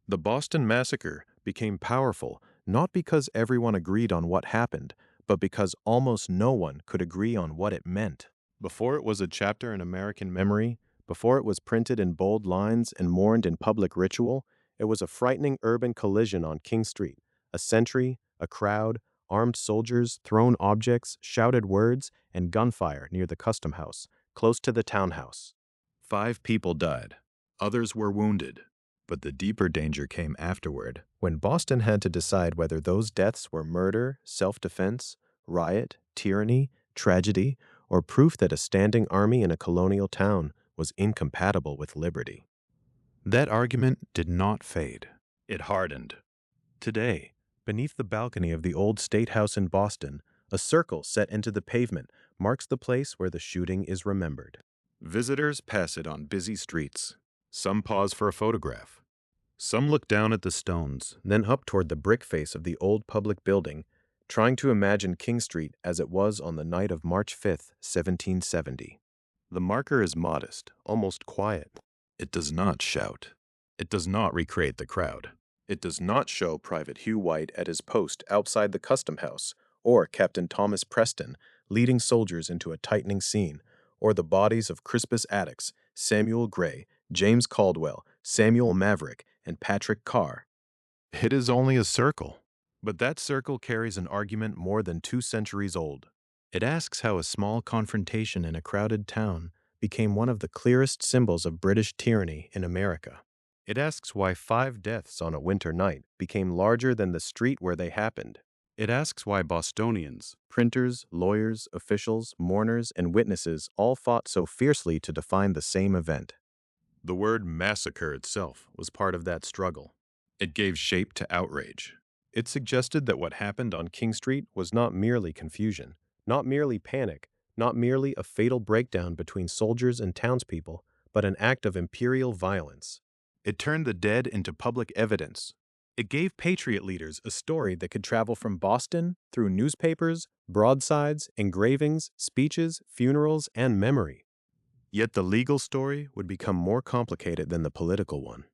The Boston Massacre became powerful not because everyone agreed on what happened, but because almost no one could agree on what it meant. Before it was a chapter in American memory, before it was printed in bold lines and mourned in public ritual, it was a frightening urban collision on King Street. A sentry, a crowd, armed soldiers, thrown objects, shouted words, and gunfire near the custom house, close to the townhouse. 5 people died. Others were wounded. But the deeper danger came afterward, when Boston had to decide whether those deaths were murder, self-defense, riot, tyranny, tragedy, or proof that a standing army in a colonial town was incompatible with liberty. That argument did not fade. It hardened. Today, beneath the balcony of the old State House in Boston, a circle set into the pavement marks the place where the shooting is remembered. Visitors pass it on busy streets. Some pause for a photograph. Some look down at the stones, then up toward the brick face of the old public building, trying to imagine King Street as it was on the night of March 5, 1770. The marker is modest, almost quiet. It does not shout. It does not recreate the crowd. It does not show Private Hugh White at his post outside the custom house, or Captain Thomas Preston leading soldiers into a tightening scene, or the bodies of Crispus Attucks, Samuel Gray, James Caldwell, Samuel Maverick, and Patrick Carr. It is only a circle, but that circle carries an argument more than 2 centuries old. It asks how a small confrontation in a crowded town became one of the clearest symbols of British tyranny in America. It asks why 5 deaths on a winter night became larger than the street where they happened. It asks why Bostonians, printers, lawyers, officials, mourners, and witnesses all fought so fiercely to define the same event. The word massacre itself was part of that struggle. It gave shape to outrage. It suggested that what happened on King Street was not merely confusion, not merely panic, not merely a fatal breakdown between soldiers and townspeople, but an act of imperial violence. It turned the dead into public evidence. It gave patriot leaders a story that could travel from Boston through newspapers, broadsides, engravings, speeches, funerals, and memory. Yet the legal story would become more complicated than the political one.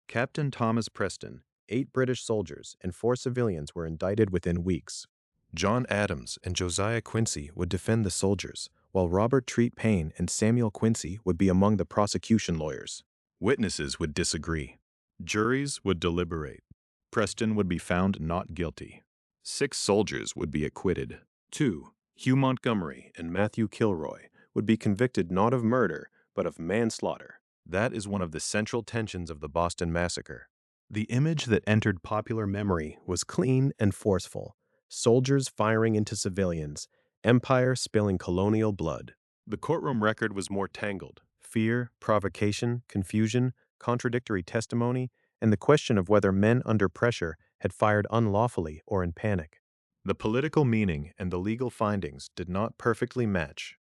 Captain Thomas Preston, 8 British soldiers, and 4 civilians were indicted within weeks. John Adams and Josiah Quincy would defend the soldiers, while Robert Treat Paine and Samuel Quincy would be among the prosecution lawyers. Witnesses would disagree. Juries would deliberate. Preston would be found not guilty. 6 soldiers would be acquitted. 2, Hugh Montgomery and Matthew Kilroy, would be convicted not of murder, but of manslaughter. That is one of the central tensions of the Boston Massacre. The image that entered popular memory was clean and forceful. Soldiers firing into civilians, empire spilling colonial blood. The courtroom record was more tangled. Fear, provocation, confusion, contradictory testimony, and the question of whether men under pressure had fired unlawfully or in panic. The political meaning and the legal findings did not perfectly match.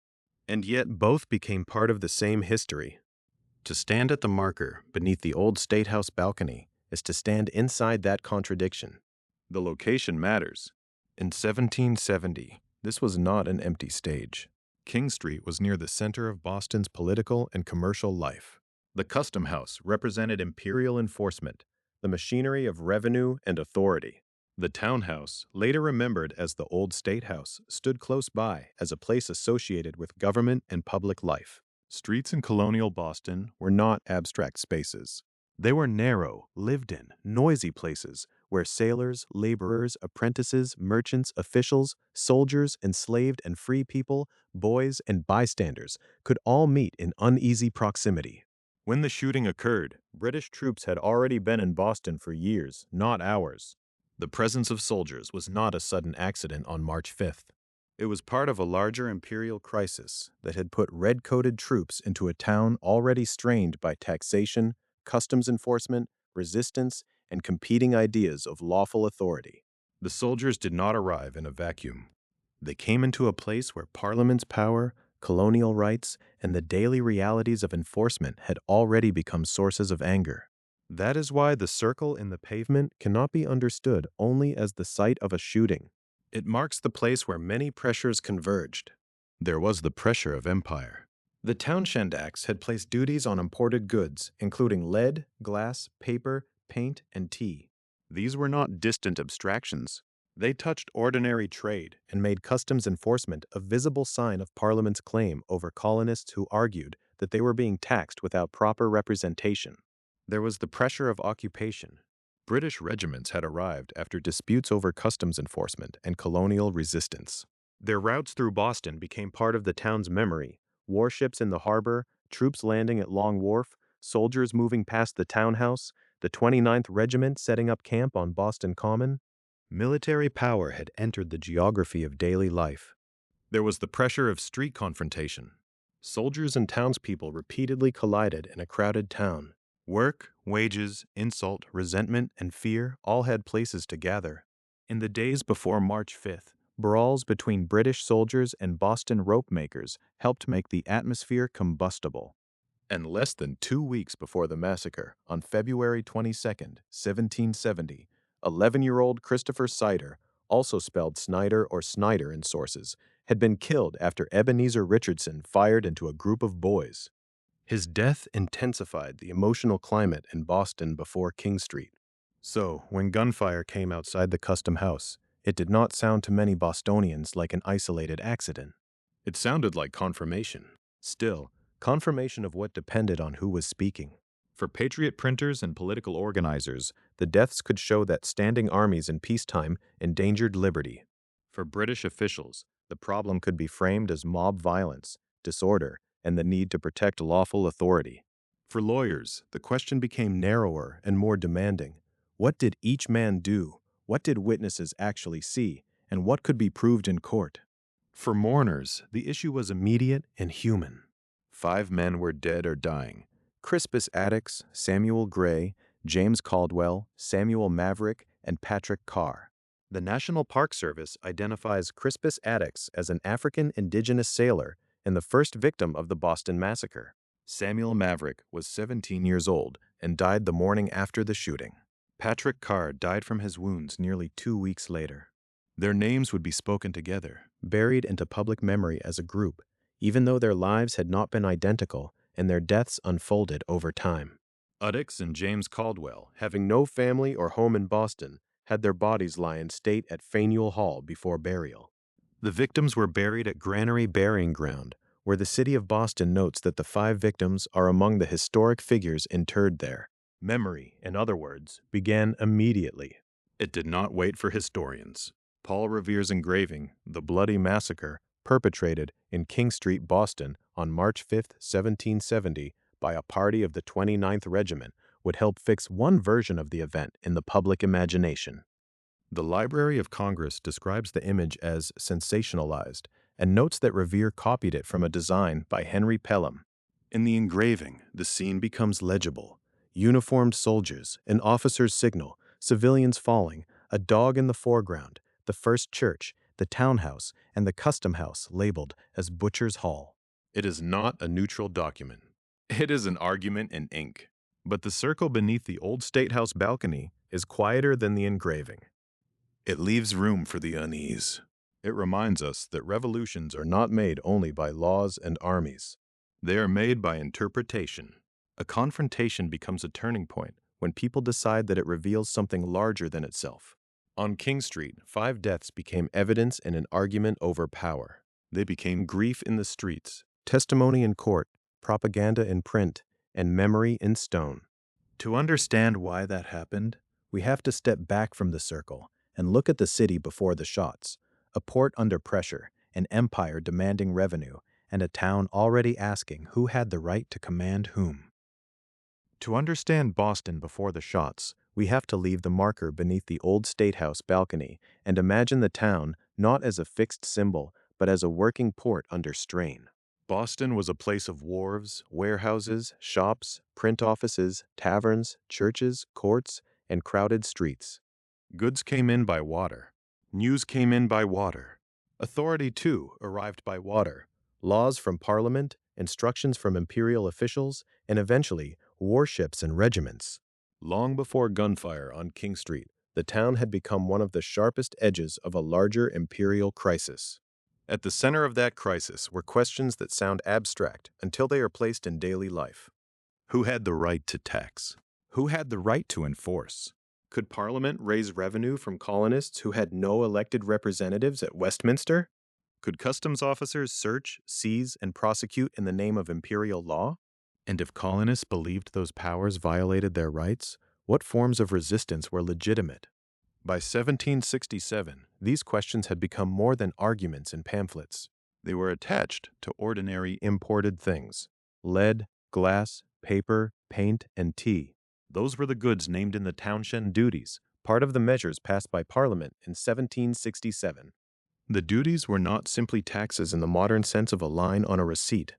And yet both became part of the same history. To stand at the marker beneath the old State House balcony is to stand inside that contradiction. The location matters. In 1770, this was not an empty stage. King Street was near the center of Boston's political and commercial life. The custom house represented imperial enforcement, the machinery of revenue and authority. The townhouse, later remembered as the Old State House, stood close by as a place associated with government and public life. Streets in colonial Boston were not abstract spaces. They were narrow, lived-in, noisy places where sailors, laborers, apprentices, merchants, officials, soldiers, enslaved and free people, boys, and bystanders could all meet in uneasy proximity. When the shooting occurred, British troops had already been in Boston for years, not hours. The presence of soldiers was not a sudden accident on March 5th. It was part of a larger imperial crisis that had put red-coated troops into a town already strained by taxation, customs enforcement, resistance, and competing ideas of lawful authority. The soldiers did not arrive in a vacuum. They came into a place where Parliament's power, colonial rights, and the daily realities of enforcement had already become sources of anger. That is why the circle in the pavement cannot be understood only as the site of a shooting. It marks the place where many pressures converged. There was the pressure of empire. The Townshend Acts had placed duties on imported goods, including lead, glass, paper, paint, and tea. These were not distant abstractions. They touched ordinary trade and made customs enforcement a visible sign of Parliament's claim over colonists who argued that they were being taxed without proper representation. There was the pressure of occupation. British regiments had arrived after disputes over customs enforcement and colonial resistance. Their routes through Boston became part of the town's memory. Warships in the harbor, troops landing at Long Wharf, soldiers moving past the townhouse, the 29th Regiment setting up camp on Boston Common. Military power had entered the geography of daily life. There was the pressure of street confrontation. Soldiers and townspeople repeatedly collided in a crowded town. Work, wages, insult, resentment, and fear all had places to gather. In the days before March 5th, brawls between British soldiers and Boston rope makers helped make the atmosphere combustible. And less than 2 weeks before the massacre, on February 22nd, 1770, 11-year-old Christopher Seider, also spelled Snyder or Snyder in sources, had been killed after Ebenezer Richardson fired into a group of boys. His death intensified the emotional climate in Boston before King Street. So, when gunfire came outside the Custom House, it did not sound to many Bostonians like an isolated accident. It sounded like confirmation. Still, confirmation of what depended on who was speaking. For patriot printers and political organizers, the deaths could show that standing armies in peacetime endangered liberty. For British officials, the problem could be framed as mob violence, disorder, and the need to protect lawful authority. For lawyers, the question became narrower and more demanding. What did each man do? What did witnesses actually see? And what could be proved in court? For mourners, the issue was immediate and human. 5 men were dead or dying. Crispus Attucks, Samuel Gray, James Caldwell, Samuel Maverick, and Patrick Carr. The National Park Service identifies Crispus Attucks as an African indigenous sailor and the first victim of the Boston Massacre. Samuel Maverick was 17 years old and died the morning after the shooting. Patrick Carr died from his wounds nearly 2 weeks later. Their names would be spoken together, buried into public memory as a group, even though their lives had not been identical and their deaths unfolded over time. Attucks and James Caldwell, having no family or home in Boston, had their bodies lie in state at Faneuil Hall before burial. The victims were buried at Granary Burying Ground, where the city of Boston notes that the 5 victims are among the historic figures interred there. Memory, in other words, began immediately. It did not wait for historians. Paul Revere's engraving, The Bloody Massacre, perpetrated in King Street, Boston, on March 5, 1770, by a party of the 29th Regiment, would help fix one version of the event in the public imagination. The Library of Congress describes the image as sensationalized and notes that Revere copied it from a design by Henry Pelham. In the engraving, the scene becomes legible. Uniformed soldiers, an officer's signal, civilians falling, a dog in the foreground, the first church, the townhouse, and the custom house labeled as Butcher's Hall. It is not a neutral document. It is an argument in ink. But the circle beneath the old State House balcony is quieter than the engraving. It leaves room for the unease. It reminds us that revolutions are not made only by laws and armies. They are made by interpretation. A confrontation becomes a turning point when people decide that it reveals something larger than itself. On King Street, 5 deaths became evidence in an argument over power. They became grief in the streets, testimony in court, propaganda in print, and memory in stone. To understand why that happened, we have to step back from the circle and look at the city before the shots, a port under pressure, an empire demanding revenue, and a town already asking who had the right to command whom. To understand Boston before the shots, we have to leave the marker beneath the old State House balcony and imagine the town not as a fixed symbol, but as a working port under strain. Boston was a place of wharves, warehouses, shops, print offices, taverns, churches, courts, and crowded streets. Goods came in by water. News came in by water. Authority, too, arrived by water. Laws from Parliament, instructions from imperial officials, and eventually, warships and regiments. Long before gunfire on King Street, the town had become one of the sharpest edges of a larger imperial crisis. At the center of that crisis were questions that sound abstract until they are placed in daily life. Who had the right to tax? Who had the right to enforce? Could Parliament raise revenue from colonists who had no elected representatives at Westminster? Could customs officers search, seize, and prosecute in the name of imperial law? And if colonists believed those powers violated their rights, what forms of resistance were legitimate? By 1767, these questions had become more than arguments in pamphlets. They were attached to ordinary imported things: lead, glass, paper, paint, and tea. Those were the goods named in the Townshend duties, part of the measures passed by Parliament in 1767. The duties were not simply taxes in the modern sense of a line on a receipt.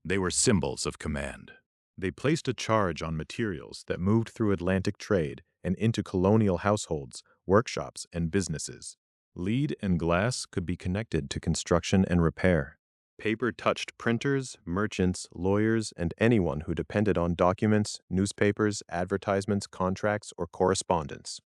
They were symbols of command. They placed a charge on materials that moved through Atlantic trade and into colonial households, workshops, and businesses. Lead and glass could be connected to construction and repair. Paper touched printers, merchants, lawyers, and anyone who depended on documents, newspapers, advertisements, contracts, or correspondence.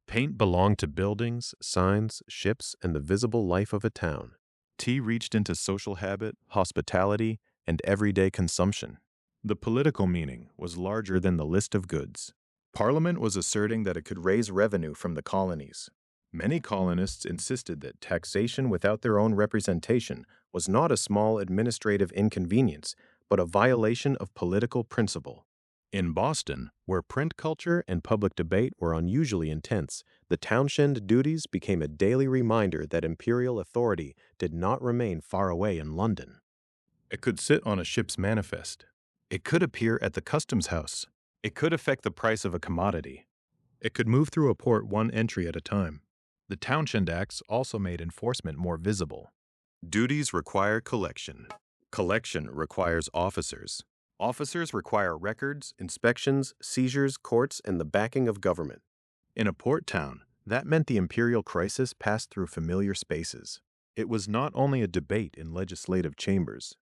Paint belonged to buildings, signs, ships, and the visible life of a town. Tea reached into social habit, hospitality, and everyday consumption. The political meaning was larger than the list of goods. Parliament was asserting that it could raise revenue from the colonies. Many colonists insisted that taxation without their own representation was not a small administrative inconvenience, but a violation of political principle. In Boston, where print culture and public debate were unusually intense, the Townshend duties became a daily reminder that imperial authority did not remain far away in London. It could sit on a ship's manifest. It could appear at the customs house. It could affect the price of a commodity. It could move through a port one entry at a time. The Townshend Acts also made enforcement more visible. Duties require collection. Collection requires officers. Officers require records, inspections, seizures, courts, and the backing of government. In a port town, that meant the imperial crisis passed through familiar spaces. It was not only a debate in legislative chambers.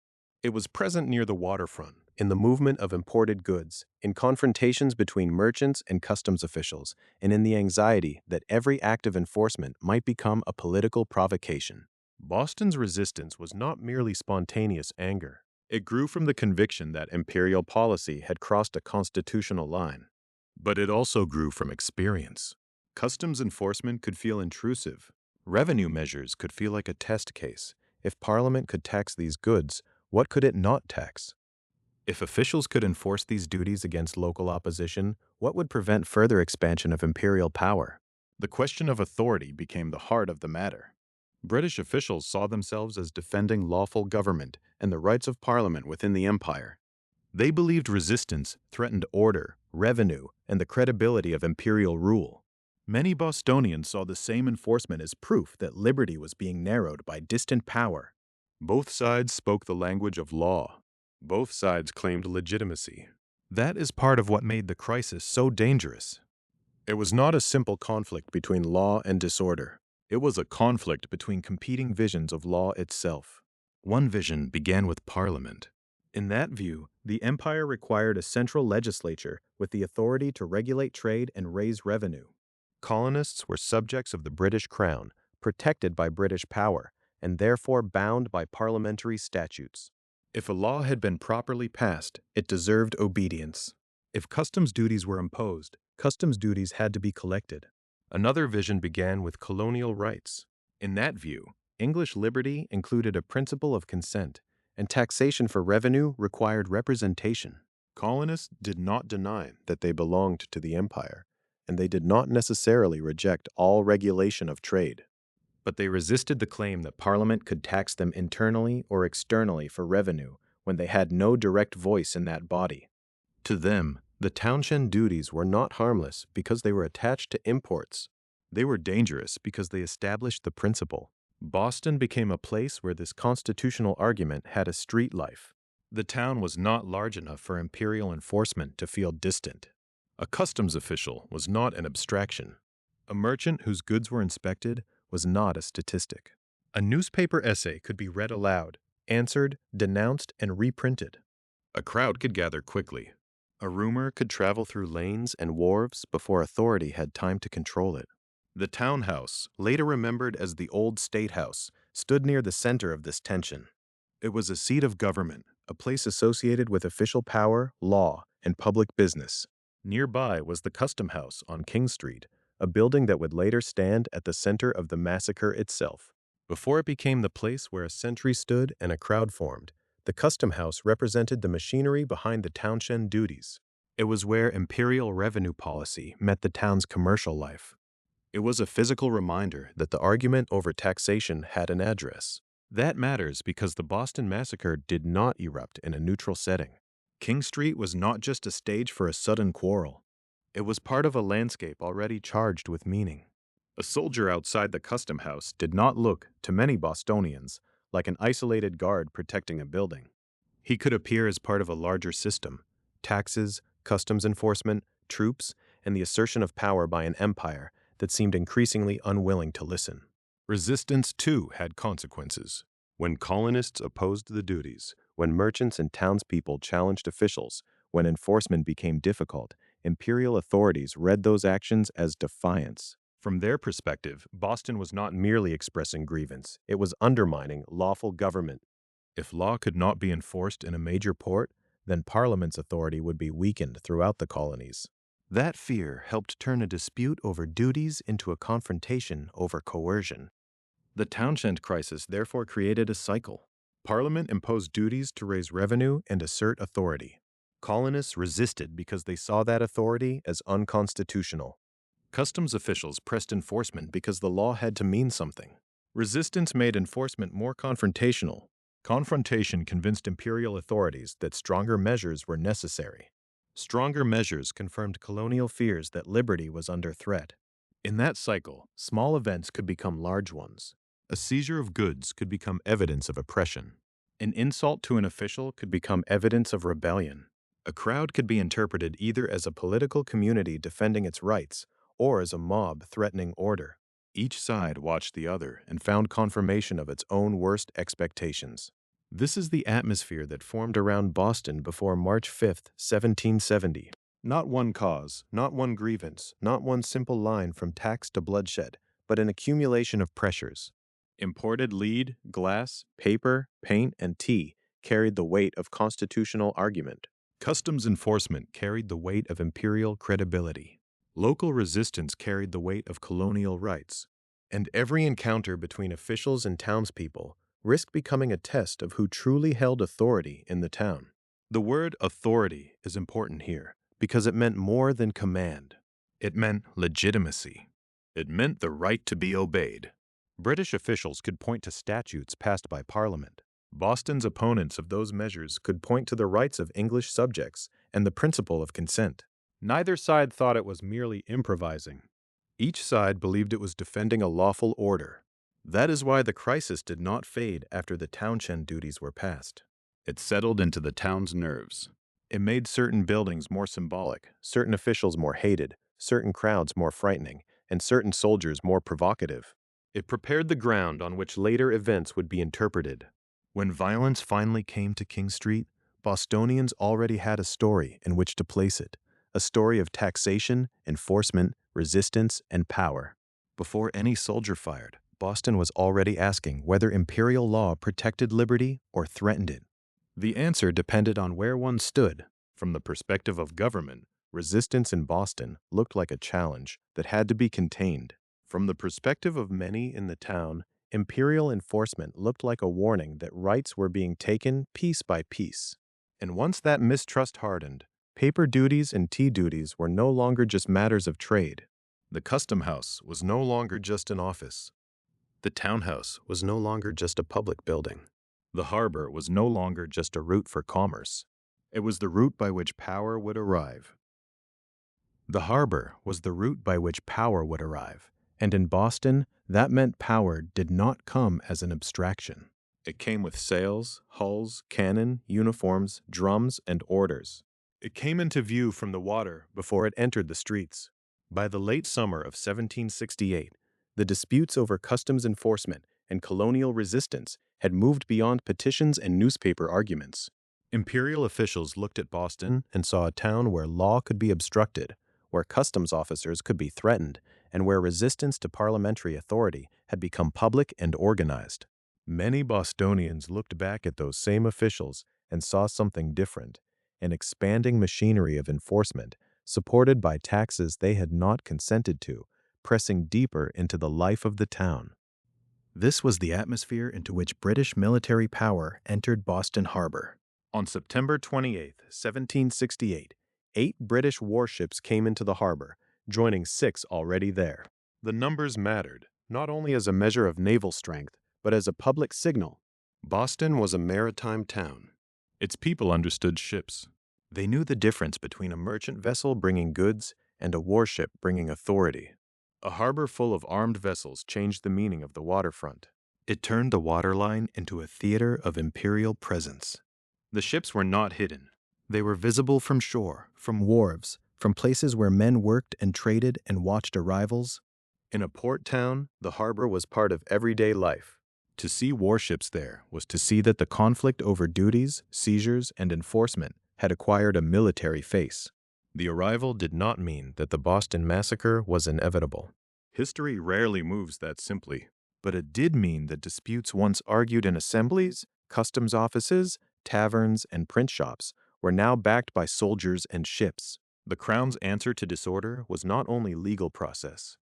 It was present near the waterfront, in the movement of imported goods, in confrontations between merchants and customs officials, and in the anxiety that every act of enforcement might become a political provocation. Boston's resistance was not merely spontaneous anger. It grew from the conviction that imperial policy had crossed a constitutional line. But it also grew from experience. Customs enforcement could feel intrusive. Revenue measures could feel like a test case. If Parliament could tax these goods, what could it not tax? If officials could enforce these duties against local opposition, what would prevent further expansion of imperial power? The question of authority became the heart of the matter. British officials saw themselves as defending lawful government and the rights of Parliament within the empire. They believed resistance threatened order, revenue, and the credibility of imperial rule. Many Bostonians saw the same enforcement as proof that liberty was being narrowed by distant power. Both sides spoke the language of law. Both sides claimed legitimacy. That is part of what made the crisis so dangerous. It was not a simple conflict between law and disorder. It was a conflict between competing visions of law itself. One vision began with Parliament. In that view, the empire required a central legislature with the authority to regulate trade and raise revenue. Colonists were subjects of the British Crown, protected by British power, and therefore bound by parliamentary statutes. If a law had been properly passed, it deserved obedience. If customs duties were imposed, customs duties had to be collected. Another vision began with colonial rights. In that view, English liberty included a principle of consent, and taxation for revenue required representation. Colonists did not deny that they belonged to the empire, and they did not necessarily reject all regulation of trade. But they resisted the claim that Parliament could tax them internally or externally for revenue when they had no direct voice in that body. To them, the Townshend duties were not harmless because they were attached to imports. They were dangerous because they established the principle. Boston became a place where this constitutional argument had a street life. The town was not large enough for imperial enforcement to feel distant. A customs official was not an abstraction. A merchant whose goods were inspected was not a statistic. A newspaper essay could be read aloud, answered, denounced, and reprinted. A crowd could gather quickly. A rumor could travel through lanes and wharves before authority had time to control it. The townhouse, later remembered as the Old State House, stood near the center of this tension. It was a seat of government, a place associated with official power, law, and public business. Nearby was the Custom House on King Street, a building that would later stand at the center of the massacre itself. Before it became the place where a sentry stood and a crowd formed, the Custom House represented the machinery behind the townshend duties. It was where imperial revenue policy met the town's commercial life. It was a physical reminder that the argument over taxation had an address. That matters because the Boston Massacre did not erupt in a neutral setting. King Street was not just a stage for a sudden quarrel. It was part of a landscape already charged with meaning. A soldier outside the Custom House did not look, to many Bostonians, like an isolated guard protecting a building. He could appear as part of a larger system: taxes, customs enforcement, troops, and the assertion of power by an empire that seemed increasingly unwilling to listen. Resistance, too, had consequences. When colonists opposed the duties, when merchants and townspeople challenged officials, when enforcement became difficult, imperial authorities read those actions as defiance. From their perspective, Boston was not merely expressing grievance, it was undermining lawful government. If law could not be enforced in a major port, then Parliament's authority would be weakened throughout the colonies. That fear helped turn a dispute over duties into a confrontation over coercion. The townshend crisis therefore created a cycle. Parliament imposed duties to raise revenue and assert authority. Colonists resisted because they saw that authority as unconstitutional. Customs officials pressed enforcement because the law had to mean something. Resistance made enforcement more confrontational. Confrontation convinced imperial authorities that stronger measures were necessary. Stronger measures confirmed colonial fears that liberty was under threat. In that cycle, small events could become large ones. A seizure of goods could become evidence of oppression. An insult to an official could become evidence of rebellion. A crowd could be interpreted either as a political community defending its rights or as a mob threatening order. Each side watched the other and found confirmation of its own worst expectations. This is the atmosphere that formed around Boston before March 5, 1770. Not one cause, not one grievance, not one simple line from tax to bloodshed, but an accumulation of pressures. Imported lead, glass, paper, paint, and tea carried the weight of constitutional argument. Customs enforcement carried the weight of imperial credibility. Local resistance carried the weight of colonial rights. And every encounter between officials and townspeople risked becoming a test of who truly held authority in the town. The word authority is important here because it meant more than command. It meant legitimacy. It meant the right to be obeyed. British officials could point to statutes passed by Parliament. Boston's opponents of those measures could point to the rights of English subjects and the principle of consent. Neither side thought it was merely improvising. Each side believed it was defending a lawful order. That is why the crisis did not fade after the townshend duties were passed. It settled into the town's nerves. It made certain buildings more symbolic, certain officials more hated, certain crowds more frightening, and certain soldiers more provocative. It prepared the ground on which later events would be interpreted. When violence finally came to King Street, Bostonians already had a story in which to place it, a story of taxation, enforcement, resistance, and power. Before any soldier fired, Boston was already asking whether imperial law protected liberty or threatened it. The answer depended on where one stood. From the perspective of government, resistance in Boston looked like a challenge that had to be contained. From the perspective of many in the town, imperial enforcement looked like a warning that rights were being taken piece by piece. And once that mistrust hardened, paper duties and tea duties were no longer just matters of trade. The Custom House was no longer just an office. The townhouse was no longer just a public building. The harbor was no longer just a route for commerce. It was the route by which power would arrive. The harbor was the route by which power would arrive. And in Boston, that meant power did not come as an abstraction. It came with sails, hulls, cannon, uniforms, drums, and orders. It came into view from the water before it entered the streets. By the late summer of 1768, the disputes over customs enforcement and colonial resistance had moved beyond petitions and newspaper arguments. Imperial officials looked at Boston and saw a town where law could be obstructed, where customs officers could be threatened, and where resistance to parliamentary authority had become public and organized. Many Bostonians looked back at those same officials and saw something different, an expanding machinery of enforcement, supported by taxes they had not consented to, pressing deeper into the life of the town. This was the atmosphere into which British military power entered Boston Harbor. On September 28, 1768, 8 British warships came into the harbor, joining 6 already there. The numbers mattered, not only as a measure of naval strength, but as a public signal. Boston was a maritime town. Its people understood ships. They knew the difference between a merchant vessel bringing goods and a warship bringing authority. A harbor full of armed vessels changed the meaning of the waterfront. It turned the waterline into a theater of imperial presence. The ships were not hidden. They were visible from shore, from wharves, from places where men worked and traded and watched arrivals. In a port town, the harbor was part of everyday life. To see warships there was to see that the conflict over duties, seizures, and enforcement had acquired a military face. The arrival did not mean that the Boston Massacre was inevitable. History rarely moves that simply, but it did mean that disputes once argued in assemblies, customs offices, taverns, and print shops were now backed by soldiers and ships. The Crown's answer to disorder was not only legal process,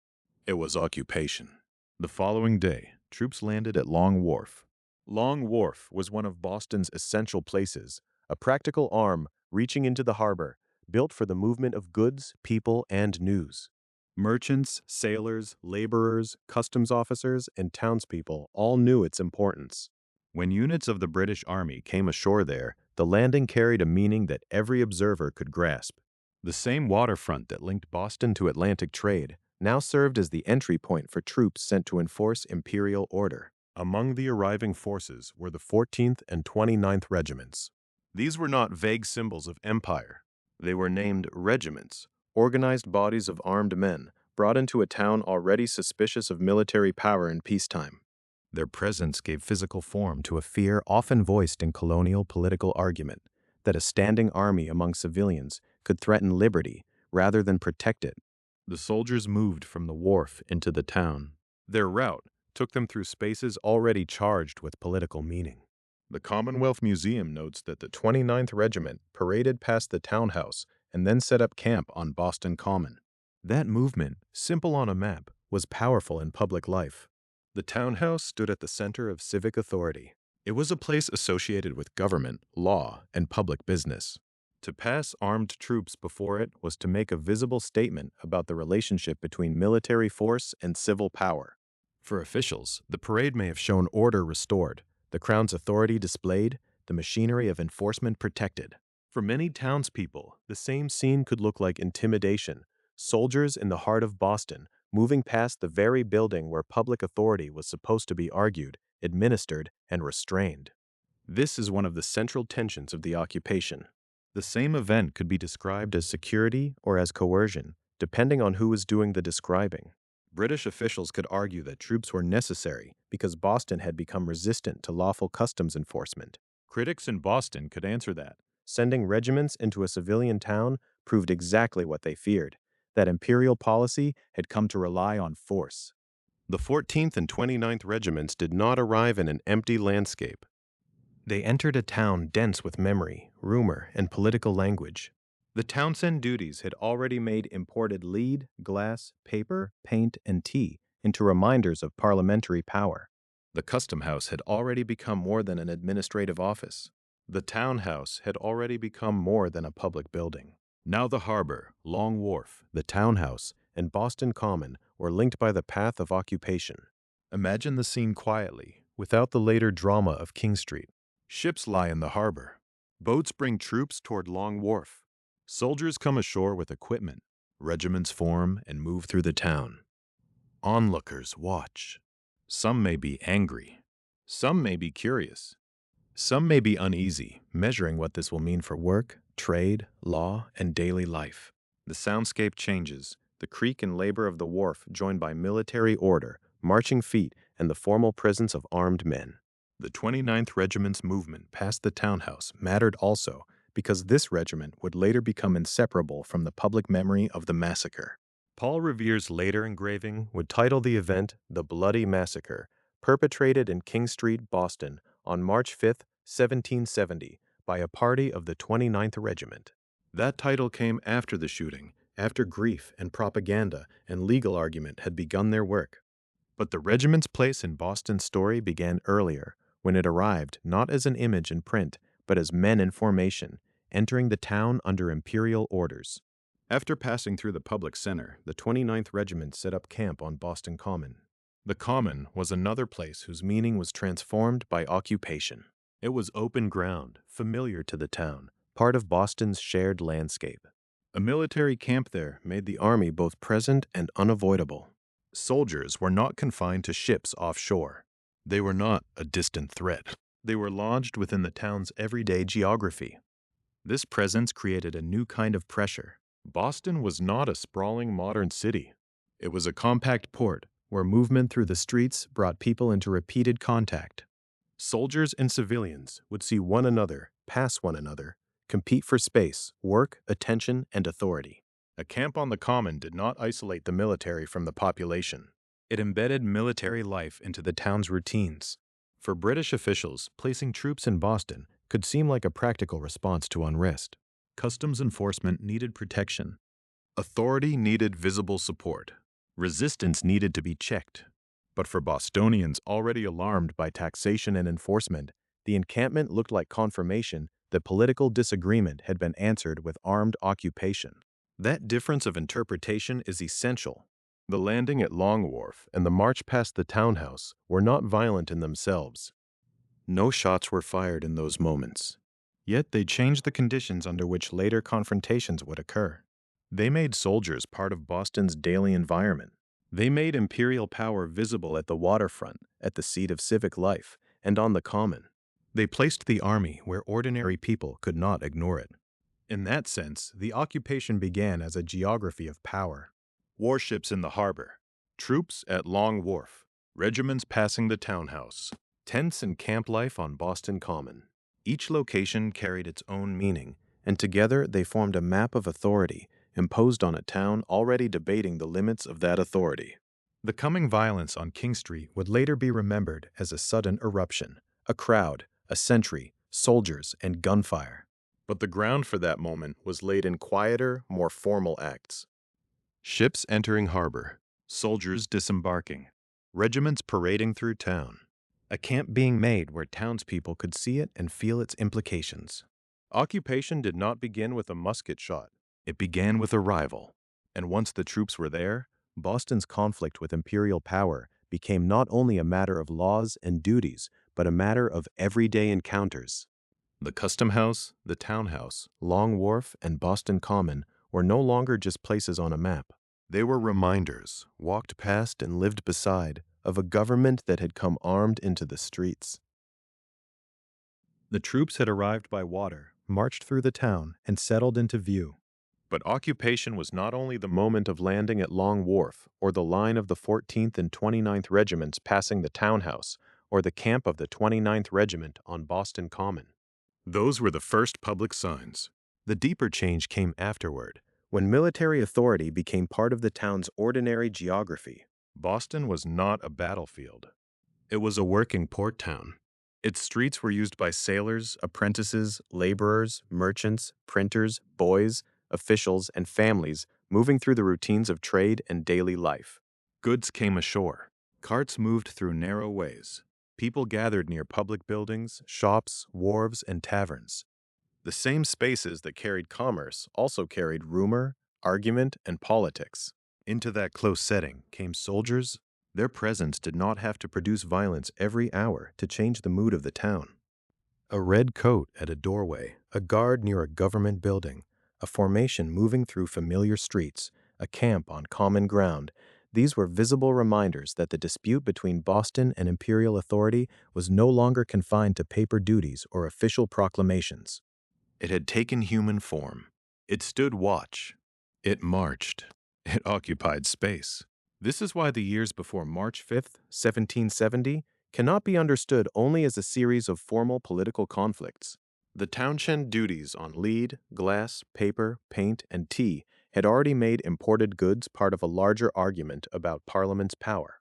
it was occupation. The following day, troops landed at Long Wharf. Long Wharf was one of Boston's essential places, a practical arm reaching into the harbor, built for the movement of goods, people, and news. Merchants, sailors, laborers, customs officers, and townspeople all knew its importance. When units of the British Army came ashore there, the landing carried a meaning that every observer could grasp. The same waterfront that linked Boston to Atlantic trade now served as the entry point for troops sent to enforce imperial order. Among the arriving forces were the 14th and 29th Regiments. These were not vague symbols of empire. They were named regiments, organized bodies of armed men brought into a town already suspicious of military power in peacetime. Their presence gave physical form to a fear often voiced in colonial political argument, that a standing army among civilians could threaten liberty rather than protect it. The soldiers moved from the wharf into the town. Their route took them through spaces already charged with political meaning. The Commonwealth Museum notes that the 29th Regiment paraded past the townhouse and then set up camp on Boston Common. That movement, simple on a map, was powerful in public life. The townhouse stood at the center of civic authority. It was a place associated with government, law, and public business. To pass armed troops before it was to make a visible statement about the relationship between military force and civil power. For officials, the parade may have shown order restored, the Crown's authority displayed, the machinery of enforcement protected. For many townspeople, the same scene could look like intimidation, soldiers in the heart of Boston moving past the very building where public authority was supposed to be argued, administered, and restrained. This is one of the central tensions of the occupation. The same event could be described as security or as coercion, depending on who was doing the describing. British officials could argue that troops were necessary because Boston had become resistant to lawful customs enforcement. Critics in Boston could answer that. Sending regiments into a civilian town proved exactly what they feared, that imperial policy had come to rely on force. The 14th and 29th Regiments did not arrive in an empty landscape. They entered a town dense with memory, rumor, and political language. The Townshend duties had already made imported lead, glass, paper, paint, and tea into reminders of parliamentary power. The Custom House had already become more than an administrative office. The townhouse had already become more than a public building. Now the harbor, Long Wharf, the townhouse, and Boston Common were linked by the path of occupation. Imagine the scene quietly, without the later drama of King Street. Ships lie in the harbor. Boats bring troops toward Long Wharf. Soldiers come ashore with equipment. Regiments form and move through the town. Onlookers watch. Some may be angry. Some may be curious. Some may be uneasy, measuring what this will mean for work, trade, law, and daily life. The soundscape changes, the creak and labor of the wharf joined by military order, marching feet, and the formal presence of armed men. The 29th Regiment's movement past the townhouse mattered also because this regiment would later become inseparable from the public memory of the massacre. Paul Revere's later engraving would title the event The Bloody Massacre, perpetrated in King Street, Boston, on March 5, 1770, by a party of the 29th Regiment. That title came after the shooting after grief and propaganda and legal argument had begun their work. But the regiment's place in Boston's story began earlier, when it arrived not as an image in print, but as men in formation, entering the town under imperial orders. After passing through the public center, the 29th Regiment set up camp on Boston Common. The Common was another place whose meaning was transformed by occupation. It was open ground, familiar to the town, part of Boston's shared landscape. A military camp there made the army both present and unavoidable. Soldiers were not confined to ships offshore. They were not a distant threat. They were lodged within the town's everyday geography. This presence created a new kind of pressure. Boston was not a sprawling modern city. It was a compact port where movement through the streets brought people into repeated contact. Soldiers and civilians would see one another, pass one another, compete for space, work, attention, and authority. A camp on the Common did not isolate the military from the population. It embedded military life into the town's routines. For British officials, placing troops in Boston could seem like a practical response to unrest. Customs enforcement needed protection. Authority needed visible support. Resistance needed to be checked. But for Bostonians already alarmed by taxation and enforcement, the encampment looked like confirmation that political disagreement had been answered with armed occupation. That difference of interpretation is essential. The landing at Long Wharf and the march past the townhouse were not violent in themselves. No shots were fired in those moments. Yet they changed the conditions under which later confrontations would occur. They made soldiers part of Boston's daily environment. They made imperial power visible at the waterfront, at the seat of civic life, and on the Common. They placed the army where ordinary people could not ignore it. In that sense, the occupation began as a geography of power. Warships in the harbor, troops at Long Wharf, regiments passing the townhouse, tents and camp life on Boston Common. Each location carried its own meaning, and together they formed a map of authority imposed on a town already debating the limits of that authority. The coming violence on King Street would later be remembered as a sudden eruption, a crowd, a sentry, soldiers, and gunfire. But the ground for that moment was laid in quieter, more formal acts. Ships entering harbor, soldiers disembarking, regiments parading through town. A camp being made where townspeople could see it and feel its implications. Occupation did not begin with a musket shot. It began with arrival. And once the troops were there, Boston's conflict with imperial power became not only a matter of laws and duties, but a matter of everyday encounters. The Custom House, the Townhouse, Long Wharf, and Boston Common were no longer just places on a map. They were reminders, walked past and lived beside, of a government that had come armed into the streets. The troops had arrived by water, marched through the town, and settled into view. But occupation was not only the moment of landing at Long Wharf, or the line of the 14th and 29th Regiments passing the townhouse, or the camp of the 29th Regiment on Boston Common. Those were the first public signs. The deeper change came afterward, when military authority became part of the town's ordinary geography. Boston was not a battlefield. It was a working port town. Its streets were used by sailors, apprentices, laborers, merchants, printers, boys, officials, and families moving through the routines of trade and daily life. Goods came ashore. Carts moved through narrow ways. People gathered near public buildings, shops, wharves, and taverns. The same spaces that carried commerce also carried rumor, argument, and politics. Into that close setting came soldiers. Their presence did not have to produce violence every hour to change the mood of the town. A red coat at a doorway, a guard near a government building, a formation moving through familiar streets, a camp on common ground, these were visible reminders that the dispute between Boston and imperial authority was no longer confined to paper duties or official proclamations. It had taken human form. It stood watch. It marched. It occupied space. This is why the years before March 5th, 1770, cannot be understood only as a series of formal political conflicts. The Townshend duties on lead, glass, paper, paint, and tea had already made imported goods part of a larger argument about Parliament's power.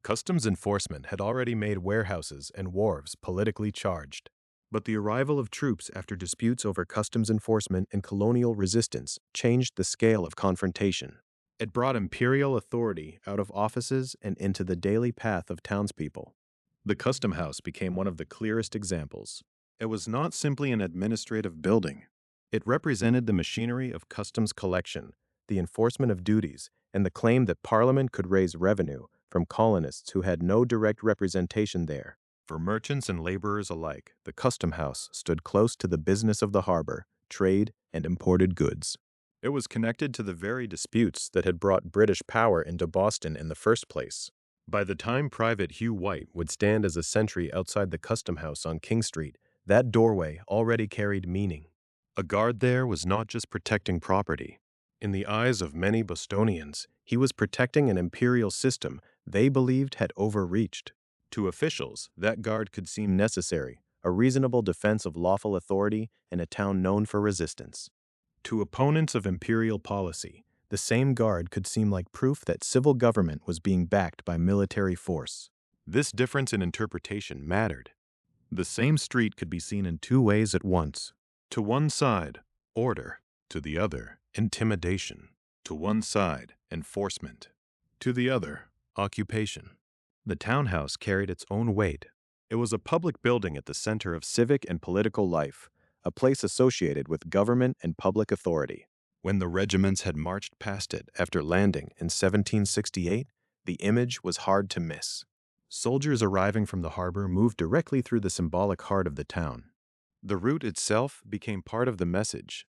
Customs enforcement had already made warehouses and wharves politically charged. But the arrival of troops after disputes over customs enforcement and colonial resistance changed the scale of confrontation. It brought imperial authority out of offices and into the daily path of townspeople. The custom house became one of the clearest examples. It was not simply an administrative building. It represented the machinery of customs collection, the enforcement of duties, and the claim that Parliament could raise revenue from colonists who had no direct representation there. For merchants and laborers alike, the custom house stood close to the business of the harbor, trade, and imported goods. It was connected to the very disputes that had brought British power into Boston in the first place. By the time Private Hugh White would stand as a sentry outside the custom house on King Street, that doorway already carried meaning. A guard there was not just protecting property. In the eyes of many Bostonians, he was protecting an imperial system they believed had overreached. To officials, that guard could seem necessary, a reasonable defense of lawful authority in a town known for resistance. To opponents of imperial policy, the same guard could seem like proof that civil government was being backed by military force. This difference in interpretation mattered. The same street could be seen in two ways at once. To one side, order. To the other, intimidation. To one side, enforcement. To the other, occupation. The townhouse carried its own weight. It was a public building at the center of civic and political life, a place associated with government and public authority. When the regiments had marched past it after landing in 1768, the image was hard to miss. Soldiers arriving from the harbor moved directly through the symbolic heart of the town. The route itself became part of the message.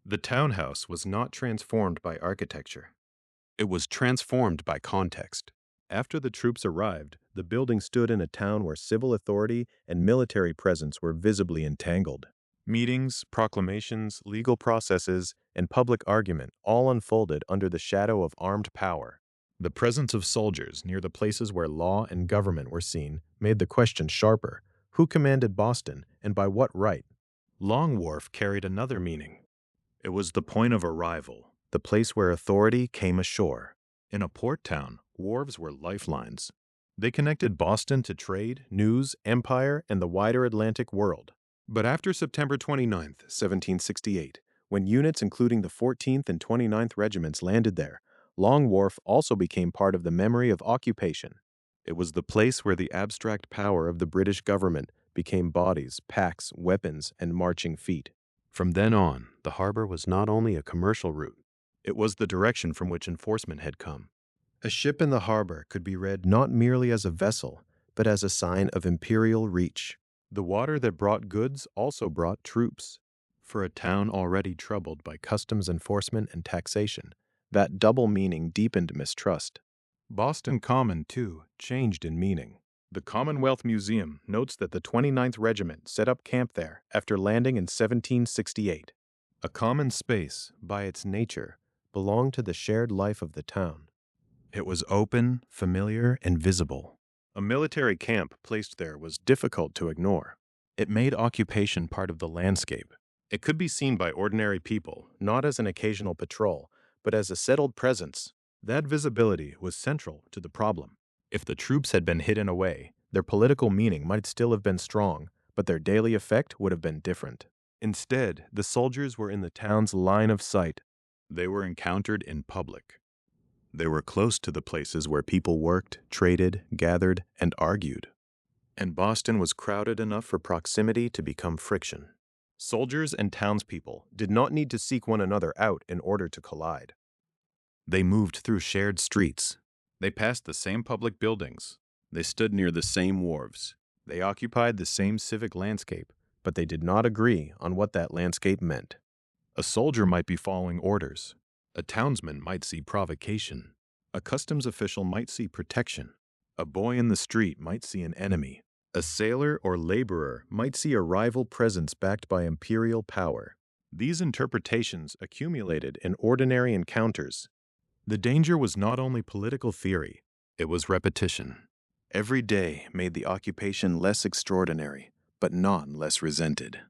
The townhouse was not transformed by architecture. It was transformed by context. After the troops arrived, the building stood in a town where civil authority and military presence were visibly entangled. Meetings, proclamations, legal processes, and public argument all unfolded under the shadow of armed power. The presence of soldiers near the places where law and government were seen made the question sharper: who commanded Boston, and by what right? Long Wharf carried another meaning. It was the point of arrival, the place where authority came ashore. In a port town, wharves were lifelines. They connected Boston to trade, news, empire, and the wider Atlantic world. But after September 29, 1768, when units including the 14th and 29th Regiments landed there, Long Wharf also became part of the memory of occupation. It was the place where the abstract power of the British government became bodies, packs, weapons, and marching feet. From then on, the harbor was not only a commercial route, it was the direction from which enforcement had come. A ship in the harbor could be read not merely as a vessel, but as a sign of imperial reach. The water that brought goods also brought troops. For a town already troubled by customs enforcement and taxation, that double meaning deepened mistrust. Boston Common, too, changed in meaning. The Commonwealth Museum notes that the 29th Regiment set up camp there after landing in 1768. A common space, by its nature, belonged to the shared life of the town. It was open, familiar, and visible. A military camp placed there was difficult to ignore. It made occupation part of the landscape. It could be seen by ordinary people, not as an occasional patrol, but as a settled presence. That visibility was central to the problem. If the troops had been hidden away, their political meaning might still have been strong, but their daily effect would have been different. Instead, the soldiers were in the town's line of sight. They were encountered in public. They were close to the places where people worked, traded, gathered, and argued. And Boston was crowded enough for proximity to become friction. Soldiers and townspeople did not need to seek one another out in order to collide. They moved through shared streets. They passed the same public buildings. They stood near the same wharves. They occupied the same civic landscape, but they did not agree on what that landscape meant. A soldier might be following orders. A townsman might see provocation. A customs official might see protection. A boy in the street might see an enemy. A sailor or laborer might see a rival presence backed by imperial power. These interpretations accumulated in ordinary encounters. The danger was not only political theory, it was repetition. Every day made the occupation less extraordinary, but not less resented.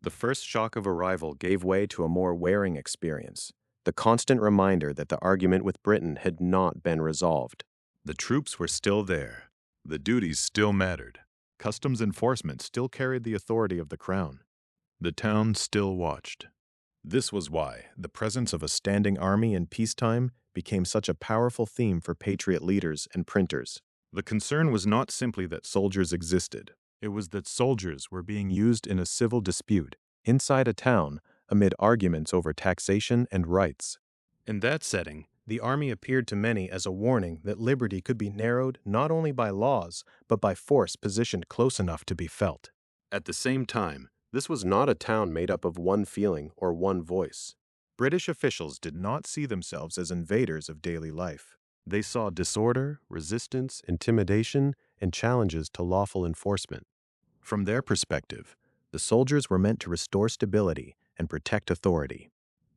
The first shock of arrival gave way to a more wearing experience, the constant reminder that the argument with Britain had not been resolved. The troops were still there. The duties still mattered. Customs enforcement still carried the authority of the crown. The town still watched. This was why the presence of a standing army in peacetime became such a powerful theme for patriot leaders and printers. The concern was not simply that soldiers existed. It was that soldiers were being used in a civil dispute inside a town amid arguments over taxation and rights. In that setting, the army appeared to many as a warning that liberty could be narrowed not only by laws, but by force positioned close enough to be felt. At the same time, this was not a town made up of one feeling or one voice. British officials did not see themselves as invaders of daily life. They saw disorder, resistance, intimidation, and challenges to lawful enforcement. From their perspective, the soldiers were meant to restore stability and protect authority.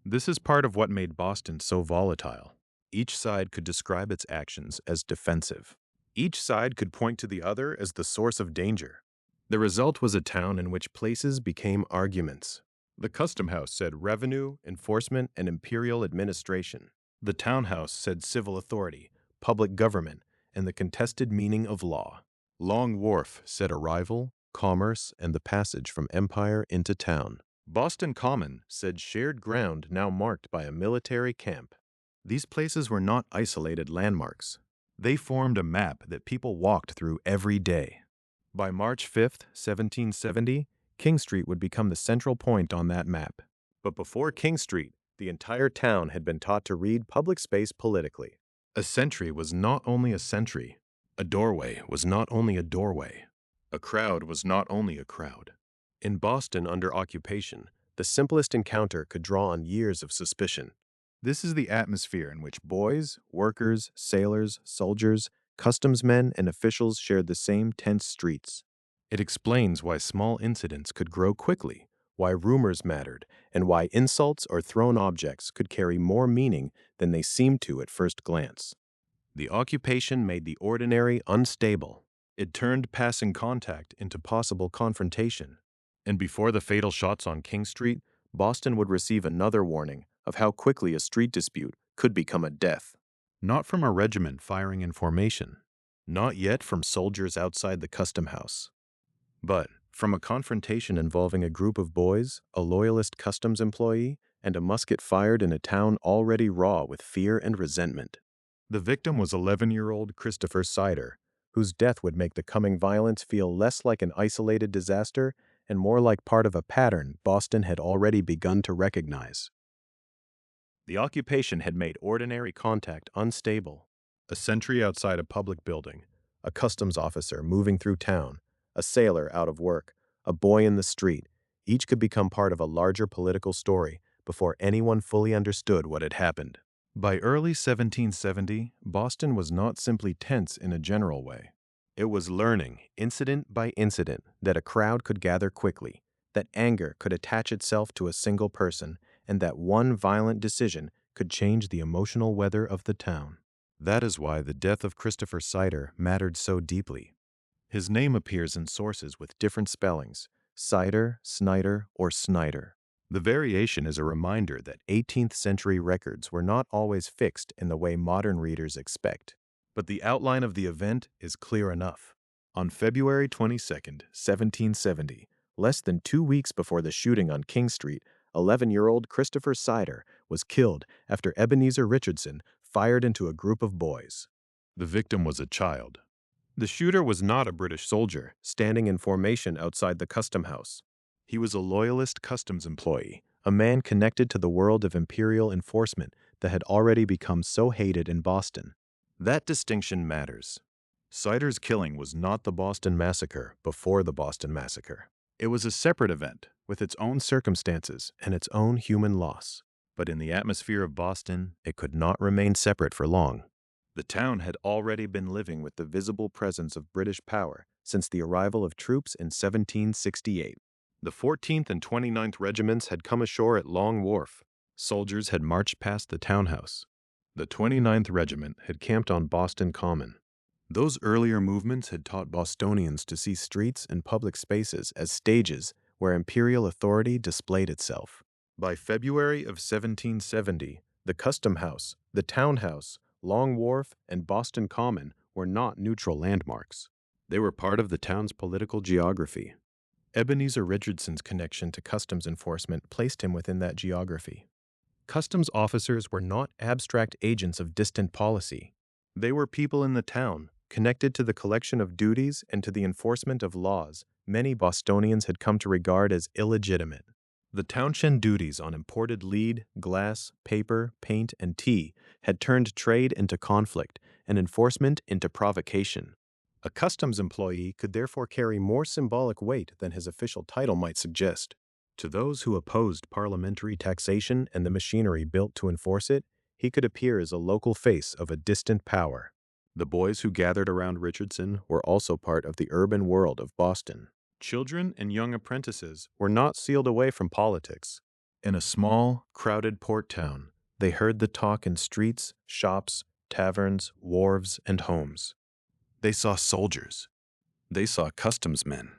This is part of what made Boston so volatile. Each side could describe its actions as defensive. Each side could point to the other as the source of danger. The result was a town in which places became arguments. The custom house said revenue, enforcement, and imperial administration. The townhouse said civil authority, public government, and the contested meaning of law. Long Wharf said arrival, commerce, and the passage from empire into town. Boston Common said shared ground now marked by a military camp. These places were not isolated landmarks. They formed a map that people walked through every day. By March 5, 1770, King Street would become the central point on that map. But before King Street, the entire town had been taught to read public space politically. A sentry was not only a sentry. A doorway was not only a doorway. A crowd was not only a crowd. In Boston under occupation, the simplest encounter could draw on years of suspicion. This is the atmosphere in which boys, workers, sailors, soldiers, customs men, and officials shared the same tense streets. It explains why small incidents could grow quickly, why rumors mattered, and why insults or thrown objects could carry more meaning than they seemed to at first glance. The occupation made the ordinary unstable. It turned passing contact into possible confrontation. And before the fatal shots on King Street, Boston would receive another warning of how quickly a street dispute could become a death. Not from a regiment firing in formation, not yet from soldiers outside the custom house, but from a confrontation involving a group of boys, a loyalist customs employee, and a musket fired in a town already raw with fear and resentment. The victim was 11-year-old Christopher Seider, whose death would make the coming violence feel less like an isolated disaster and more like part of a pattern Boston had already begun to recognize. The occupation had made ordinary contact unstable. A sentry outside a public building, a customs officer moving through town, a sailor out of work, a boy in the street, each could become part of a larger political story before anyone fully understood what had happened. By early 1770, Boston was not simply tense in a general way. It was learning, incident by incident, that a crowd could gather quickly, that anger could attach itself to a single person, and that one violent decision could change the emotional weather of the town. That is why the death of Christopher Seider mattered so deeply. His name appears in sources with different spellings, Seider, Snyder, or Snyder. The variation is a reminder that 18th century records were not always fixed in the way modern readers expect. But the outline of the event is clear enough. On February 22, 1770, less than 2 weeks before the shooting on King Street, 11-year-old Christopher Seider was killed after Ebenezer Richardson fired into a group of boys. The victim was a child. The shooter was not a British soldier standing in formation outside the custom house. He was a loyalist customs employee, a man connected to the world of imperial enforcement that had already become so hated in Boston. That distinction matters. Seider's killing was not the Boston Massacre before the Boston Massacre. It was a separate event with its own circumstances and its own human loss. But in the atmosphere of Boston, it could not remain separate for long. The town had already been living with the visible presence of British power since the arrival of troops in 1768. The 14th and 29th Regiments had come ashore at Long Wharf. Soldiers had marched past the townhouse. The 29th Regiment had camped on Boston Common. Those earlier movements had taught Bostonians to see streets and public spaces as stages where imperial authority displayed itself. By February of 1770, the Custom House, the Townhouse, Long Wharf, and Boston Common were not neutral landmarks. They were part of the town's political geography. Ebenezer Richardson's connection to customs enforcement placed him within that geography. Customs officers were not abstract agents of distant policy. They were people in the town, connected to the collection of duties and to the enforcement of laws many Bostonians had come to regard as illegitimate. The townshend duties on imported lead, glass, paper, paint, and tea had turned trade into conflict and enforcement into provocation. A customs employee could therefore carry more symbolic weight than his official title might suggest. To those who opposed parliamentary taxation and the machinery built to enforce it, he could appear as a local face of a distant power. The boys who gathered around Richardson were also part of the urban world of Boston. Children and young apprentices were not sealed away from politics. In a small, crowded port town, they heard the talk in streets, shops, taverns, wharves, and homes. They saw soldiers. They saw customs men.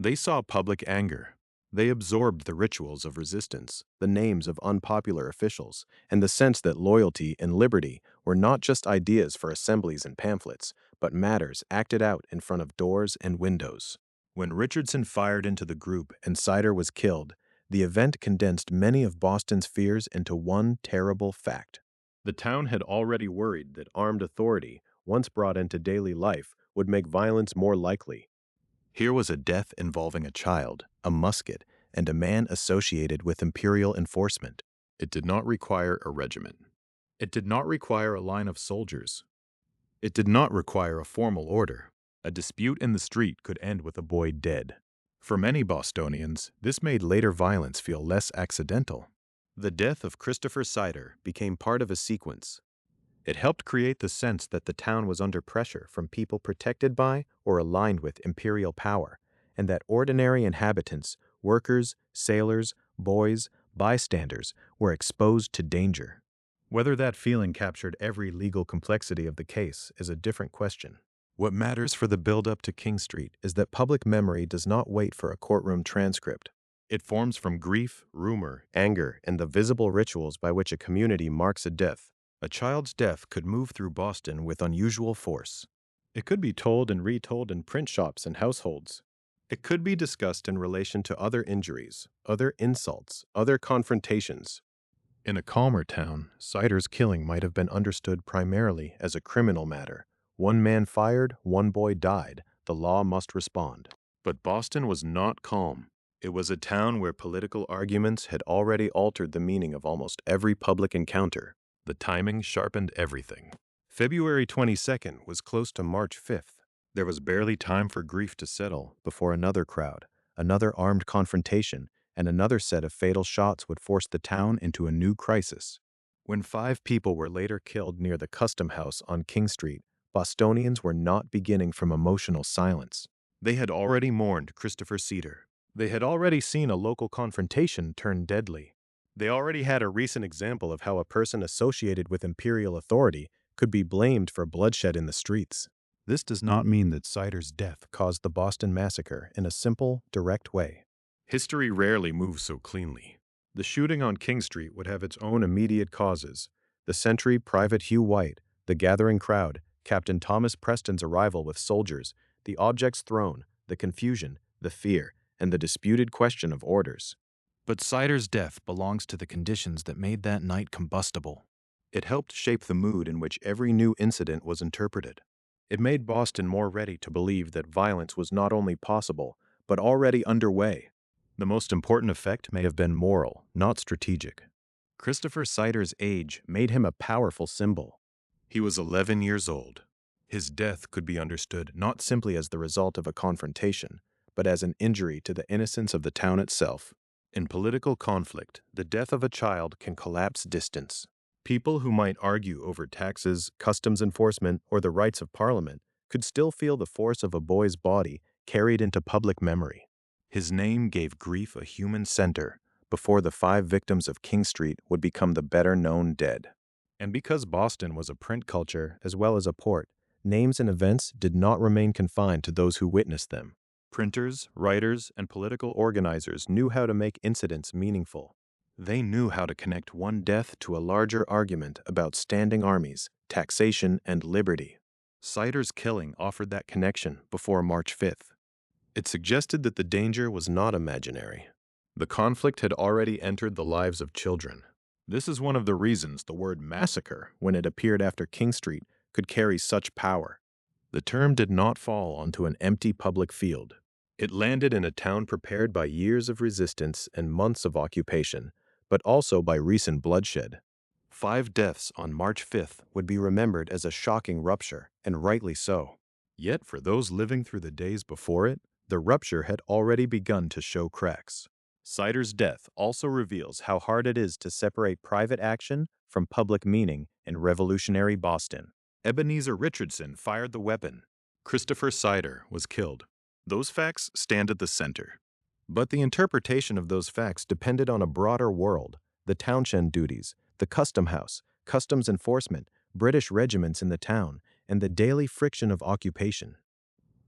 They saw public anger. They absorbed the rituals of resistance, the names of unpopular officials, and the sense that loyalty and liberty were not just ideas for assemblies and pamphlets, but matters acted out in front of doors and windows. When Richardson fired into the group and Seider was killed, the event condensed many of Boston's fears into one terrible fact. The town had already worried that armed authority, once brought into daily life, would make violence more likely. Here was a death involving a child, a musket, and a man associated with imperial enforcement. It did not require a regiment. It did not require a line of soldiers. It did not require a formal order. A dispute in the street could end with a boy dead. For many Bostonians, this made later violence feel less accidental. The death of Christopher Seider became part of a sequence. It helped create the sense that the town was under pressure from people protected by or aligned with imperial power, and that ordinary inhabitants, workers, sailors, boys, bystanders, were exposed to danger. Whether that feeling captured every legal complexity of the case is a different question. What matters for the build-up to King Street is that public memory does not wait for a courtroom transcript. It forms from grief, rumor, anger, and the visible rituals by which a community marks a death. A child's death could move through Boston with unusual force. It could be told and retold in print shops and households. It could be discussed in relation to other injuries, other insults, other confrontations. In a calmer town, Seider's killing might have been understood primarily as a criminal matter. One man fired, one boy died. The law must respond. But Boston was not calm. It was a town where political arguments had already altered the meaning of almost every public encounter. The timing sharpened everything. February 22nd was close to March 5th. There was barely time for grief to settle before another crowd, another armed confrontation, and another set of fatal shots would force the town into a new crisis. When 5 people were later killed near the Custom House on King Street, Bostonians were not beginning from emotional silence. They had already mourned Christopher Seider. They had already seen a local confrontation turn deadly. They already had a recent example of how a person associated with imperial authority could be blamed for bloodshed in the streets. This does not mean that Seider's death caused the Boston Massacre in a simple, direct way. History rarely moves so cleanly. The shooting on King Street would have its own immediate causes. The sentry, Private Hugh White, the gathering crowd, Captain Thomas Preston's arrival with soldiers, the objects thrown, the confusion, the fear, and the disputed question of orders. But Seider's death belongs to the conditions that made that night combustible. It helped shape the mood in which every new incident was interpreted. It made Boston more ready to believe that violence was not only possible, but already underway. The most important effect may have been moral, not strategic. Christopher Seider's age made him a powerful symbol. He was 11 years old. His death could be understood not simply as the result of a confrontation, but as an injury to the innocence of the town itself. In political conflict, the death of a child can collapse distance. People who might argue over taxes, customs enforcement, or the rights of Parliament could still feel the force of a boy's body carried into public memory. His name gave grief a human center before the 5 victims of King Street would become the better-known dead. And because Boston was a print culture as well as a port, names and events did not remain confined to those who witnessed them. Printers, writers, and political organizers knew how to make incidents meaningful. They knew how to connect one death to a larger argument about standing armies, taxation, and liberty. Seider's killing offered that connection before March 5th. It suggested that the danger was not imaginary. The conflict had already entered the lives of children. This is one of the reasons the word massacre, when it appeared after King Street, could carry such power. The term did not fall onto an empty public field. It landed in a town prepared by years of resistance and months of occupation, but also by recent bloodshed. 5 deaths on March 5th would be remembered as a shocking rupture, and rightly so. Yet for those living through the days before it, the rupture had already begun to show cracks. Seider's death also reveals how hard it is to separate private action from public meaning in revolutionary Boston. Ebenezer Richardson fired the weapon. Christopher Seider was killed. Those facts stand at the center. But the interpretation of those facts depended on a broader world: the townshend duties, the custom house, customs enforcement, British regiments in the town, and the daily friction of occupation.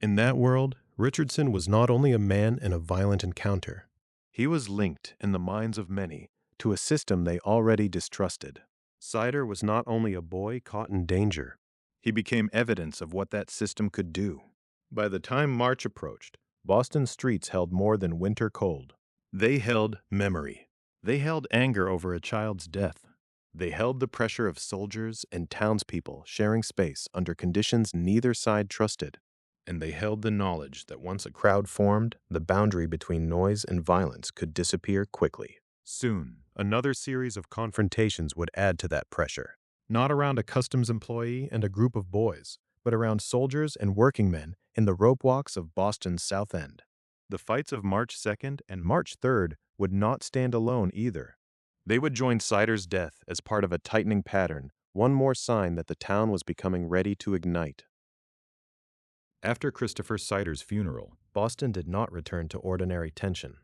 In that world, Richardson was not only a man in a violent encounter. He was linked, in the minds of many, to a system they already distrusted. Seider was not only a boy caught in danger. He became evidence of what that system could do. By the time March approached, Boston's streets held more than winter cold. They held memory. They held anger over a child's death. They held the pressure of soldiers and townspeople sharing space under conditions neither side trusted. And they held the knowledge that once a crowd formed, the boundary between noise and violence could disappear quickly. Soon, another series of confrontations would add to that pressure. Not around a customs employee and a group of boys, but around soldiers and working men in the rope walks of Boston's South End. The fights of March 2nd and March 3rd would not stand alone either. They would join Seider's death as part of a tightening pattern, one more sign that the town was becoming ready to ignite. After Christopher Seider's funeral, Boston did not return to ordinary tension.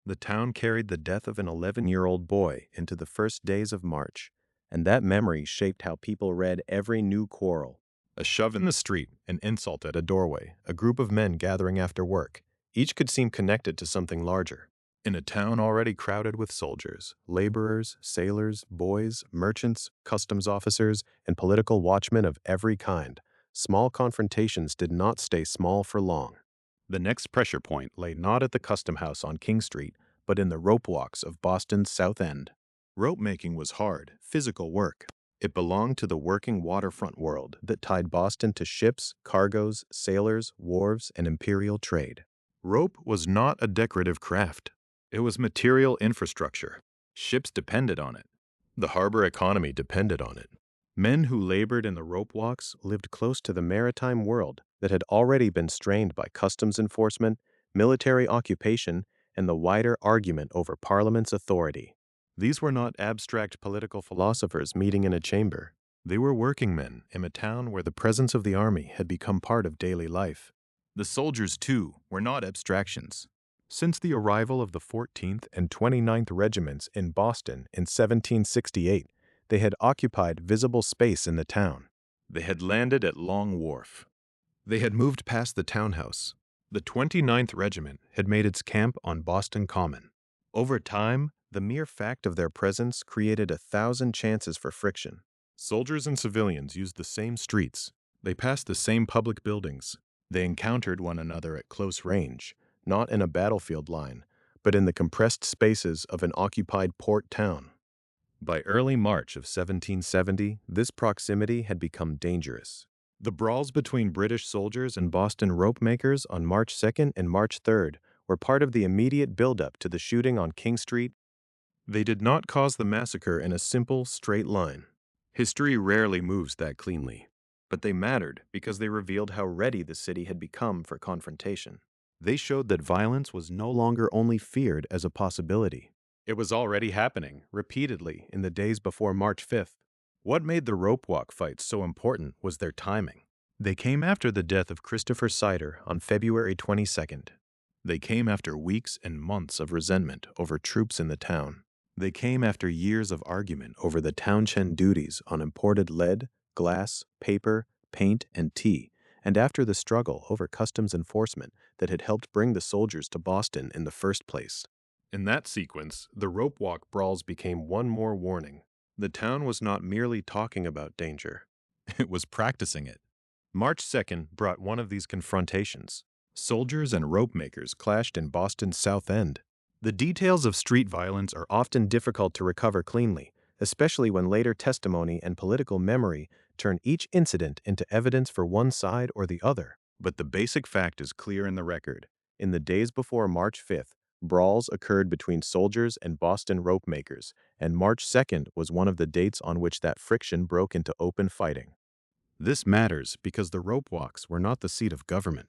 The town carried the death of an 11-year-old boy into the first days of March, and that memory shaped how people read every new quarrel. A shove in the street, an insult at a doorway, a group of men gathering after work. Each could seem connected to something larger. In a town already crowded with soldiers, laborers, sailors, boys, merchants, customs officers, and political watchmen of every kind, small confrontations did not stay small for long. The next pressure point lay not at the custom house on King Street, but in the rope walks of Boston's South End. Rope making was hard, physical work. It belonged to the working waterfront world that tied Boston to ships, cargoes, sailors, wharves, and imperial trade. Rope was not a decorative craft. It was material infrastructure. Ships depended on it. The harbor economy depended on it. Men who labored in the rope walks lived close to the maritime world that had already been strained by customs enforcement, military occupation, and the wider argument over Parliament's authority. These were not abstract political philosophers meeting in a chamber. They were working men in a town where the presence of the army had become part of daily life. The soldiers, too, were not abstractions. Since the arrival of the 14th and 29th Regiments in Boston in 1768, they had occupied visible space in the town. They had landed at Long Wharf. They had moved past the townhouse. The 29th Regiment had made its camp on Boston Common. Over time, the mere fact of their presence created 1,000 chances for friction. Soldiers and civilians used the same streets. They passed the same public buildings. They encountered one another at close range, not in a battlefield line, but in the compressed spaces of an occupied port town. By early March of 1770, this proximity had become dangerous. The brawls between British soldiers and Boston rope makers on March 2nd and March 3rd were part of the immediate buildup to the shooting on King Street. They did not cause the massacre in a simple, straight line. History rarely moves that cleanly. But they mattered because they revealed how ready the city had become for confrontation. They showed that violence was no longer only feared as a possibility. It was already happening, repeatedly, in the days before March 5th. What made the rope walk fights so important was their timing. They came after the death of Christopher Seider on February 22nd. They came after weeks and months of resentment over troops in the town. They came after years of argument over the townshend duties on imported lead, glass, paper, paint, and tea, and after the struggle over customs enforcement that had helped bring the soldiers to Boston in the first place. In that sequence, the rope walk brawls became one more warning. The town was not merely talking about danger. It was practicing it. March 2nd brought one of these confrontations. Soldiers and rope makers clashed in Boston's South End. The details of street violence are often difficult to recover cleanly, especially when later testimony and political memory turn each incident into evidence for one side or the other. But the basic fact is clear in the record. In the days before March 5th, brawls occurred between soldiers and Boston rope makers, and March 2nd was one of the dates on which that friction broke into open fighting. This matters because the rope walks were not the seat of government.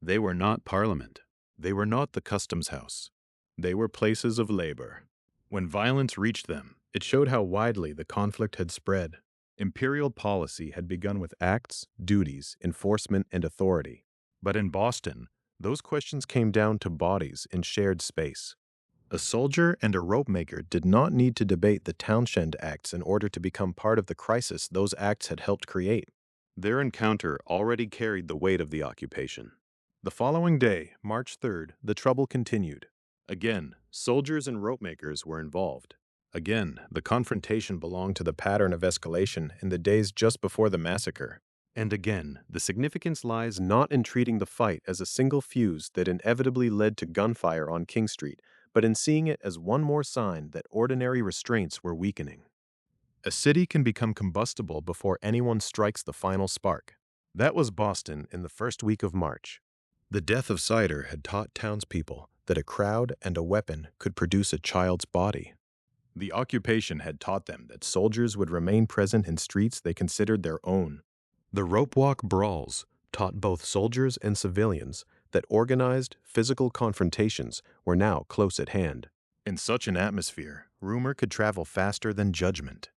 They were not Parliament. They were not the Customs House. They were places of labor. When violence reached them, it showed how widely the conflict had spread. Imperial policy had begun with acts, duties, enforcement, and authority. But in Boston, those questions came down to bodies in shared space. A soldier and a rope maker did not need to debate the Townshend Acts in order to become part of the crisis those acts had helped create. Their encounter already carried the weight of the occupation. The following day, March 3rd, the trouble continued. Again, soldiers and rope makers were involved. Again, the confrontation belonged to the pattern of escalation in the days just before the massacre. And again, the significance lies not in treating the fight as a single fuse that inevitably led to gunfire on King Street, but in seeing it as one more sign that ordinary restraints were weakening. A city can become combustible before anyone strikes the final spark. That was Boston in the first week of March. The death of Seider had taught townspeople that a crowd and a weapon could produce a child's body. The occupation had taught them that soldiers would remain present in streets they considered their own. The rope walk brawls taught both soldiers and civilians that organized, physical confrontations were now close at hand. In such an atmosphere, rumor could travel faster than judgment.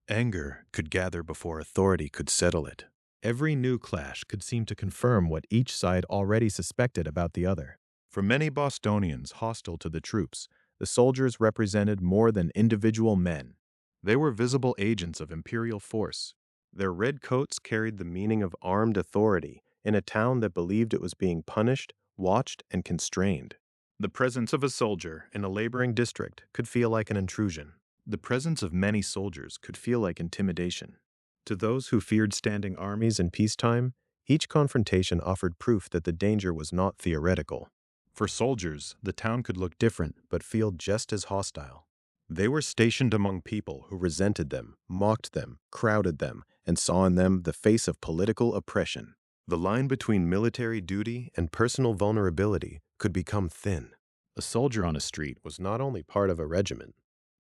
Anger could gather before authority could settle it. Every new clash could seem to confirm what each side already suspected about the other. For many Bostonians hostile to the troops, the soldiers represented more than individual men. They were visible agents of imperial force. Their red coats carried the meaning of armed authority in a town that believed it was being punished, watched, and constrained. The presence of a soldier in a laboring district could feel like an intrusion. The presence of many soldiers could feel like intimidation. To those who feared standing armies in peacetime, each confrontation offered proof that the danger was not theoretical. For soldiers, the town could look different but feel just as hostile. They were stationed among people who resented them, mocked them, crowded them, and saw in them the face of political oppression. The line between military duty and personal vulnerability could become thin. A soldier on a street was not only part of a regiment.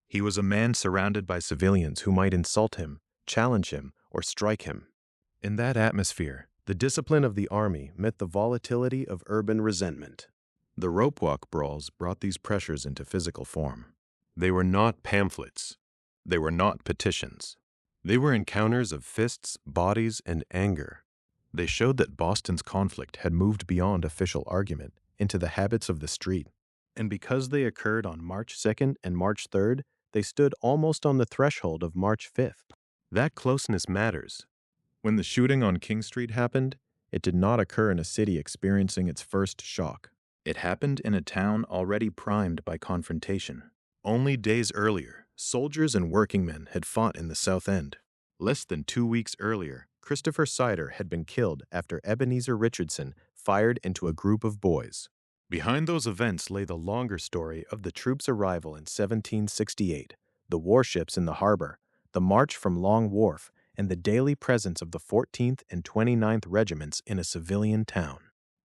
He was a man surrounded by civilians who might insult him, challenge him, or strike him. In that atmosphere, the discipline of the army met the volatility of urban resentment. The rope walk brawls brought these pressures into physical form. They were not pamphlets. They were not petitions. They were encounters of fists, bodies, and anger. They showed that Boston's conflict had moved beyond official argument into the habits of the street. And because they occurred on March 2nd and March 3rd, they stood almost on the threshold of March 5th. That closeness matters. When the shooting on King Street happened, it did not occur in a city experiencing its first shock. It happened in a town already primed by confrontation. Only days earlier, soldiers and workingmen had fought in the South End. Less than 2 weeks earlier, Christopher Seider had been killed after Ebenezer Richardson fired into a group of boys. Behind those events lay the longer story of the troops' arrival in 1768, the warships in the harbor, the march from Long Wharf, and the daily presence of the 14th and 29th Regiments in a civilian town.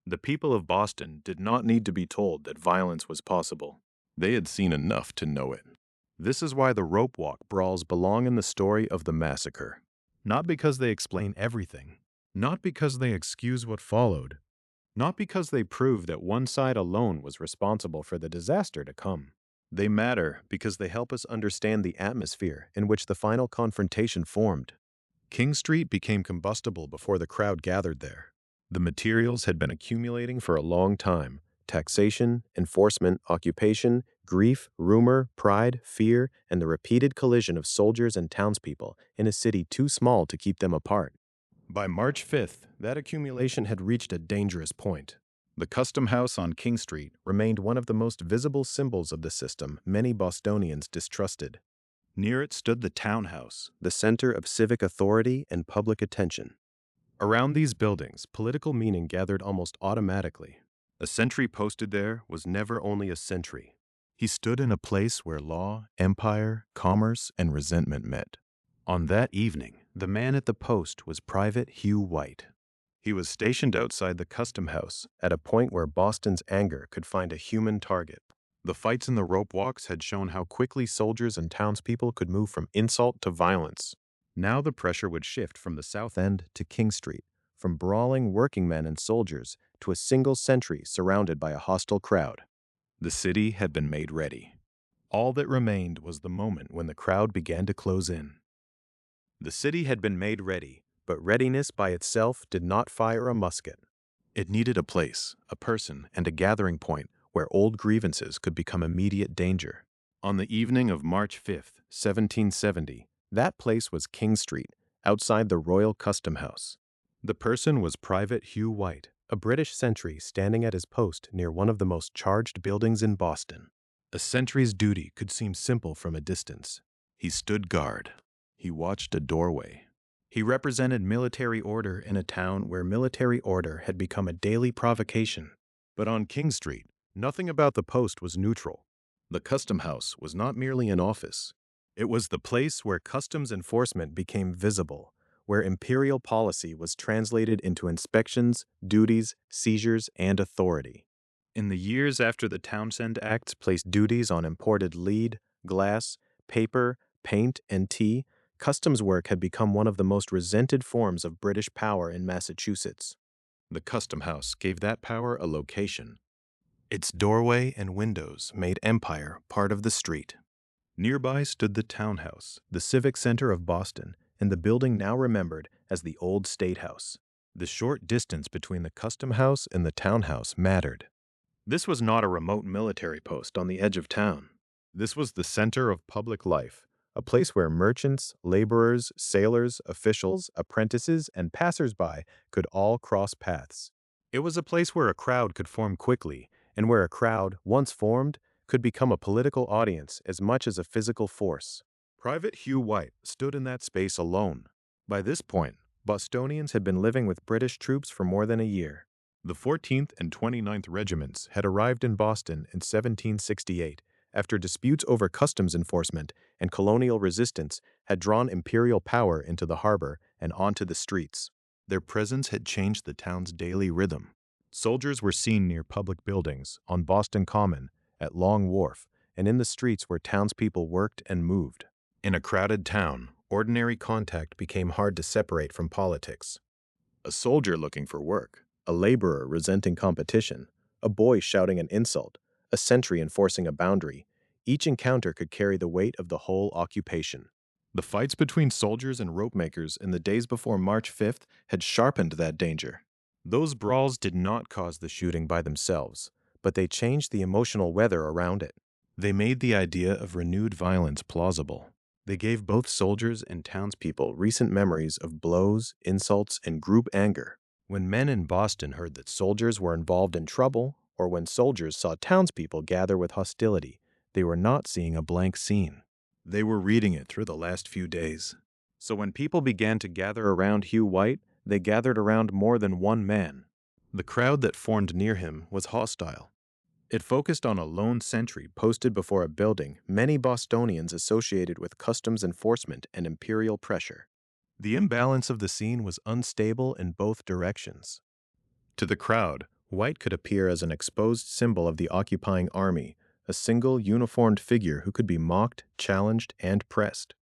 The people of Boston did not need to be told that violence was possible. They had seen enough to know it. This is why the rope walk brawls belong in the story of the massacre. Not because they explain everything, not because they excuse what followed, not because they prove that one side alone was responsible for the disaster to come. They matter because they help us understand the atmosphere in which the final confrontation formed. King Street became combustible before the crowd gathered there. The materials had been accumulating for a long time: taxation, enforcement, occupation, grief, rumor, pride, fear, and the repeated collision of soldiers and townspeople in a city too small to keep them apart. By March 5th, that accumulation had reached a dangerous point. The Custom House on King Street remained one of the most visible symbols of the system many Bostonians distrusted. Near it stood the townhouse, the center of civic authority and public attention. Around these buildings, political meaning gathered almost automatically. A sentry posted there was never only a sentry. He stood in a place where law, empire, commerce, and resentment met. On that evening, the man at the post was Private Hugh White. He was stationed outside the custom house at a point where Boston's anger could find a human target. The fights in the rope walks had shown how quickly soldiers and townspeople could move from insult to violence. Now the pressure would shift from the South End to King Street, from brawling working men and soldiers to a single sentry surrounded by a hostile crowd. The city had been made ready. All that remained was the moment when the crowd began to close in. The city had been made ready, but readiness by itself did not fire a musket. It needed a place, a person, and a gathering point where old grievances could become immediate danger. On the evening of March 5th, 1770, that place was King Street, outside the Royal Custom House. The person was Private Hugh White, a British sentry standing at his post near one of the most charged buildings in Boston. A sentry's duty could seem simple from a distance. He stood guard. He watched a doorway. He represented military order in a town where military order had become a daily provocation. But on King Street, nothing about the post was neutral. The Custom House was not merely an office. It was the place where customs enforcement became visible, where imperial policy was translated into inspections, duties, seizures, and authority. In the years after the Townshend Acts placed duties on imported lead, glass, paper, paint, and tea, customs work had become one of the most resented forms of British power in Massachusetts. The Custom House gave that power a location. Its doorway and windows made Empire part of the street. Nearby stood the townhouse, the civic center of Boston, and the building now remembered as the Old State House. The short distance between the Custom House and the townhouse mattered. This was not a remote military post on the edge of town. This was the center of public life, a place where merchants, laborers, sailors, officials, apprentices, and passers-by could all cross paths. It was a place where a crowd could form quickly, and where a crowd, once formed, could become a political audience as much as a physical force. Private Hugh White stood in that space alone. By this point, Bostonians had been living with British troops for more than a year. The 14th and 29th Regiments had arrived in Boston in 1768 after disputes over customs enforcement and colonial resistance had drawn imperial power into the harbor and onto the streets. Their presence had changed the town's daily rhythm. Soldiers were seen near public buildings, on Boston Common, at Long Wharf, and in the streets where townspeople worked and moved. In a crowded town, ordinary contact became hard to separate from politics. A soldier looking for work, a laborer resenting competition, a boy shouting an insult, a sentry enforcing a boundary, each encounter could carry the weight of the whole occupation. The fights between soldiers and ropemakers in the days before March 5th had sharpened that danger. Those brawls did not cause the shooting by themselves, but they changed the emotional weather around it. They made the idea of renewed violence plausible. They gave both soldiers and townspeople recent memories of blows, insults, and group anger. When men in Boston heard that soldiers were involved in trouble, or when soldiers saw townspeople gather with hostility, they were not seeing a blank scene. They were reading it through the last few days. So when people began to gather around Hugh White, they gathered around more than one man. The crowd that formed near him was hostile. It focused on a lone sentry posted before a building many Bostonians associated with customs enforcement and imperial pressure. The imbalance of the scene was unstable in both directions. To the crowd, White could appear as an exposed symbol of the occupying army, a single uniformed figure who could be mocked, challenged, and pressed.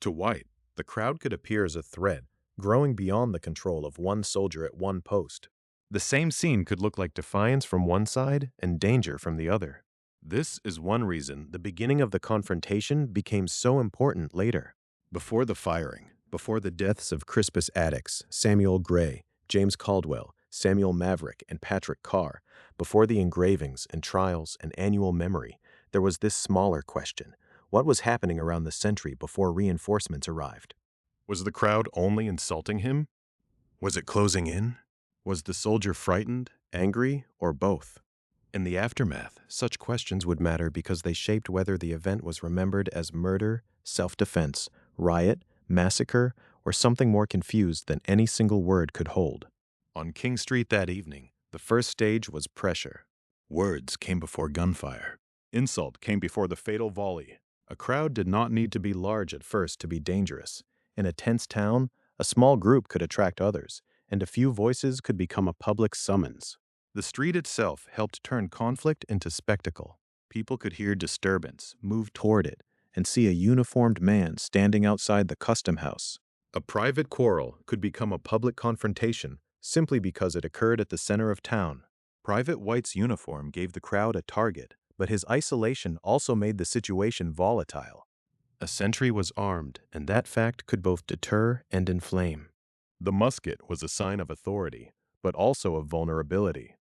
To White, the crowd could appear as a threat, growing beyond the control of one soldier at one post. The same scene could look like defiance from one side and danger from the other. This is one reason the beginning of the confrontation became so important later. Before the firing, before the deaths of Crispus Attucks, Samuel Gray, James Caldwell, Samuel Maverick, and Patrick Carr, before the engravings and trials and annual memory, there was this smaller question. What was happening around the sentry before reinforcements arrived? Was the crowd only insulting him? Was it closing in? Was the soldier frightened, angry, or both? In the aftermath, such questions would matter because they shaped whether the event was remembered as murder, self-defense, riot, massacre, or something more confused than any single word could hold. On King Street that evening, the first stage was pressure. Words came before gunfire. Insult came before the fatal volley. A crowd did not need to be large at first to be dangerous. In a tense town, a small group could attract others, and a few voices could become a public summons. The street itself helped turn conflict into spectacle. People could hear disturbance, move toward it, and see a uniformed man standing outside the custom house. A private quarrel could become a public confrontation simply because it occurred at the center of town. Private White's uniform gave the crowd a target, but his isolation also made the situation volatile. A sentry was armed, and that fact could both deter and inflame. The musket was a sign of authority, but also of vulnerability.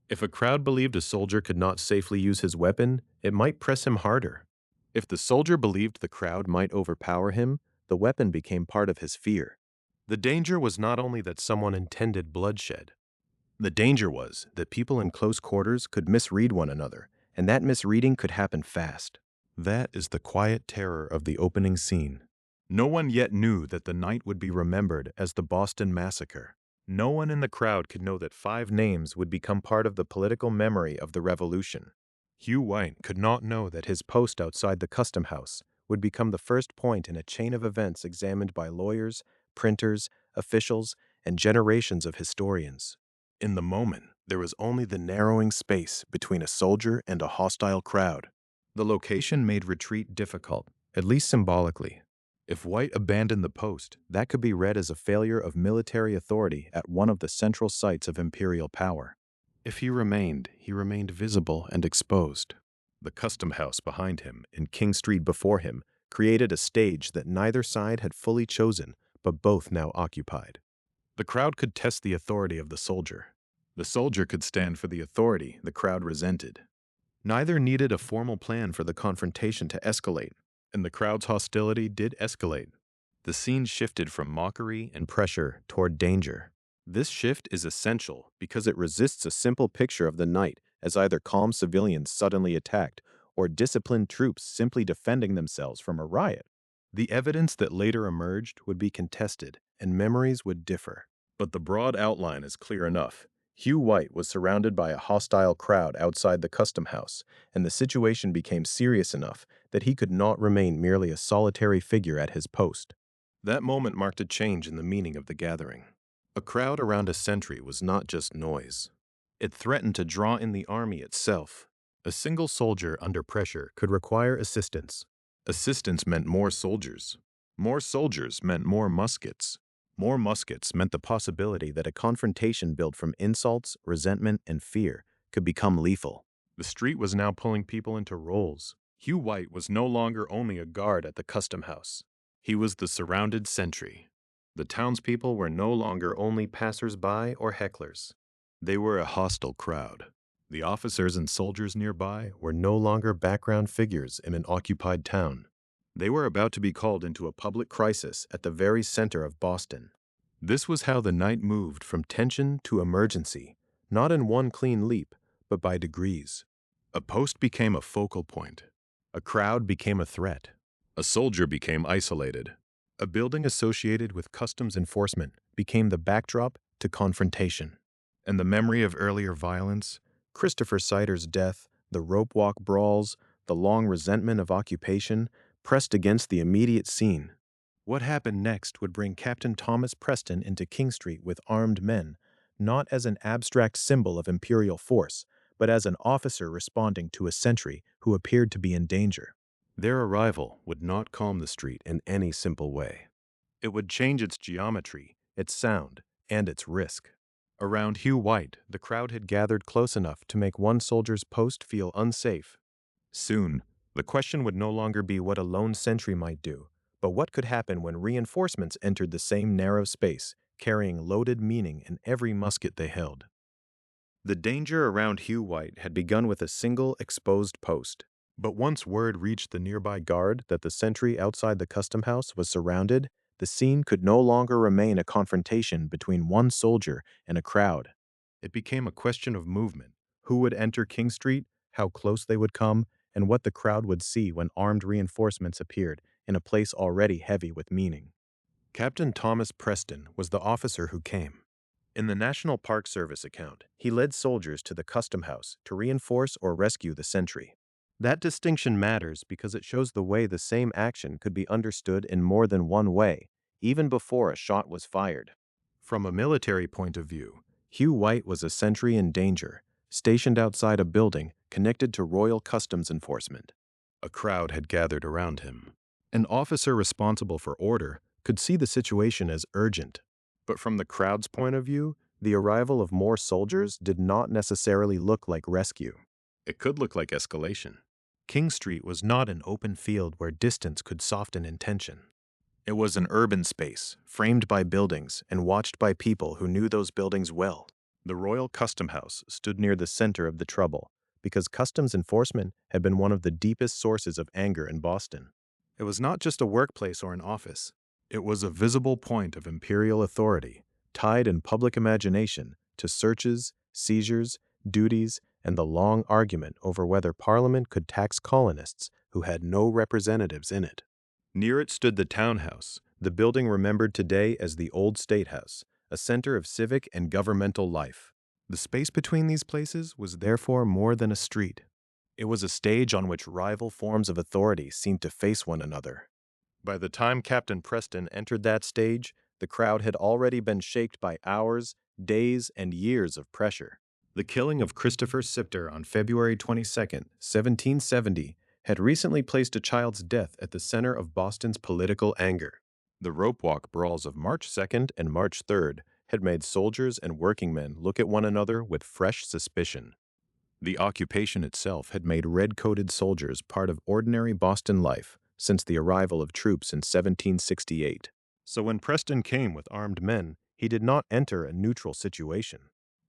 If a crowd believed a soldier could not safely use his weapon, it might press him harder. If the soldier believed the crowd might overpower him, the weapon became part of his fear. The danger was not only that someone intended bloodshed. The danger was that people in close quarters could misread one another, and that misreading could happen fast. That is the quiet terror of the opening scene. No one yet knew that the night would be remembered as the Boston Massacre. No one in the crowd could know that 5 names would become part of the political memory of the Revolution. Hugh White could not know that his post outside the custom house would become the first point in a chain of events examined by lawyers, printers, officials, and generations of historians. In the moment, there was only the narrowing space between a soldier and a hostile crowd. The location made retreat difficult, at least symbolically. If White abandoned the post, that could be read as a failure of military authority at one of the central sites of imperial power. If he remained visible and exposed. The custom house behind him and King Street before him created a stage that neither side had fully chosen, but both now occupied. The crowd could test the authority of the soldier. The soldier could stand for the authority the crowd resented. Neither needed a formal plan for the confrontation to escalate, and the crowd's hostility did escalate. The scene shifted from mockery and pressure toward danger. This shift is essential because it resists a simple picture of the night as either calm civilians suddenly attacked or disciplined troops simply defending themselves from a riot. The evidence that later emerged would be contested, and memories would differ. But the broad outline is clear enough. Hugh White was surrounded by a hostile crowd outside the custom house, and the situation became serious enough that he could not remain merely a solitary figure at his post. That moment marked a change in the meaning of the gathering. A crowd around a sentry was not just noise. It threatened to draw in the army itself. A single soldier under pressure could require assistance. Assistance meant more soldiers. More soldiers meant more muskets. More muskets meant the possibility that a confrontation built from insults, resentment, and fear could become lethal. The street was now pulling people into roles. Hugh White was no longer only a guard at the custom house. He was the surrounded sentry. The townspeople were no longer only passers-by or hecklers. They were a hostile crowd. The officers and soldiers nearby were no longer background figures in an occupied town. They were about to be called into a public crisis at the very center of Boston. This was how the night moved from tension to emergency, not in one clean leap, but by degrees. A post became a focal point. A crowd became a threat. A soldier became isolated. A building associated with customs enforcement became the backdrop to confrontation. And the memory of earlier violence, Christopher Seider's death, the rope walk brawls, the long resentment of occupation, pressed against the immediate scene. What happened next would bring Captain Thomas Preston into King Street with armed men, not as an abstract symbol of imperial force, but as an officer responding to a sentry who appeared to be in danger. Their arrival would not calm the street in any simple way. It would change its geometry, its sound, and its risk. Around Hugh White, the crowd had gathered close enough to make one soldier's post feel unsafe. Soon, the question would no longer be what a lone sentry might do, but what could happen when reinforcements entered the same narrow space, carrying loaded meaning in every musket they held. The danger around Hugh White had begun with a single exposed post. But once word reached the nearby guard that the sentry outside the custom house was surrounded, the scene could no longer remain a confrontation between one soldier and a crowd. It became a question of movement: who would enter King Street, how close they would come, and what the crowd would see when armed reinforcements appeared in a place already heavy with meaning. Captain Thomas Preston was the officer who came. In the National Park Service account, he led soldiers to the custom house to reinforce or rescue the sentry. That distinction matters because it shows the way the same action could be understood in more than one way, even before a shot was fired. From a military point of view, Hugh White was a sentry in danger, stationed outside a building connected to Royal Customs Enforcement. A crowd had gathered around him. An officer responsible for order could see the situation as urgent. But from the crowd's point of view, the arrival of more soldiers did not necessarily look like rescue. It could look like escalation. King Street was not an open field where distance could soften intention. It was an urban space, framed by buildings and watched by people who knew those buildings well. The Royal Custom House stood near the center of the trouble because customs enforcement had been one of the deepest sources of anger in Boston. It was not just a workplace or an office. It was a visible point of imperial authority, tied in public imagination to searches, seizures, duties, and the long argument over whether Parliament could tax colonists who had no representatives in it. Near it stood the townhouse, the building remembered today as the Old State House, a center of civic and governmental life. The space between these places was therefore more than a street. It was a stage on which rival forms of authority seemed to face one another. By the time Captain Preston entered that stage, the crowd had already been shaped by hours, days, and years of pressure. The killing of Christopher Seider on February 22, 1770, had recently placed a child's death at the center of Boston's political anger. The rope walk brawls of March 2nd and March 3rd had made soldiers and working men look at one another with fresh suspicion. The occupation itself had made red-coated soldiers part of ordinary Boston life since the arrival of troops in 1768. So when Preston came with armed men, he did not enter a neutral situation.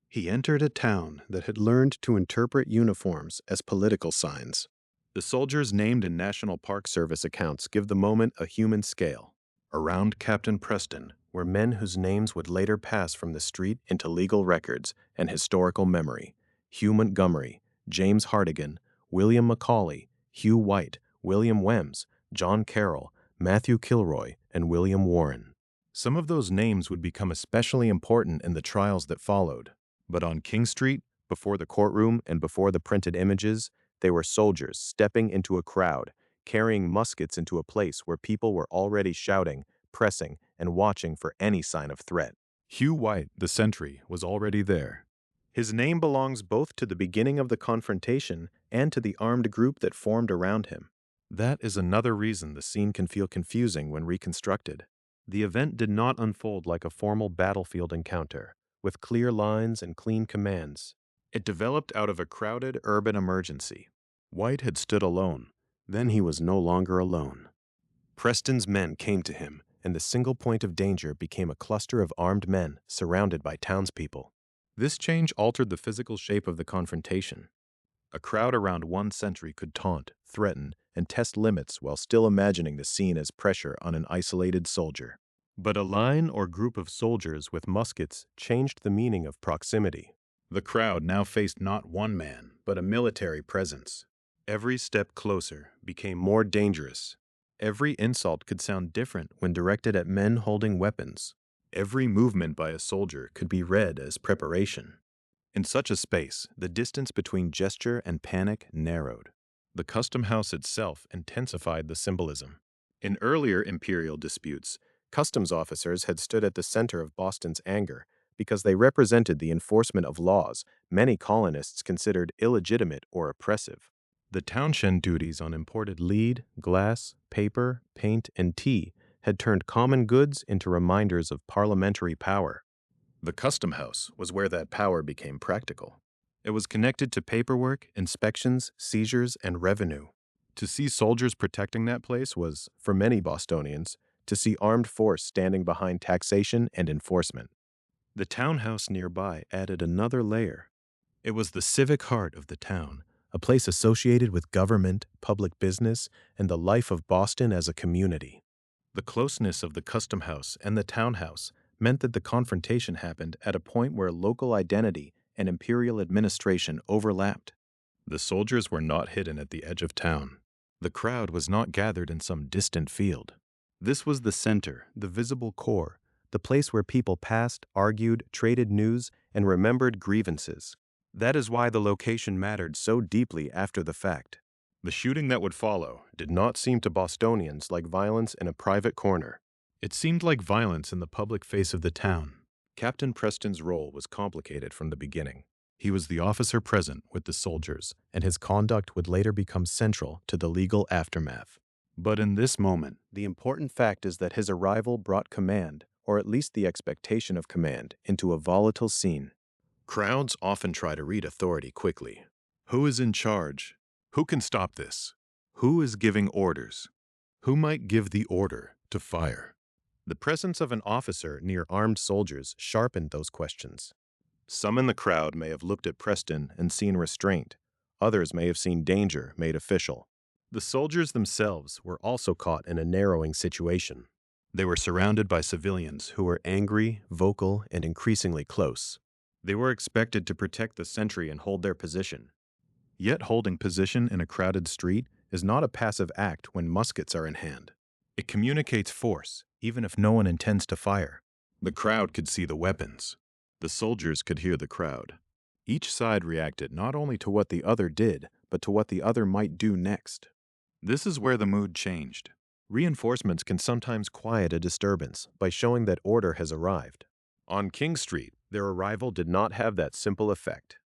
He entered a town that had learned to interpret uniforms as political signs. The soldiers named in National Park Service accounts give the moment a human scale. Around Captain Preston were men whose names would later pass from the street into legal records and historical memory: Hugh Montgomery, James Hartigan, William Macaulay, Hugh White, William Wems, John Carroll, Matthew Kilroy, and William Warren. Some of those names would become especially important in the trials that followed. But on King Street, before the courtroom and before the printed images, they were soldiers stepping into a crowd, carrying muskets into a place where people were already shouting, pressing, and watching for any sign of threat. Hugh White, the sentry, was already there. His name belongs both to the beginning of the confrontation and to the armed group that formed around him. That is another reason the scene can feel confusing when reconstructed. The event did not unfold like a formal battlefield encounter, with clear lines and clean commands. It developed out of a crowded urban emergency. White had stood alone. Then he was no longer alone. Preston's men came to him, and the single point of danger became a cluster of armed men surrounded by townspeople. This change altered the physical shape of the confrontation. A crowd around one sentry could taunt, threaten, and test limits while still imagining the scene as pressure on an isolated soldier. But a line or group of soldiers with muskets changed the meaning of proximity. The crowd now faced not one man, but a military presence. Every step closer became more dangerous. Every insult could sound different when directed at men holding weapons. Every movement by a soldier could be read as preparation. In such a space, the distance between gesture and panic narrowed. The custom house itself intensified the symbolism. In earlier imperial disputes, customs officers had stood at the center of Boston's anger because they represented the enforcement of laws many colonists considered illegitimate or oppressive. The townshend duties on imported lead, glass, paper, paint, and tea had turned common goods into reminders of parliamentary power. The custom house was where that power became practical. It was connected to paperwork, inspections, seizures, and revenue. To see soldiers protecting that place was, for many Bostonians, to see armed force standing behind taxation and enforcement. The townhouse nearby added another layer. It was the civic heart of the town, a place associated with government, public business, and the life of Boston as a community. The closeness of the custom house and the townhouse meant that the confrontation happened at a point where local identity and imperial administration overlapped. The soldiers were not hidden at the edge of town. The crowd was not gathered in some distant field. This was the center, the visible core, the place where people passed, argued, traded news, and remembered grievances. That is why the location mattered so deeply after the fact. The shooting that would follow did not seem to Bostonians like violence in a private corner. It seemed like violence in the public face of the town. Captain Preston's role was complicated from the beginning. He was the officer present with the soldiers, and his conduct would later become central to the legal aftermath. But in this moment, the important fact is that his arrival brought command, or at least the expectation of command, into a volatile scene. Crowds often try to read authority quickly. Who is in charge? Who can stop this? Who is giving orders? Who might give the order to fire? The presence of an officer near armed soldiers sharpened those questions. Some in the crowd may have looked at Preston and seen restraint. Others may have seen danger made official. The soldiers themselves were also caught in a narrowing situation. They were surrounded by civilians who were angry, vocal, and increasingly close. They were expected to protect the sentry and hold their position. Yet holding position in a crowded street is not a passive act when muskets are in hand. It communicates force, even if no one intends to fire. The crowd could see the weapons. The soldiers could hear the crowd. Each side reacted not only to what the other did, but to what the other might do next. This is where the mood changed. Reinforcements can sometimes quiet a disturbance by showing that order has arrived. On King Street, their arrival did not have that simple effect.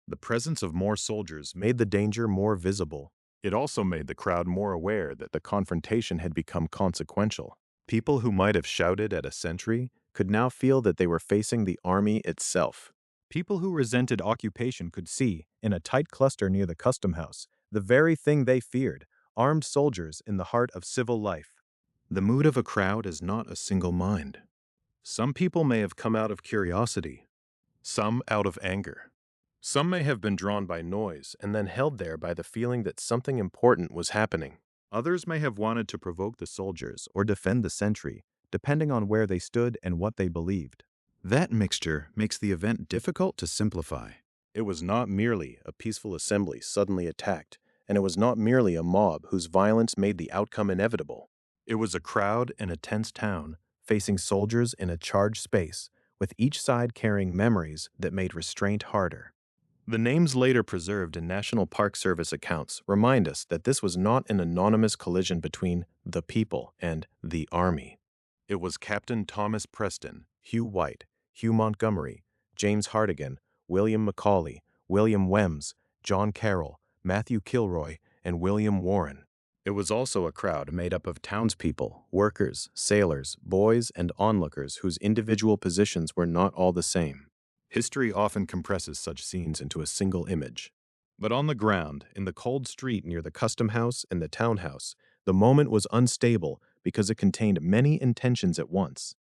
The presence of more soldiers made the danger more visible. It also made the crowd more aware that the confrontation had become consequential. People who might have shouted at a sentry could now feel that they were facing the army itself. People who resented occupation could see, in a tight cluster near the custom house, the very thing they feared: armed soldiers in the heart of civil life. The mood of a crowd is not a single mind. Some people may have come out of curiosity, some out of anger. Some may have been drawn by noise and then held there by the feeling that something important was happening. Others may have wanted to provoke the soldiers or defend the sentry, depending on where they stood and what they believed. That mixture makes the event difficult to simplify. It was not merely a peaceful assembly suddenly attacked, and it was not merely a mob whose violence made the outcome inevitable. It was a crowd in a tense town, facing soldiers in a charged space, with each side carrying memories that made restraint harder. The names later preserved in National Park Service accounts remind us that this was not an anonymous collision between the people and the army. It was Captain Thomas Preston, Hugh White, Hugh Montgomery, James Hartigan, William Macaulay, William Wems, John Carroll, Matthew Kilroy, and William Warren. It was also a crowd made up of townspeople, workers, sailors, boys, and onlookers whose individual positions were not all the same. History often compresses such scenes into a single image. But on the ground, in the cold street near the custom house and the townhouse, the moment was unstable because it contained many intentions at once.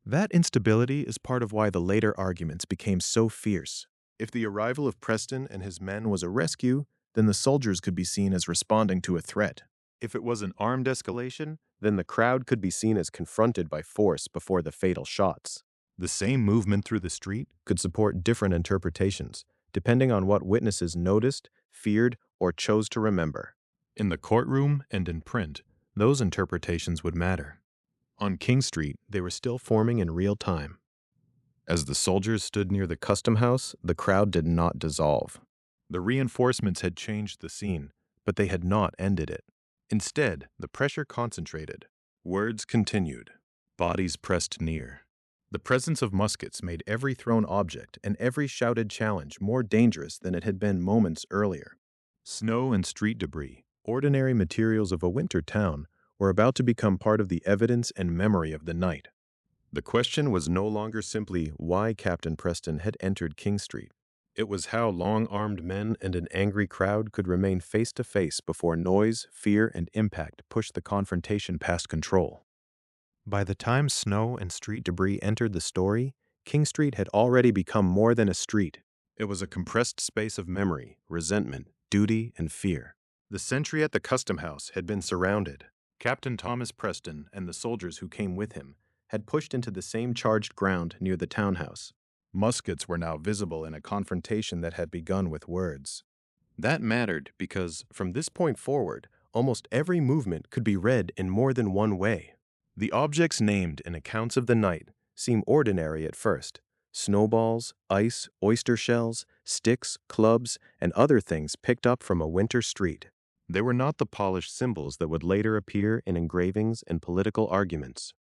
That instability is part of why the later arguments became so fierce. If the arrival of Preston and his men was a rescue, then the soldiers could be seen as responding to a threat. If it was an armed escalation, then the crowd could be seen as confronted by force before the fatal shots. The same movement through the street could support different interpretations, depending on what witnesses noticed, feared, or chose to remember. In the courtroom and in print, those interpretations would matter. On King Street, they were still forming in real time. As the soldiers stood near the custom house, the crowd did not dissolve. The reinforcements had changed the scene, but they had not ended it. Instead, the pressure concentrated. Words continued. Bodies pressed near. The presence of muskets made every thrown object and every shouted challenge more dangerous than it had been moments earlier. Snow and street debris, ordinary materials of a winter town, were about to become part of the evidence and memory of the night. The question was no longer simply why Captain Preston had entered King Street. It was how long-armed men and an angry crowd could remain face to face before noise, fear, and impact pushed the confrontation past control. By the time snow and street debris entered the story, King Street had already become more than a street. It was a compressed space of memory, resentment, duty, and fear. The sentry at the custom house had been surrounded. Captain Thomas Preston and the soldiers who came with him had pushed into the same charged ground near the townhouse. Muskets were now visible in a confrontation that had begun with words. That mattered because, from this point forward, almost every movement could be read in more than one way. The objects named in accounts of the night seem ordinary at first. Snowballs, ice, oyster shells, sticks, clubs, and other things picked up from a winter street. They were not the polished symbols that would later appear in engravings and political arguments.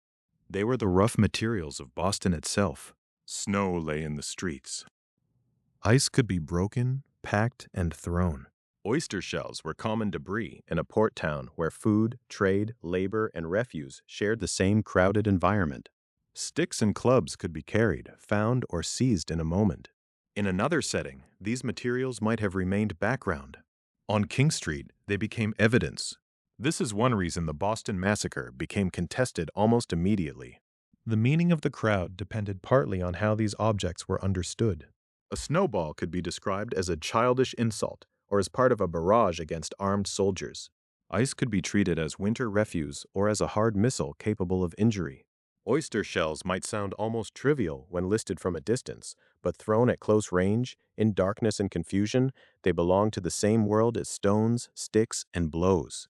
They were the rough materials of Boston itself. Snow lay in the streets. Ice could be broken, packed, and thrown. Oyster shells were common debris in a port town where food, trade, labor, and refuse shared the same crowded environment. Sticks and clubs could be carried, found, or seized in a moment. In another setting, these materials might have remained background. On King Street, they became evidence. This is one reason the Boston Massacre became contested almost immediately. The meaning of the crowd depended partly on how these objects were understood. A snowball could be described as a childish insult or as part of a barrage against armed soldiers. Ice could be treated as winter refuse or as a hard missile capable of injury. Oyster shells might sound almost trivial when listed from a distance, but thrown at close range, in darkness and confusion, they belong to the same world as stones, sticks, and blows.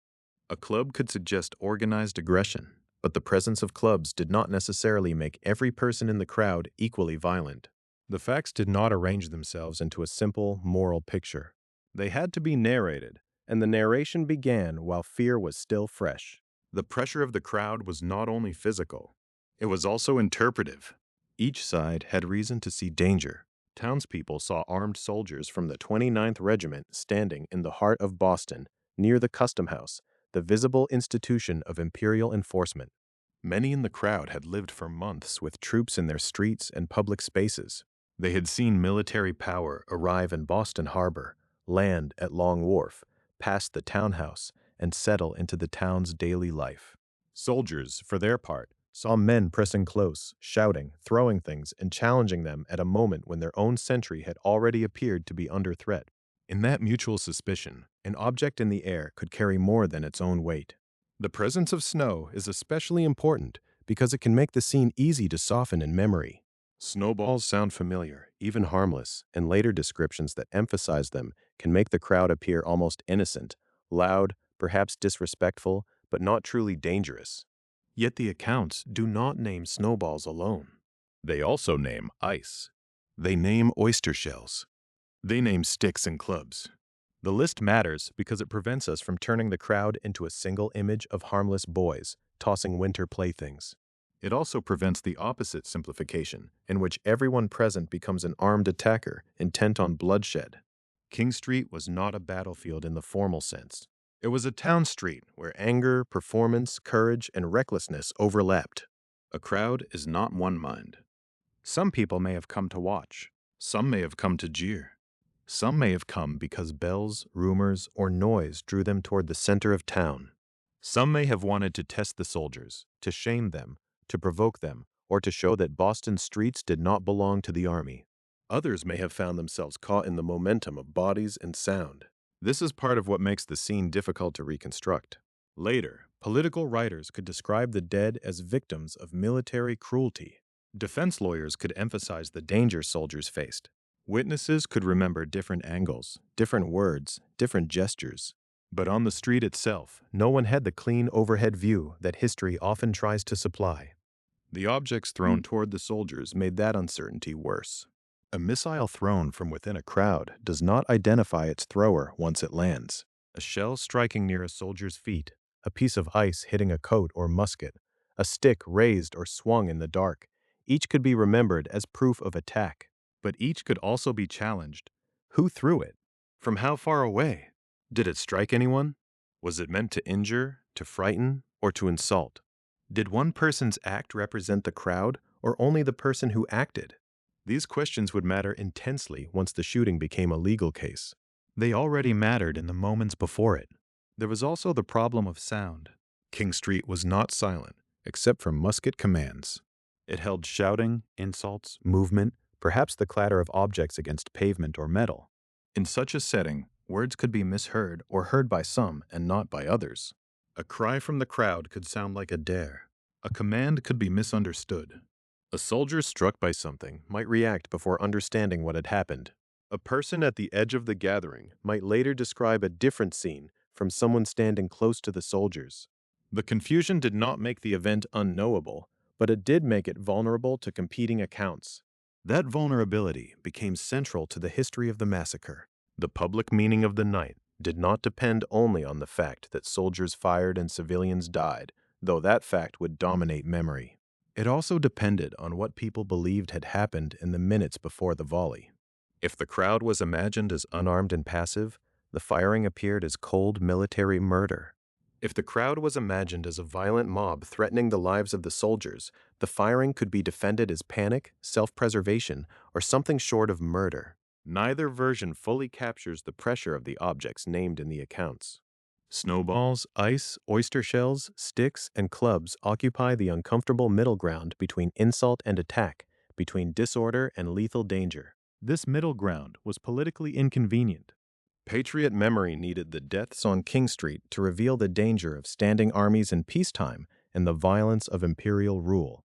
A club could suggest organized aggression, but the presence of clubs did not necessarily make every person in the crowd equally violent. The facts did not arrange themselves into a simple, moral picture. They had to be narrated, and the narration began while fear was still fresh. The pressure of the crowd was not only physical, it was also interpretive. Each side had reason to see danger. Townspeople saw armed soldiers from the 29th Regiment standing in the heart of Boston, near the Custom House, the visible institution of imperial enforcement. Many in the crowd had lived for months with troops in their streets and public spaces. They had seen military power arrive in Boston Harbor, land at Long Wharf, pass the townhouse, and settle into the town's daily life. Soldiers, for their part, saw men pressing close, shouting, throwing things, and challenging them at a moment when their own sentry had already appeared to be under threat. In that mutual suspicion, an object in the air could carry more than its own weight. The presence of snow is especially important because it can make the scene easy to soften in memory. Snowballs sound familiar, even harmless, and later descriptions that emphasize them can make the crowd appear almost innocent, loud, perhaps disrespectful, but not truly dangerous. Yet the accounts do not name snowballs alone. They also name ice. They name oyster shells. They name sticks and clubs. The list matters because it prevents us from turning the crowd into a single image of harmless boys tossing winter playthings. It also prevents the opposite simplification, in which everyone present becomes an armed attacker intent on bloodshed. King Street was not a battlefield in the formal sense. It was a town street where anger, performance, courage, and recklessness overlapped. A crowd is not one mind. Some people may have come to watch. Some may have come to jeer. Some may have come because bells, rumors, or noise drew them toward the center of town. Some may have wanted to test the soldiers, to shame them, to provoke them, or to show that Boston's streets did not belong to the army. Others may have found themselves caught in the momentum of bodies and sound. This is part of what makes the scene difficult to reconstruct. Later, political writers could describe the dead as victims of military cruelty. Defense lawyers could emphasize the danger soldiers faced. Witnesses could remember different angles, different words, different gestures. But on the street itself, no one had the clean overhead view that history often tries to supply. The objects thrown toward the soldiers made that uncertainty worse. A missile thrown from within a crowd does not identify its thrower once it lands. A shell striking near a soldier's feet, a piece of ice hitting a coat or musket, a stick raised or swung in the dark, each could be remembered as proof of attack. But each could also be challenged. Who threw it? From how far away? Did it strike anyone? Was it meant to injure, to frighten, or to insult? Did one person's act represent the crowd, or only the person who acted? These questions would matter intensely once the shooting became a legal case. They already mattered in the moments before it. There was also the problem of sound. King Street was not silent, except for musket commands. It held shouting, insults, movement, perhaps the clatter of objects against pavement or metal. In such a setting, words could be misheard or heard by some and not by others. A cry from the crowd could sound like a dare. A command could be misunderstood. A soldier struck by something might react before understanding what had happened. A person at the edge of the gathering might later describe a different scene from someone standing close to the soldiers. The confusion did not make the event unknowable, but it did make it vulnerable to competing accounts. That vulnerability became central to the history of the massacre. The public meaning of the night did not depend only on the fact that soldiers fired and civilians died, though that fact would dominate memory. It also depended on what people believed had happened in the minutes before the volley. If the crowd was imagined as unarmed and passive, the firing appeared as cold military murder. If the crowd was imagined as a violent mob threatening the lives of the soldiers, the firing could be defended as panic, self-preservation, or something short of murder. Neither version fully captures the pressure of the objects named in the accounts. Snowballs, ice, oyster shells, sticks, and clubs occupy the uncomfortable middle ground between insult and attack, between disorder and lethal danger. This middle ground was politically inconvenient. Patriot memory needed the deaths on King Street to reveal the danger of standing armies in peacetime and the violence of imperial rule.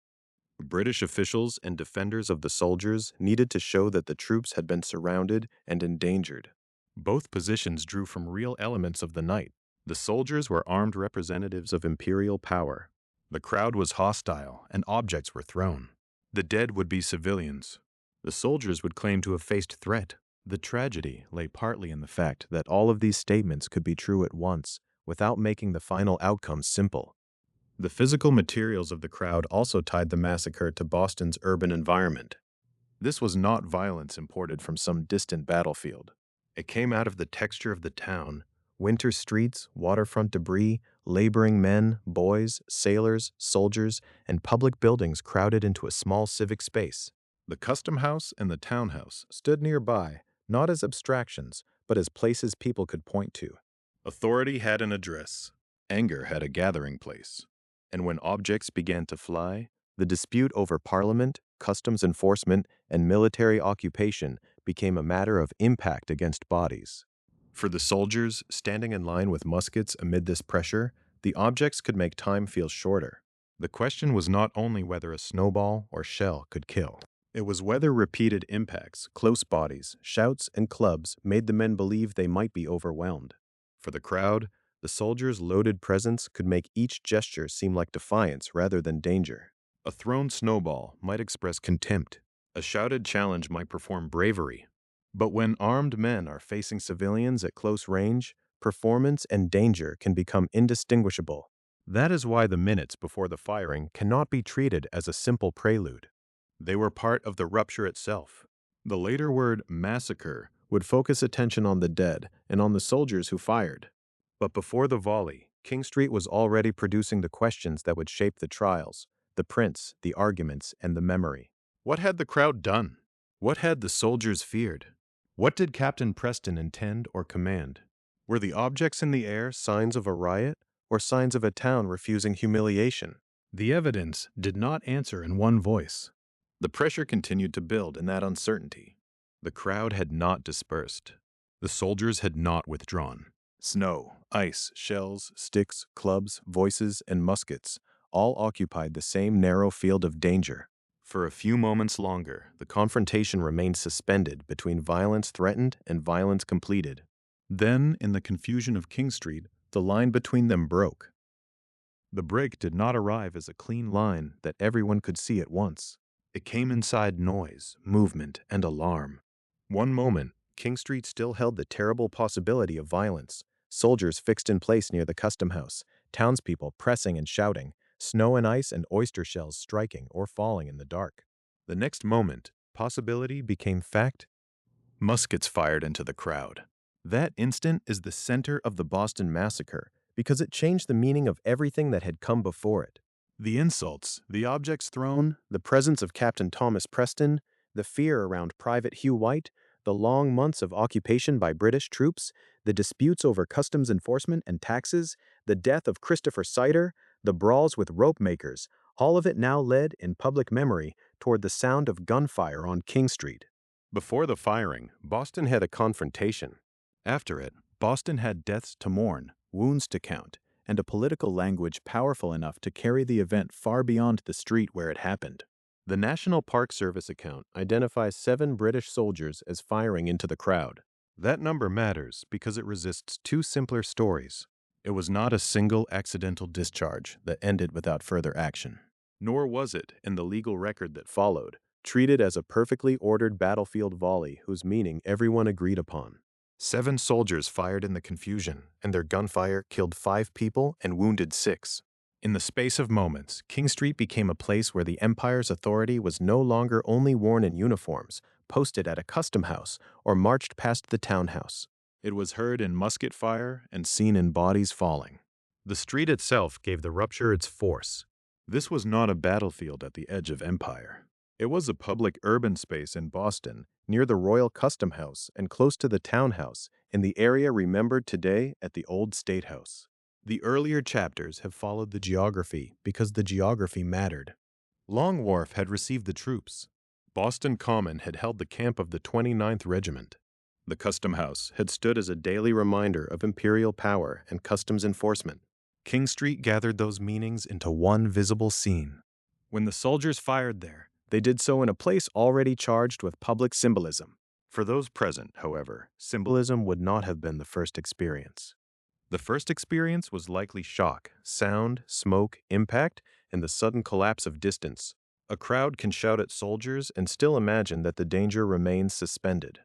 British officials and defenders of the soldiers needed to show that the troops had been surrounded and endangered. Both positions drew from real elements of the night. The soldiers were armed representatives of imperial power. The crowd was hostile and objects were thrown. The dead would be civilians. The soldiers would claim to have faced threat. The tragedy lay partly in the fact that all of these statements could be true at once, without making the final outcome simple. The physical materials of the crowd also tied the massacre to Boston's urban environment. This was not violence imported from some distant battlefield. It came out of the texture of the town: winter streets, waterfront debris, laboring men, boys, sailors, soldiers, and public buildings crowded into a small civic space. The custom house and the townhouse stood nearby, not as abstractions, but as places people could point to. Authority had an address. Anger had a gathering place. And when objects began to fly, the dispute over parliament, customs enforcement, and military occupation became a matter of impact against bodies. For the soldiers standing in line with muskets amid this pressure, the objects could make time feel shorter. The question was not only whether a snowball or shell could kill. It was whether repeated impacts, close bodies, shouts, and clubs made the men believe they might be overwhelmed. For the crowd, the soldiers' loaded presence could make each gesture seem like defiance rather than danger. A thrown snowball might express contempt. A shouted challenge might perform bravery. But when armed men are facing civilians at close range, performance and danger can become indistinguishable. That is why the minutes before the firing cannot be treated as a simple prelude. They were part of the rupture itself. The later word massacre would focus attention on the dead and on the soldiers who fired. But before the volley, King Street was already producing the questions that would shape the trials, the prints, the arguments, and the memory. What had the crowd done? What had the soldiers feared? What did Captain Preston intend or command? Were the objects in the air signs of a riot or signs of a town refusing humiliation? The evidence did not answer in one voice. The pressure continued to build in that uncertainty. The crowd had not dispersed. The soldiers had not withdrawn. Snow, ice, shells, sticks, clubs, voices, and muskets all occupied the same narrow field of danger. For a few moments longer, the confrontation remained suspended between violence threatened and violence completed. Then, in the confusion of King Street, the line between them broke. The break did not arrive as a clean line that everyone could see at once. It came inside noise, movement, and alarm. One moment, King Street still held the terrible possibility of violence. Soldiers fixed in place near the custom house, townspeople pressing and shouting, snow and ice and oyster shells striking or falling in the dark. The next moment, possibility became fact. Muskets fired into the crowd. That instant is the center of the Boston Massacre because it changed the meaning of everything that had come before it. The insults, the objects thrown, the presence of Captain Thomas Preston, the fear around Private Hugh White, the long months of occupation by British troops, the disputes over customs enforcement and taxes, the death of Christopher Seider, the brawls with rope makers, all of it now led, in public memory, toward the sound of gunfire on King Street. Before the firing, Boston had a confrontation. After it, Boston had deaths to mourn, wounds to count, and a political language powerful enough to carry the event far beyond the street where it happened. The National Park Service account identifies 7 British soldiers as firing into the crowd. That number matters because it resists 2 simpler stories. It was not a single accidental discharge that ended without further action. Nor was it, in the legal record that followed, treated as a perfectly ordered battlefield volley whose meaning everyone agreed upon. 7 soldiers fired in the confusion, and their gunfire killed 5 people and wounded 6. In the space of moments, King Street became a place where the Empire's authority was no longer only worn in uniforms, posted at a custom house, or marched past the townhouse. It was heard in musket fire and seen in bodies falling. The street itself gave the rupture its force. This was not a battlefield at the edge of empire. It was a public urban space in Boston, near the Royal Custom House and close to the townhouse, in the area remembered today at the Old State House. The earlier chapters have followed the geography because the geography mattered. Long Wharf had received the troops. Boston Common had held the camp of the 29th Regiment. The Custom House had stood as a daily reminder of imperial power and customs enforcement. King Street gathered those meanings into one visible scene. When the soldiers fired there, they did so in a place already charged with public symbolism. For those present, however, symbolism would not have been the first experience. The first experience was likely shock, sound, smoke, impact, and the sudden collapse of distance. A crowd can shout at soldiers and still imagine that the danger remains suspended.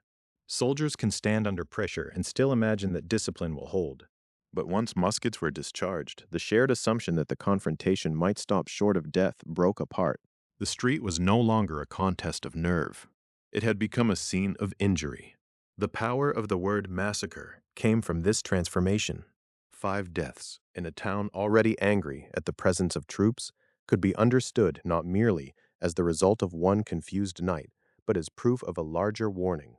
Soldiers can stand under pressure and still imagine that discipline will hold. But once muskets were discharged, the shared assumption that the confrontation might stop short of death broke apart. The street was no longer a contest of nerve. It had become a scene of injury. The power of the word massacre came from this transformation. 5 deaths in a town already angry at the presence of troops could be understood not merely as the result of one confused night, but as proof of a larger warning.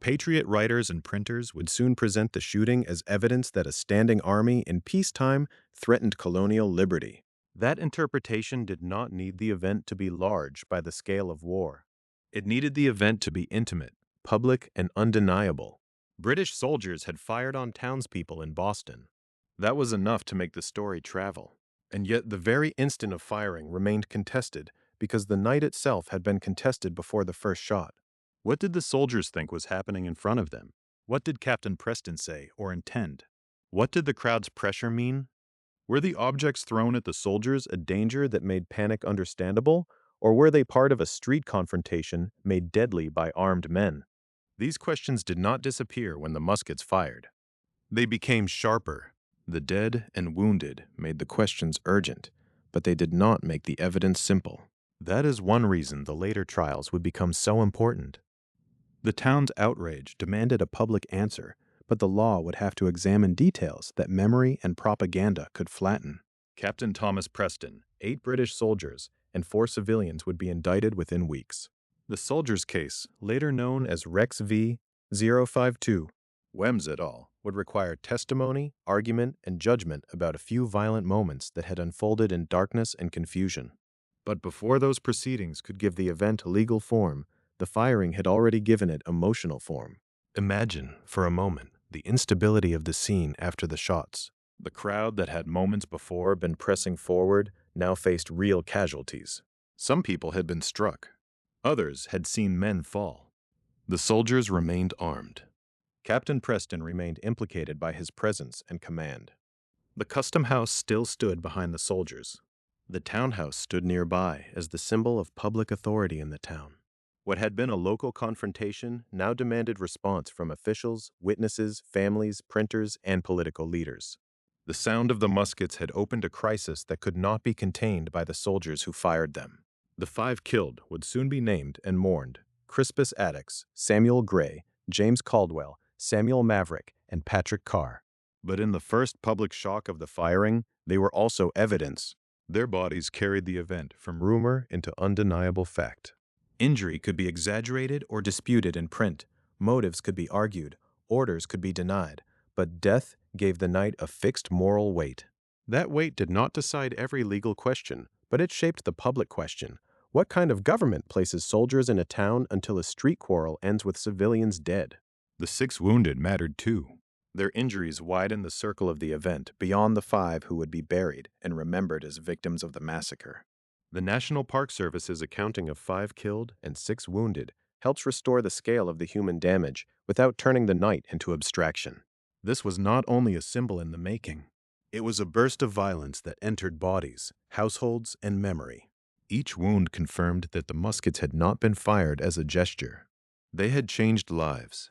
Patriot writers and printers would soon present the shooting as evidence that a standing army in peacetime threatened colonial liberty. That interpretation did not need the event to be large by the scale of war. It needed the event to be intimate, public, and undeniable. British soldiers had fired on townspeople in Boston. That was enough to make the story travel. And yet the very instant of firing remained contested because the night itself had been contested before the first shot. What did the soldiers think was happening in front of them? What did Captain Preston say or intend? What did the crowd's pressure mean? Were the objects thrown at the soldiers a danger that made panic understandable, or were they part of a street confrontation made deadly by armed men? These questions did not disappear when the muskets fired. They became sharper. The dead and wounded made the questions urgent, but they did not make the evidence simple. That is one reason the later trials would become so important. The town's outrage demanded a public answer, but the law would have to examine details that memory and propaganda could flatten. Captain Thomas Preston, 8 British soldiers, and 4 civilians would be indicted within weeks. The soldiers' case, later known as Rex v. 052, Wems et al., would require testimony, argument, and judgment about a few violent moments that had unfolded in darkness and confusion. But before those proceedings could give the event legal form, the firing had already given it emotional form. Imagine, for a moment, the instability of the scene after the shots. The crowd that had moments before been pressing forward now faced real casualties. Some people had been struck. Others had seen men fall. The soldiers remained armed. Captain Preston remained implicated by his presence and command. The custom house still stood behind the soldiers. The townhouse stood nearby as the symbol of public authority in the town. What had been a local confrontation now demanded response from officials, witnesses, families, printers, and political leaders. The sound of the muskets had opened a crisis that could not be contained by the soldiers who fired them. The 5 killed would soon be named and mourned: Crispus Attucks, Samuel Gray, James Caldwell, Samuel Maverick, and Patrick Carr. But in the first public shock of the firing, they were also evidence. Their bodies carried the event from rumor into undeniable fact. Injury could be exaggerated or disputed in print, motives could be argued, orders could be denied, but death gave the night a fixed moral weight. That weight did not decide every legal question, but it shaped the public question. What kind of government places soldiers in a town until a street quarrel ends with civilians dead? The 6 wounded mattered too. Their injuries widened the circle of the event beyond the 5 who would be buried and remembered as victims of the massacre. The National Park Service's accounting of 5 killed and 6 wounded helps restore the scale of the human damage without turning the night into abstraction. This was not only a symbol in the making. It was a burst of violence that entered bodies, households, and memory. Each wound confirmed that the muskets had not been fired as a gesture. They had changed lives.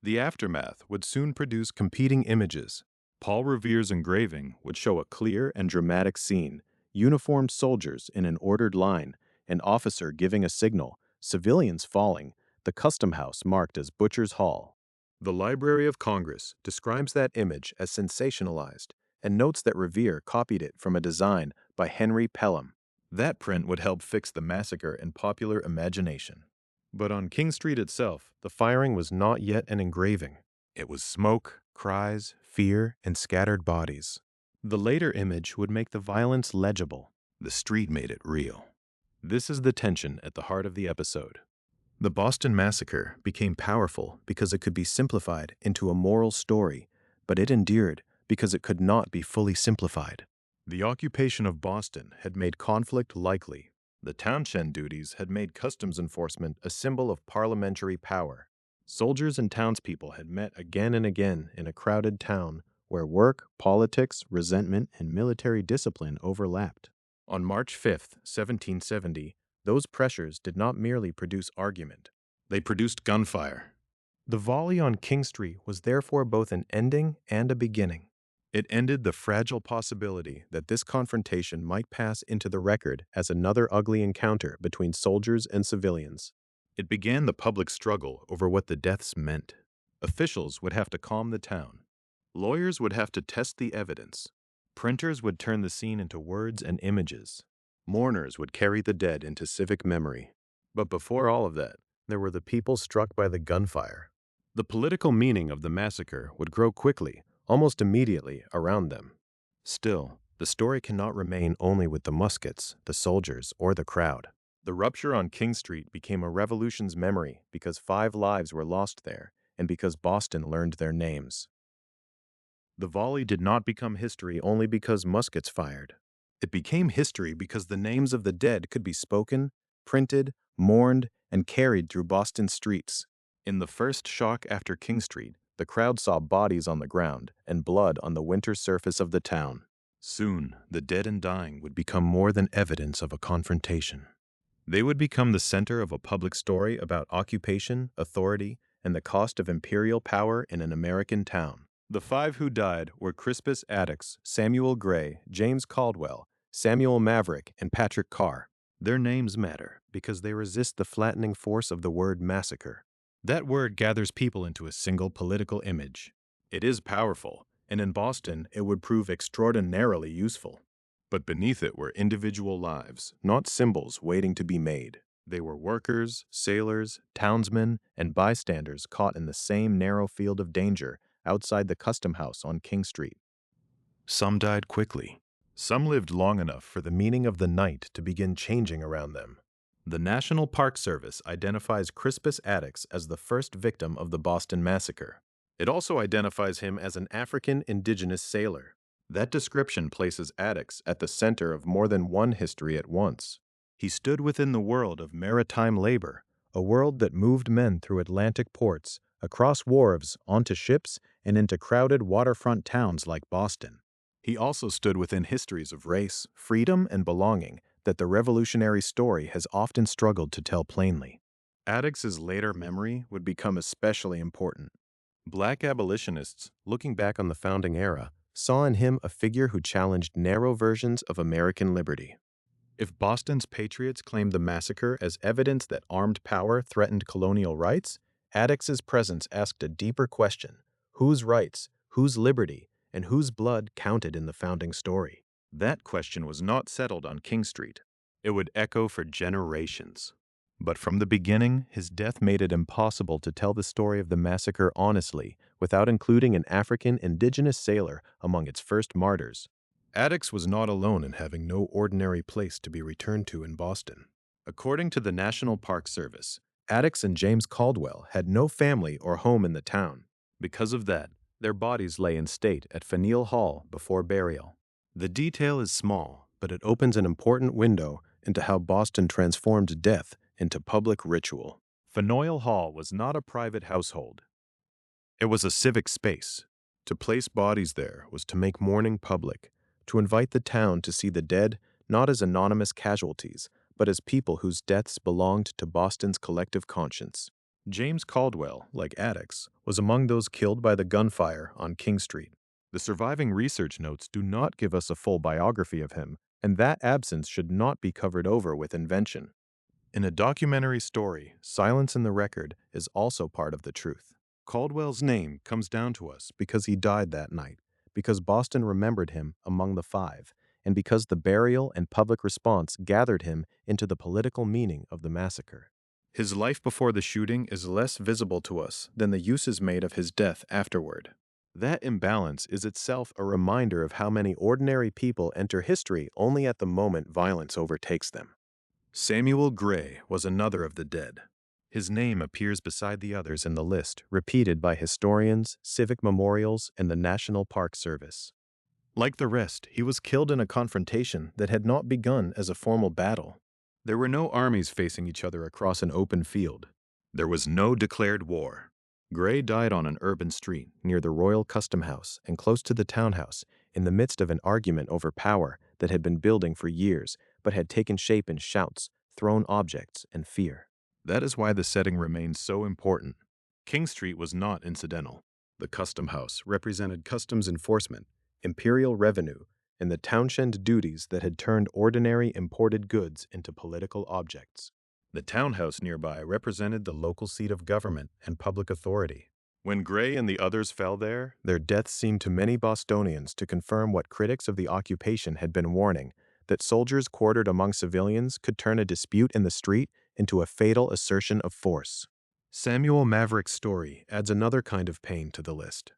The aftermath would soon produce competing images. Paul Revere's engraving would show a clear and dramatic scene: uniformed soldiers in an ordered line, an officer giving a signal, civilians falling, the custom house marked as Butcher's Hall. The Library of Congress describes that image as sensationalized and notes that Revere copied it from a design by Henry Pelham. That print would help fix the massacre in popular imagination. But on King Street itself, the firing was not yet an engraving. It was smoke, cries, fear, and scattered bodies. The later image would make the violence legible. The street made it real. This is the tension at the heart of the episode. The Boston Massacre became powerful because it could be simplified into a moral story, but it endured because it could not be fully simplified. The occupation of Boston had made conflict likely. The townshend duties had made customs enforcement a symbol of parliamentary power. Soldiers and townspeople had met again and again in a crowded town where work, politics, resentment, and military discipline overlapped. On March 5, 1770, those pressures did not merely produce argument. They produced gunfire. The volley on King Street was therefore both an ending and a beginning. It ended the fragile possibility that this confrontation might pass into the record as another ugly encounter between soldiers and civilians. It began the public struggle over what the deaths meant. Officials would have to calm the town. Lawyers would have to test the evidence. Printers would turn the scene into words and images. Mourners would carry the dead into civic memory. But before all of that, there were the people struck by the gunfire. The political meaning of the massacre would grow quickly, almost immediately, around them. Still, the story cannot remain only with the muskets, the soldiers, or the crowd. The rupture on King Street became a revolution's memory because 5 lives were lost there, and because Boston learned their names. The volley did not become history only because muskets fired. It became history because the names of the dead could be spoken, printed, mourned, and carried through Boston streets. In the first shock after King Street, the crowd saw bodies on the ground and blood on the winter surface of the town. Soon, the dead and dying would become more than evidence of a confrontation. They would become the center of a public story about occupation, authority, and the cost of imperial power in an American town. The 5 who died were Crispus Attucks, Samuel Gray, James Caldwell, Samuel Maverick, and Patrick Carr. Their names matter because they resist the flattening force of the word massacre. That word gathers people into a single political image. It is powerful, and in Boston it would prove extraordinarily useful. But beneath it were individual lives, not symbols waiting to be made. They were workers, sailors, townsmen, and bystanders caught in the same narrow field of danger outside the custom house on King Street. Some died quickly. Some lived long enough for the meaning of the night to begin changing around them. The National Park Service identifies Crispus Attucks as the first victim of the Boston Massacre. It also identifies him as an African indigenous sailor. That description places Attucks at the center of more than one history at once. He stood within the world of maritime labor, a world that moved men through Atlantic ports, across wharves, onto ships, and into crowded waterfront towns like Boston. He also stood within histories of race, freedom, and belonging that the revolutionary story has often struggled to tell plainly. Attucks's later memory would become especially important. Black abolitionists, looking back on the founding era, saw in him a figure who challenged narrow versions of American liberty. If Boston's patriots claimed the massacre as evidence that armed power threatened colonial rights, Attucks's presence asked a deeper question: whose rights, whose liberty, and whose blood counted in the founding story? That question was not settled on King Street. It would echo for generations. But from the beginning, his death made it impossible to tell the story of the massacre honestly without including an African indigenous sailor among its first martyrs. Attucks was not alone in having no ordinary place to be returned to in Boston. According to the National Park Service, Attucks and James Caldwell had no family or home in the town. Because of that, their bodies lay in state at Faneuil Hall before burial. The detail is small, but it opens an important window into how Boston transformed death into public ritual. Faneuil Hall was not a private household. It was a civic space. To place bodies there was to make mourning public, to invite the town to see the dead not as anonymous casualties, but as people whose deaths belonged to Boston's collective conscience. James Caldwell, like Attucks, was among those killed by the gunfire on King Street. The surviving research notes do not give us a full biography of him, and that absence should not be covered over with invention. In a documentary story, silence in the record is also part of the truth. Caldwell's name comes down to us because he died that night, because Boston remembered him among the five, and because the burial and public response gathered him into the political meaning of the massacre. His life before the shooting is less visible to us than the uses made of his death afterward. That imbalance is itself a reminder of how many ordinary people enter history only at the moment violence overtakes them. Samuel Gray was another of the dead. His name appears beside the others in the list, repeated by historians, civic memorials, and the National Park Service. Like the rest, he was killed in a confrontation that had not begun as a formal battle. There were no armies facing each other across an open field. There was no declared war. Gray died on an urban street near the Royal Custom House and close to the townhouse in the midst of an argument over power that had been building for years but had taken shape in shouts, thrown objects, and fear. That is why the setting remains so important. King Street was not incidental. The Custom House represented customs enforcement, imperial revenue, and the townshend duties that had turned ordinary imported goods into political objects. The townhouse nearby represented the local seat of government and public authority. When Gray and the others fell there, their deaths seemed to many Bostonians to confirm what critics of the occupation had been warning, that soldiers quartered among civilians could turn a dispute in the street into a fatal assertion of force. Samuel Maverick's story adds another kind of pain to the list.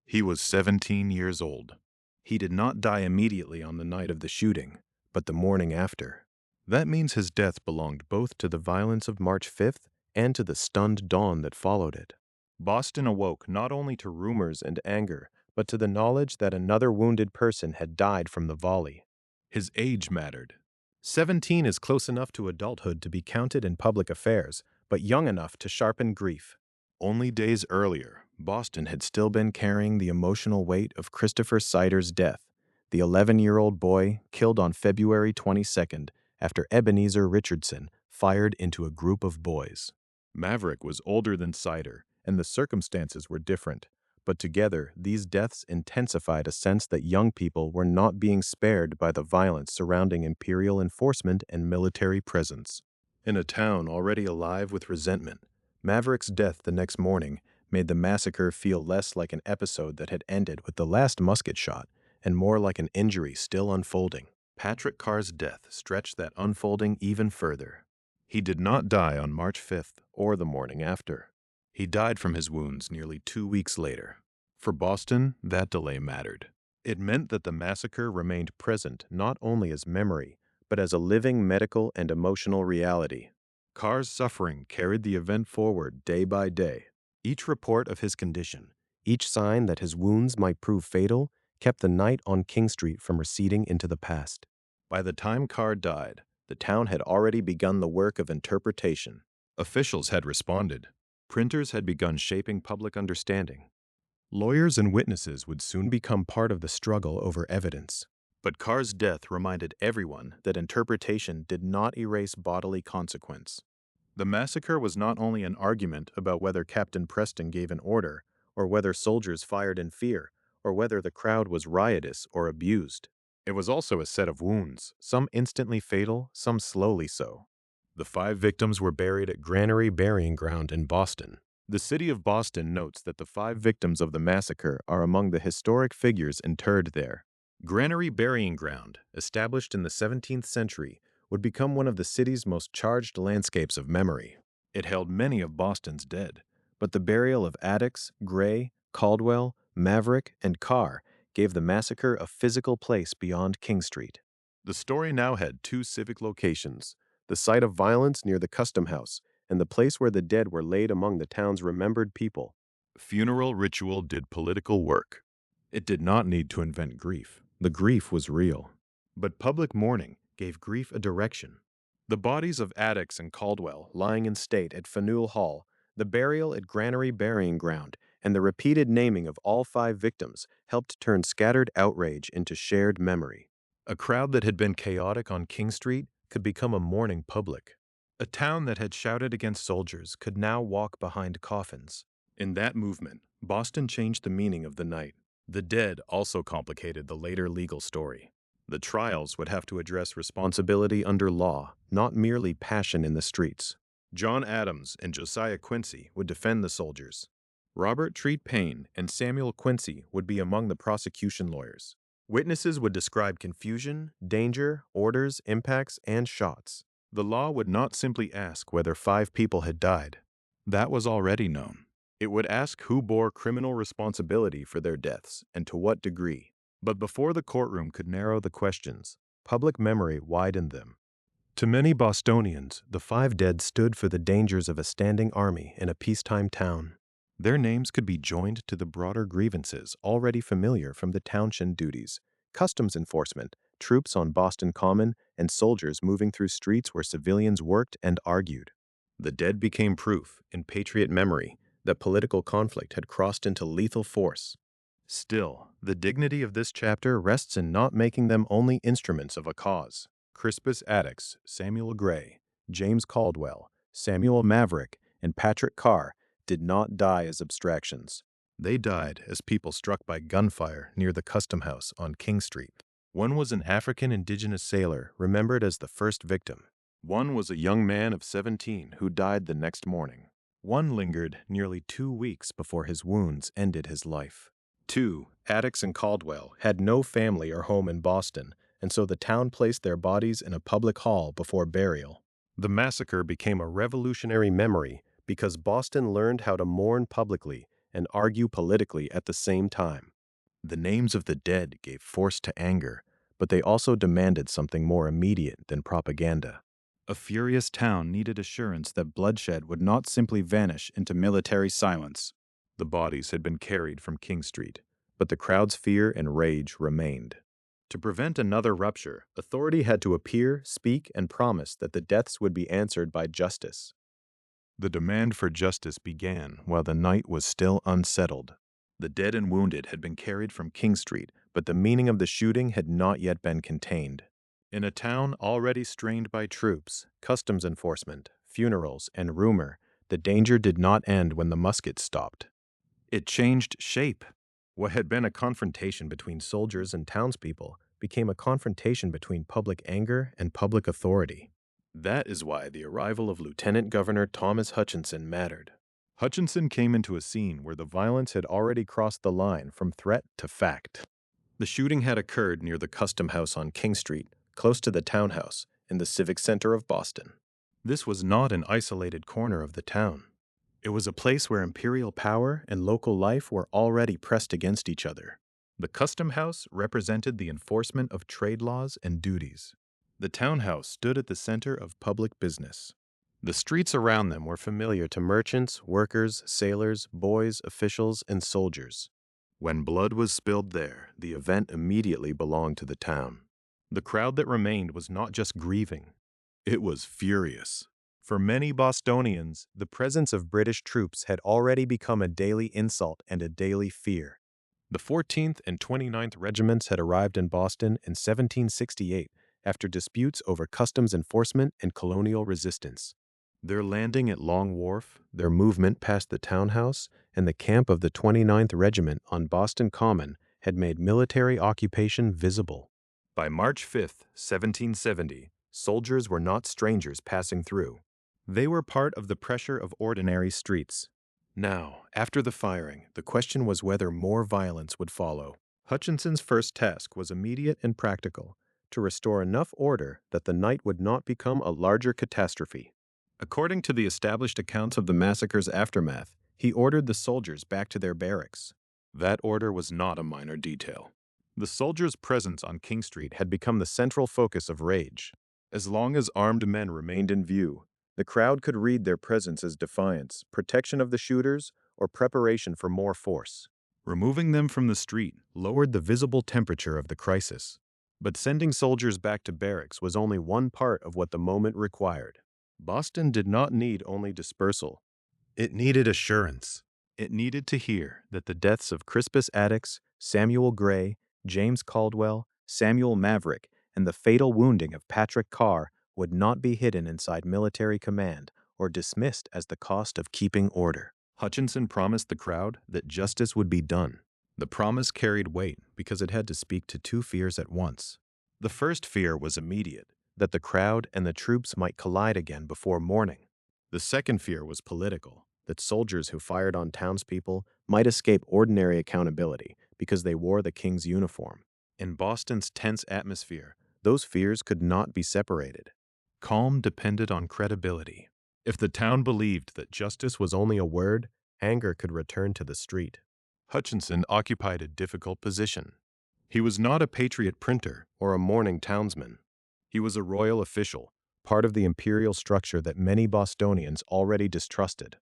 He was 17 years old. He did not die immediately on the night of the shooting, but the morning after. That means his death belonged both to the violence of March 5th and to the stunned dawn that followed it. Boston awoke not only to rumors and anger, but to the knowledge that another wounded person had died from the volley. His age mattered. 17 is close enough to adulthood to be counted in public affairs, but young enough to sharpen grief. Only days earlier, Boston had still been carrying the emotional weight of Christopher Seider's death, the 11-year-old boy killed on February 22nd after Ebenezer Richardson fired into a group of boys. Maverick was older than Seider, and the circumstances were different, but together these deaths intensified a sense that young people were not being spared by the violence surrounding imperial enforcement and military presence. In a town already alive with resentment, Maverick's death the next morning made the massacre feel less like an episode that had ended with the last musket shot and more like an injury still unfolding. Patrick Carr's death stretched that unfolding even further. He did not die on March 5th or the morning after. He died from his wounds nearly 2 weeks later. For Boston, that delay mattered. It meant that the massacre remained present not only as memory, but as a living medical and emotional reality. Carr's suffering carried the event forward day by day. Each report of his condition, each sign that his wounds might prove fatal, kept the night on King Street from receding into the past. By the time Carr died, the town had already begun the work of interpretation. Officials had responded. Printers had begun shaping public understanding. Lawyers and witnesses would soon become part of the struggle over evidence. But Carr's death reminded everyone that interpretation did not erase bodily consequence. The massacre was not only an argument about whether Captain Preston gave an order, or whether soldiers fired in fear, or whether the crowd was riotous or abused. It was also a set of wounds, some instantly fatal, some slowly so. The 5 victims were buried at Granary Burying Ground in Boston. The city of Boston notes that the 5 victims of the massacre are among the historic figures interred there. Granary Burying Ground, established in the 17th century, would become one of the city's most charged landscapes of memory. It held many of Boston's dead, but the burial of Attucks, Gray, Caldwell, Maverick, and Carr gave the massacre a physical place beyond King Street. The story now had 2 civic locations: the site of violence near the Custom House, and the place where the dead were laid among the town's remembered people. Funeral ritual did political work. It did not need to invent grief. The grief was real. But public mourning gave grief a direction. The bodies of Attucks and Caldwell lying in state at Faneuil Hall, the burial at Granary Burying Ground, and the repeated naming of all 5 victims helped turn scattered outrage into shared memory. A crowd that had been chaotic on King Street could become a mourning public. A town that had shouted against soldiers could now walk behind coffins. In that movement, Boston changed the meaning of the night. The dead also complicated the later legal story. The trials would have to address responsibility under law, not merely passion in the streets. John Adams and Josiah Quincy would defend the soldiers. Robert Treat Paine and Samuel Quincy would be among the prosecution lawyers. Witnesses would describe confusion, danger, orders, impacts, and shots. The law would not simply ask whether 5 people had died. That was already known. It would ask who bore criminal responsibility for their deaths and to what degree. But before the courtroom could narrow the questions, public memory widened them. To many Bostonians, the 5 dead stood for the dangers of a standing army in a peacetime town. Their names could be joined to the broader grievances already familiar from the townshend duties, customs enforcement, troops on Boston Common, and soldiers moving through streets where civilians worked and argued. The dead became proof, in patriot memory, that political conflict had crossed into lethal force. Still, the dignity of this chapter rests in not making them only instruments of a cause. Crispus Attucks, Samuel Gray, James Caldwell, Samuel Maverick, and Patrick Carr did not die as abstractions. They died as people struck by gunfire near the Custom House on King Street. One was an African indigenous sailor remembered as the first victim. One was a young man of 17 who died the next morning. One lingered nearly 2 weeks before his wounds ended his life. 2, Attucks and Caldwell had no family or home in Boston, and so the town placed their bodies in a public hall before burial. The massacre became a revolutionary memory because Boston learned how to mourn publicly and argue politically at the same time. The names of the dead gave force to anger, but they also demanded something more immediate than propaganda. A furious town needed assurance that bloodshed would not simply vanish into military silence. The bodies had been carried from King Street, but the crowd's fear and rage remained. To prevent another rupture, authority had to appear, speak, and promise that the deaths would be answered by justice. The demand for justice began while the night was still unsettled. The dead and wounded had been carried from King Street, but the meaning of the shooting had not yet been contained. In a town already strained by troops, customs enforcement, funerals, and rumor, the danger did not end when the muskets stopped. It changed shape. What had been a confrontation between soldiers and townspeople became a confrontation between public anger and public authority. That is why the arrival of Lieutenant Governor Thomas Hutchinson mattered. Hutchinson came into a scene where the violence had already crossed the line from threat to fact. The shooting had occurred near the Custom House on King Street, close to the townhouse, in the civic center of Boston. This was not an isolated corner of the town. It was a place where imperial power and local life were already pressed against each other. The Custom House represented the enforcement of trade laws and duties. The townhouse stood at the center of public business. The streets around them were familiar to merchants, workers, sailors, boys, officials, and soldiers. When blood was spilled there, the event immediately belonged to the town. The crowd that remained was not just grieving. It was furious. For many Bostonians, the presence of British troops had already become a daily insult and a daily fear. The 14th and 29th Regiments had arrived in Boston in 1768 after disputes over customs enforcement and colonial resistance. Their landing at Long Wharf, their movement past the townhouse, and the camp of the 29th Regiment on Boston Common had made military occupation visible. By March 5, 1770, soldiers were not strangers passing through. They were part of the pressure of ordinary streets. Now, after the firing, the question was whether more violence would follow. Hutchinson's first task was immediate and practical, to restore enough order that the night would not become a larger catastrophe. According to the established accounts of the massacre's aftermath, he ordered the soldiers back to their barracks. That order was not a minor detail. The soldiers' presence on King Street had become the central focus of rage. As long as armed men remained in view, the crowd could read their presence as defiance, protection of the shooters, or preparation for more force. Removing them from the street lowered the visible temperature of the crisis. But sending soldiers back to barracks was only one part of what the moment required. Boston did not need only dispersal. It needed assurance. It needed to hear that the deaths of Crispus Attucks, Samuel Gray, James Caldwell, Samuel Maverick, and the fatal wounding of Patrick Carr would not be hidden inside military command or dismissed as the cost of keeping order. Hutchinson promised the crowd that justice would be done. The promise carried weight because it had to speak to two fears at once. The first fear was immediate, that the crowd and the troops might collide again before morning. The second fear was political, that soldiers who fired on townspeople might escape ordinary accountability because they wore the king's uniform. In Boston's tense atmosphere, those fears could not be separated. Calm depended on credibility. If the town believed that justice was only a word, anger could return to the street. Hutchinson occupied a difficult position. He was not a patriot printer or a mourning townsman. He was a royal official, part of the imperial structure that many Bostonians already distrusted.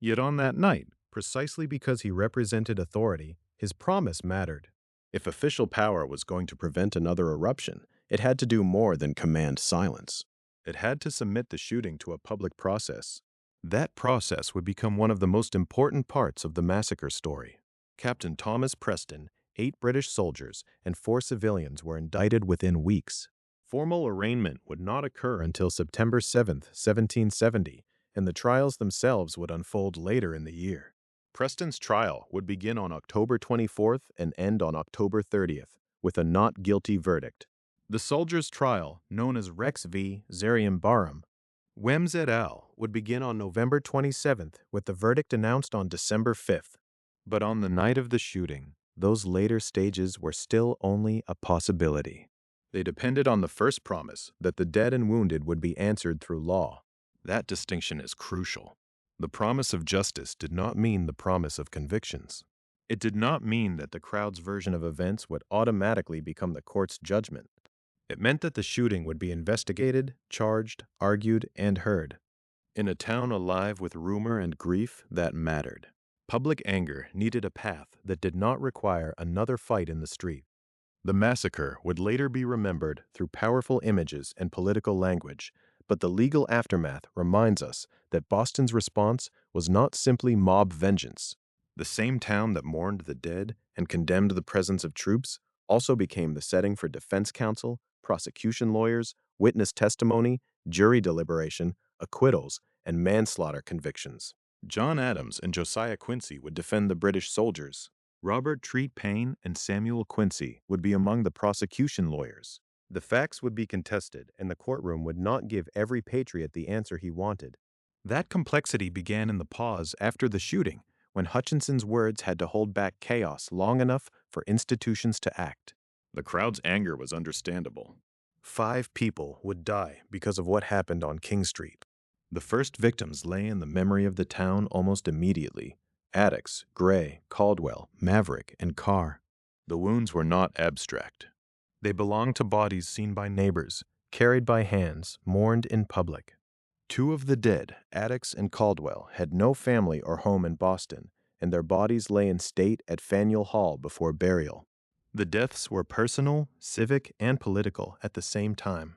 Yet on that night, precisely because he represented authority, his promise mattered. If official power was going to prevent another eruption, it had to do more than command silence. It had to submit the shooting to a public process. That process would become one of the most important parts of the massacre story. Captain Thomas Preston, 8 British soldiers, and 4 civilians were indicted within weeks. Formal arraignment would not occur until September 7, 1770, and the trials themselves would unfold later in the year. Preston's trial would begin on October 24th and end on October 30th, with a not guilty verdict. The soldiers' trial, known as Rex v. Zerium-Barham, Wems et al., would begin on November 27th, with the verdict announced on December 5th. But on the night of the shooting, those later stages were still only a possibility. They depended on the first promise that the dead and wounded would be answered through law. That distinction is crucial. The promise of justice did not mean the promise of convictions. It did not mean that the crowd's version of events would automatically become the court's judgment. It meant that the shooting would be investigated, charged, argued, and heard. In a town alive with rumor and grief, that mattered. Public anger needed a path that did not require another fight in the street. The massacre would later be remembered through powerful images and political language, but the legal aftermath reminds us that Boston's response was not simply mob vengeance. The same town that mourned the dead and condemned the presence of troops also became the setting for defense counsel, prosecution lawyers, witness testimony, jury deliberation, acquittals, and manslaughter convictions. John Adams and Josiah Quincy would defend the British soldiers. Robert Treat Paine and Samuel Quincy would be among the prosecution lawyers. The facts would be contested, and the courtroom would not give every patriot the answer he wanted. That complexity began in the pause after the shooting, when Hutchinson's words had to hold back chaos long enough for institutions to act. The crowd's anger was understandable. 5 people would die because of what happened on King Street. The first victims lay in the memory of the town almost immediately: Attucks, Gray, Caldwell, Maverick, and Carr. The wounds were not abstract. They belonged to bodies seen by neighbors, carried by hands, mourned in public. 2 of the dead, Attucks and Caldwell, had no family or home in Boston, and their bodies lay in state at Faneuil Hall before burial. The deaths were personal, civic, and political at the same time.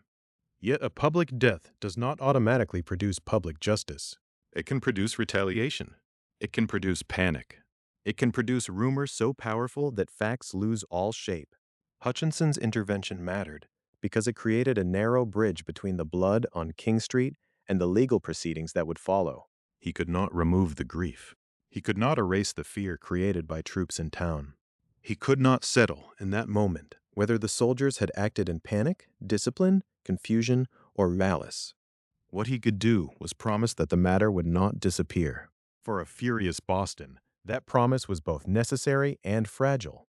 Yet a public death does not automatically produce public justice. It can produce retaliation. It can produce panic. It can produce rumor so powerful that facts lose all shape. Hutchinson's intervention mattered because it created a narrow bridge between the blood on King Street and the legal proceedings that would follow. He could not remove the grief. He could not erase the fear created by troops in town. He could not settle in that moment whether the soldiers had acted in panic, discipline, confusion, or malice. What he could do was promise that the matter would not disappear. For a furious Boston, that promise was both necessary and fragile.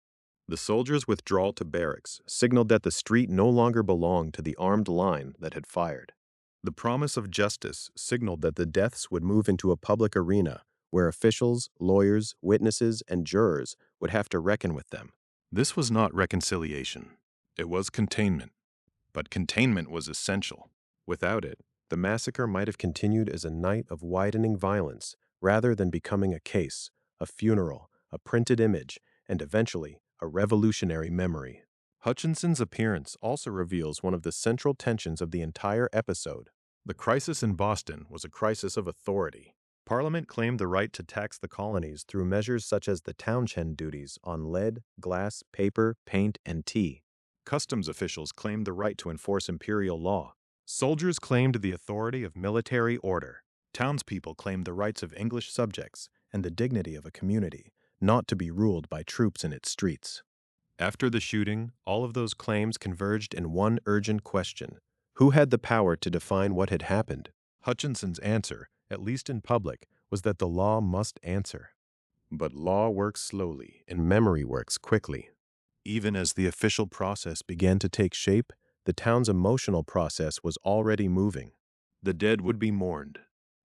The soldiers' withdrawal to barracks signaled that the street no longer belonged to the armed line that had fired. The promise of justice signaled that the deaths would move into a public arena where officials, lawyers, witnesses, and jurors would have to reckon with them. This was not reconciliation. It was containment. But containment was essential. Without it, the massacre might have continued as a night of widening violence rather than becoming a case, a funeral, a printed image, and eventually a revolutionary memory. Hutchinson's appearance also reveals one of the central tensions of the entire episode. The crisis in Boston was a crisis of authority. Parliament claimed the right to tax the colonies through measures such as the townshend duties on lead, glass, paper, paint, and tea. Customs officials claimed the right to enforce imperial law. Soldiers claimed the authority of military order. Townspeople claimed the rights of English subjects and the dignity of a community, not to be ruled by troops in its streets. After the shooting, all of those claims converged in one urgent question: who had the power to define what had happened? Hutchinson's answer, at least in public, was that the law must answer. But law works slowly, and memory works quickly. Even as the official process began to take shape, the town's emotional process was already moving. The dead would be mourned.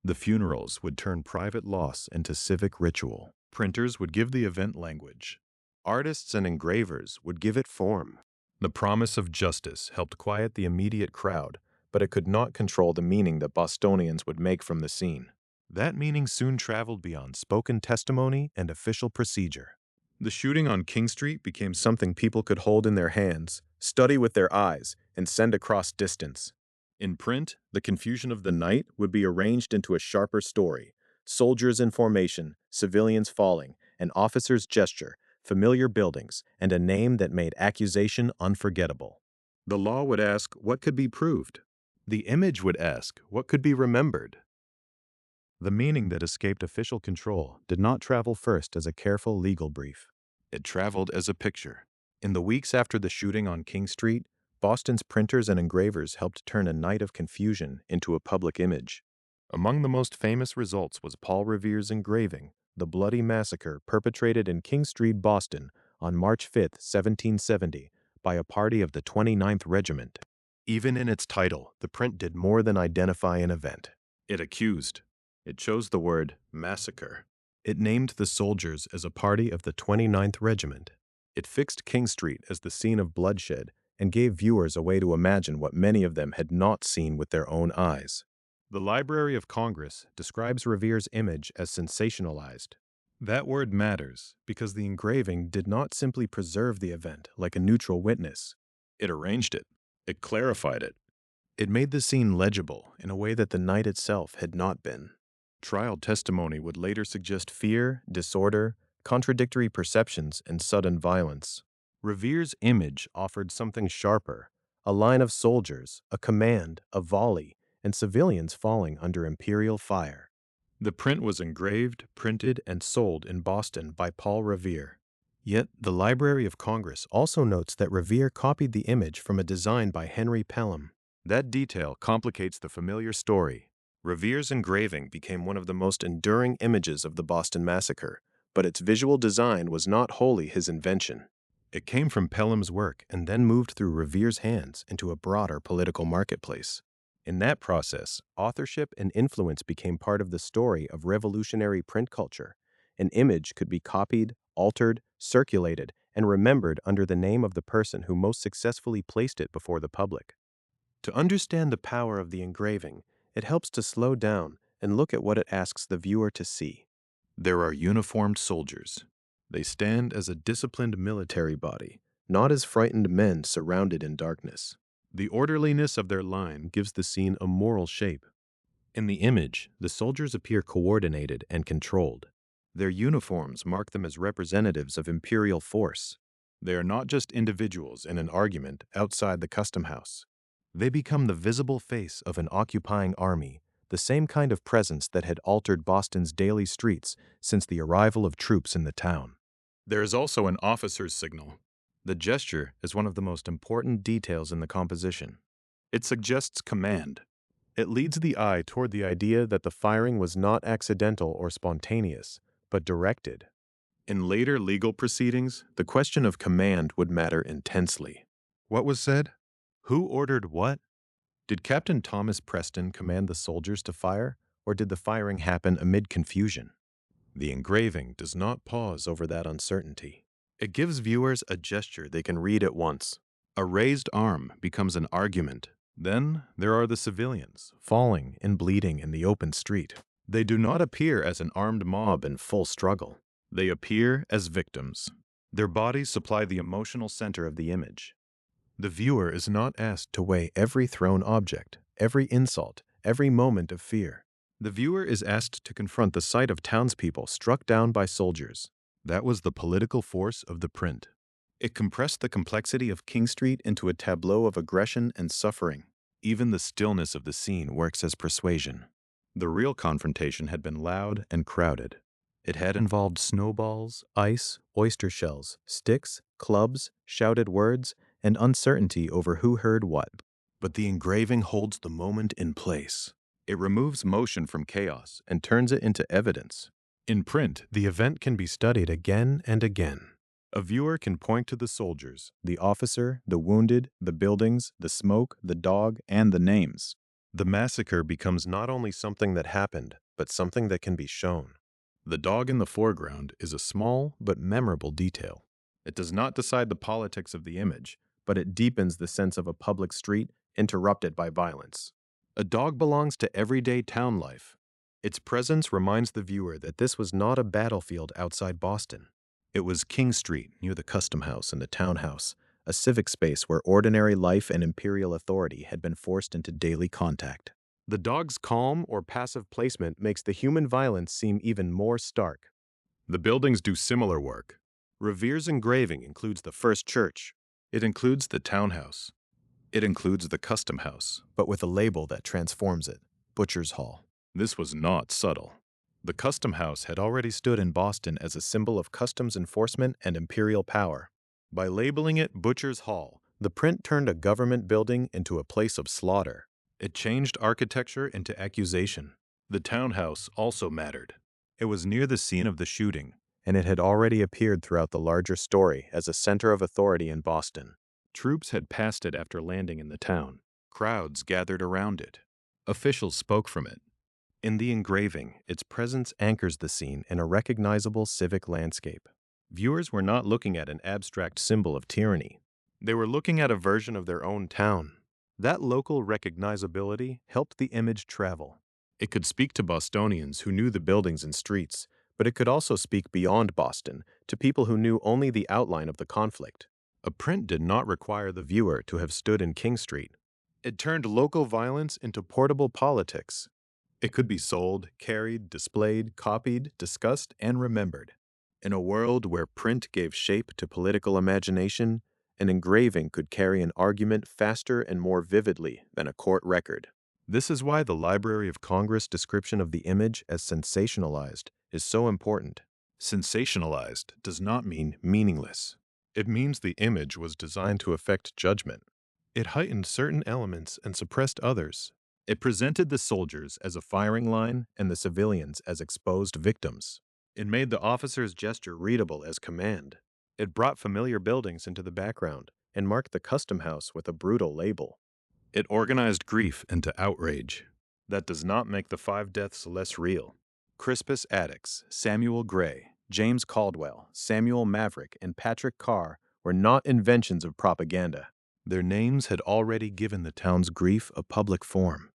The funerals would turn private loss into civic ritual. Printers would give the event language. Artists and engravers would give it form. The promise of justice helped quiet the immediate crowd, but it could not control the meaning that Bostonians would make from the scene. That meaning soon traveled beyond spoken testimony and official procedure. The shooting on King Street became something people could hold in their hands, study with their eyes, and send across distance. In print, the confusion of the night would be arranged into a sharper story: soldiers in formation, civilians falling, an officer's gesture, familiar buildings, and a name that made accusation unforgettable. The law would ask what could be proved. The image would ask what could be remembered. The meaning that escaped official control did not travel first as a careful legal brief. It traveled as a picture. In the weeks after the shooting on King Street, Boston's printers and engravers helped turn a night of confusion into a public image. Among the most famous results was Paul Revere's engraving, The Bloody Massacre Perpetrated in King Street, Boston, on March 5, 1770, by a party of the 29th Regiment. Even in its title, the print did more than identify an event. It accused. It chose the word massacre. It named the soldiers as a party of the 29th Regiment. It fixed King Street as the scene of bloodshed and gave viewers a way to imagine what many of them had not seen with their own eyes. The Library of Congress describes Revere's image as sensationalized. That word matters because the engraving did not simply preserve the event like a neutral witness. It arranged it. It clarified it. It made the scene legible in a way that the night itself had not been. Trial testimony would later suggest fear, disorder, contradictory perceptions, and sudden violence. Revere's image offered something sharper: a line of soldiers, a command, a volley, and civilians falling under imperial fire. The print was engraved, printed, and sold in Boston by Paul Revere. Yet, the Library of Congress also notes that Revere copied the image from a design by Henry Pelham. That detail complicates the familiar story. Revere's engraving became one of the most enduring images of the Boston Massacre, but its visual design was not wholly his invention. It came from Pelham's work and then moved through Revere's hands into a broader political marketplace. In that process, authorship and influence became part of the story of revolutionary print culture. An image could be copied, altered, circulated, and remembered under the name of the person who most successfully placed it before the public. To understand the power of the engraving, it helps to slow down and look at what it asks the viewer to see. There are uniformed soldiers. They stand as a disciplined military body, not as frightened men surrounded in darkness. The orderliness of their line gives the scene a moral shape. In the image, the soldiers appear coordinated and controlled. Their uniforms mark them as representatives of imperial force. They are not just individuals in an argument outside the custom house. They become the visible face of an occupying army, the same kind of presence that had altered Boston's daily streets since the arrival of troops in the town. There is also an officer's signal. The gesture is one of the most important details in the composition. It suggests command. It leads the eye toward the idea that the firing was not accidental or spontaneous, but directed. In later legal proceedings, the question of command would matter intensely. What was said? Who ordered what? Did Captain Thomas Preston command the soldiers to fire, or did the firing happen amid confusion? The engraving does not pause over that uncertainty. It gives viewers a gesture they can read at once. A raised arm becomes an argument. Then there are the civilians, falling and bleeding in the open street. They do not appear as an armed mob in full struggle. They appear as victims. Their bodies supply the emotional center of the image. The viewer is not asked to weigh every thrown object, every insult, every moment of fear. The viewer is asked to confront the sight of townspeople struck down by soldiers. That was the political force of the print. It compressed the complexity of King Street into a tableau of aggression and suffering. Even the stillness of the scene works as persuasion. The real confrontation had been loud and crowded. It had involved snowballs, ice, oyster shells, sticks, clubs, shouted words, and uncertainty over who heard what. But the engraving holds the moment in place. It removes motion from chaos and turns it into evidence. In print, the event can be studied again and again. A viewer can point to the soldiers, the officer, the wounded, the buildings, the smoke, the dog, and the names. The massacre becomes not only something that happened, but something that can be shown. The dog in the foreground is a small but memorable detail. It does not decide the politics of the image, but it deepens the sense of a public street interrupted by violence. A dog belongs to everyday town life. Its presence reminds the viewer that this was not a battlefield outside Boston. It was King Street, near the Custom House and the Townhouse, a civic space where ordinary life and imperial authority had been forced into daily contact. The dog's calm or passive placement makes the human violence seem even more stark. The buildings do similar work. Revere's engraving includes the first church. It includes the townhouse. It includes the Custom House, but with a label that transforms it, Butcher's Hall. This was not subtle. The Custom House had already stood in Boston as a symbol of customs enforcement and imperial power. By labeling it Butcher's Hall, the print turned a government building into a place of slaughter. It changed architecture into accusation. The townhouse also mattered. It was near the scene of the shooting, and it had already appeared throughout the larger story as a center of authority in Boston. Troops had passed it after landing in the town. Crowds gathered around it. Officials spoke from it. In the engraving, its presence anchors the scene in a recognizable civic landscape. Viewers were not looking at an abstract symbol of tyranny. They were looking at a version of their own town. That local recognizability helped the image travel. It could speak to Bostonians who knew the buildings and streets, but it could also speak beyond Boston to people who knew only the outline of the conflict. A print did not require the viewer to have stood in King Street. It turned local violence into portable politics. It could be sold, carried, displayed, copied, discussed, and remembered. In a world where print gave shape to political imagination, an engraving could carry an argument faster and more vividly than a court record. This is why the Library of Congress description of the image as sensationalized is so important. Sensationalized does not mean meaningless. It means the image was designed to affect judgment. It heightened certain elements and suppressed others. It presented the soldiers as a firing line and the civilians as exposed victims. It made the officer's gesture readable as command. It brought familiar buildings into the background and marked the Custom House with a brutal label. It organized grief into outrage. That does not make the 5 deaths less real. Crispus Attucks, Samuel Gray, James Caldwell, Samuel Maverick, and Patrick Carr were not inventions of propaganda. Their names had already given the town's grief a public form.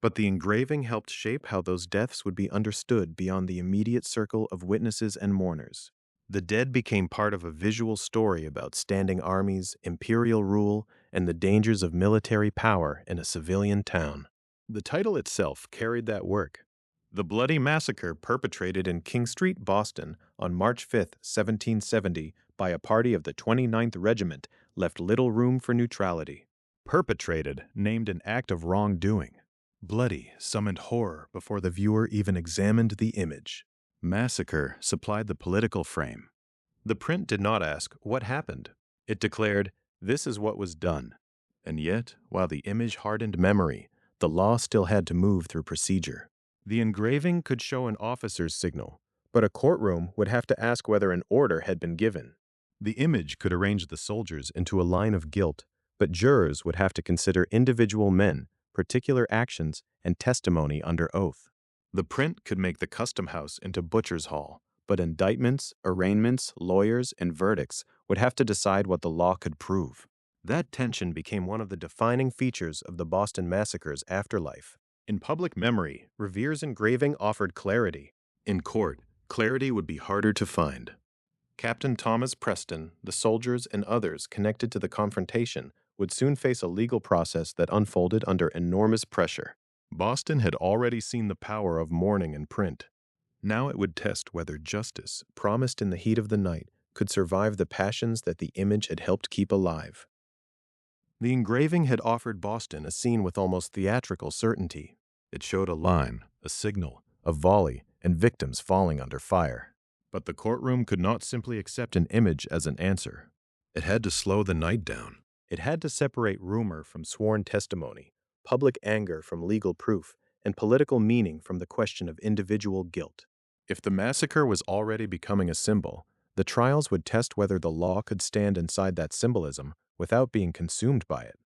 But the engraving helped shape how those deaths would be understood beyond the immediate circle of witnesses and mourners. The dead became part of a visual story about standing armies, imperial rule, and the dangers of military power in a civilian town. The title itself carried that work. The bloody massacre perpetrated in King Street, Boston, on March 5, 1770, by a party of the 29th Regiment left little room for neutrality. Perpetrated named an act of wrongdoing. Bloody summoned horror before the viewer even examined the image. Massacre supplied the political frame. The print did not ask, "What happened?" It declared, "This is what was done." And yet, while the image hardened memory, the law still had to move through procedure. The engraving could show an officer's signal, but a courtroom would have to ask whether an order had been given. The image could arrange the soldiers into a line of guilt, but jurors would have to consider individual men, particular actions, and testimony under oath. The print could make the Custom House into Butcher's Hall, but indictments, arraignments, lawyers, and verdicts would have to decide what the law could prove. That tension became one of the defining features of the Boston Massacre's afterlife. In public memory, Revere's engraving offered clarity. In court, clarity would be harder to find. Captain Thomas Preston, the soldiers, and others connected to the confrontation would soon face a legal process that unfolded under enormous pressure. Boston had already seen the power of mourning in print. Now it would test whether justice, promised in the heat of the night, could survive the passions that the image had helped keep alive. The engraving had offered Boston a scene with almost theatrical certainty. It showed a line, a signal, a volley, and victims falling under fire. But the courtroom could not simply accept an image as an answer. It had to slow the night down. It had to separate rumor from sworn testimony, public anger from legal proof, and political meaning from the question of individual guilt. If the massacre was already becoming a symbol, the trials would test whether the law could stand inside that symbolism without being consumed by it.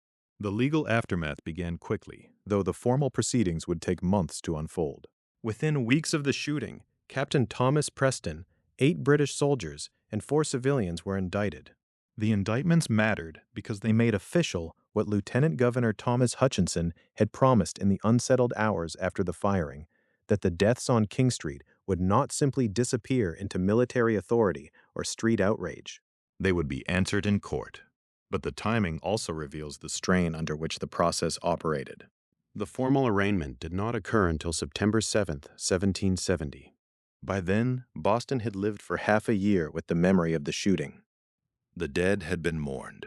The legal aftermath began quickly, though the formal proceedings would take months to unfold. Within weeks of the shooting, Captain Thomas Preston, 8 British soldiers, and 4 civilians were indicted. The indictments mattered because they made official what Lieutenant Governor Thomas Hutchinson had promised in the unsettled hours after the firing, that the deaths on King Street would not simply disappear into military authority or street outrage. They would be answered in court. But the timing also reveals the strain under which the process operated. The formal arraignment did not occur until September 7, 1770. By then, Boston had lived for half a year with the memory of the shooting. The dead had been mourned.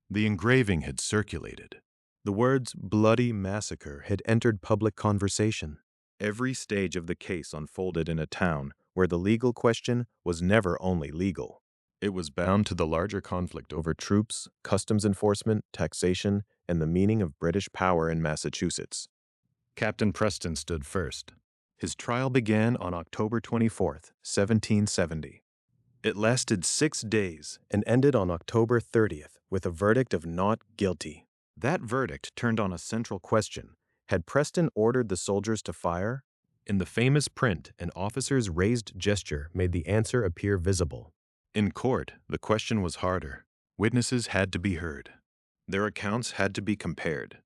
The engraving had circulated. The words "bloody massacre" had entered public conversation. Every stage of the case unfolded in a town where the legal question was never only legal. It was bound to the larger conflict over troops, customs enforcement, taxation, and the meaning of British power in Massachusetts. Captain Preston stood first. His trial began on October 24, 1770. It lasted 6 days and ended on October 30th with a verdict of not guilty. That verdict turned on a central question. Had Preston ordered the soldiers to fire? In the famous print, an officer's raised gesture made the answer appear visible. In court, the question was harder. Witnesses had to be heard. Their accounts had to be compared.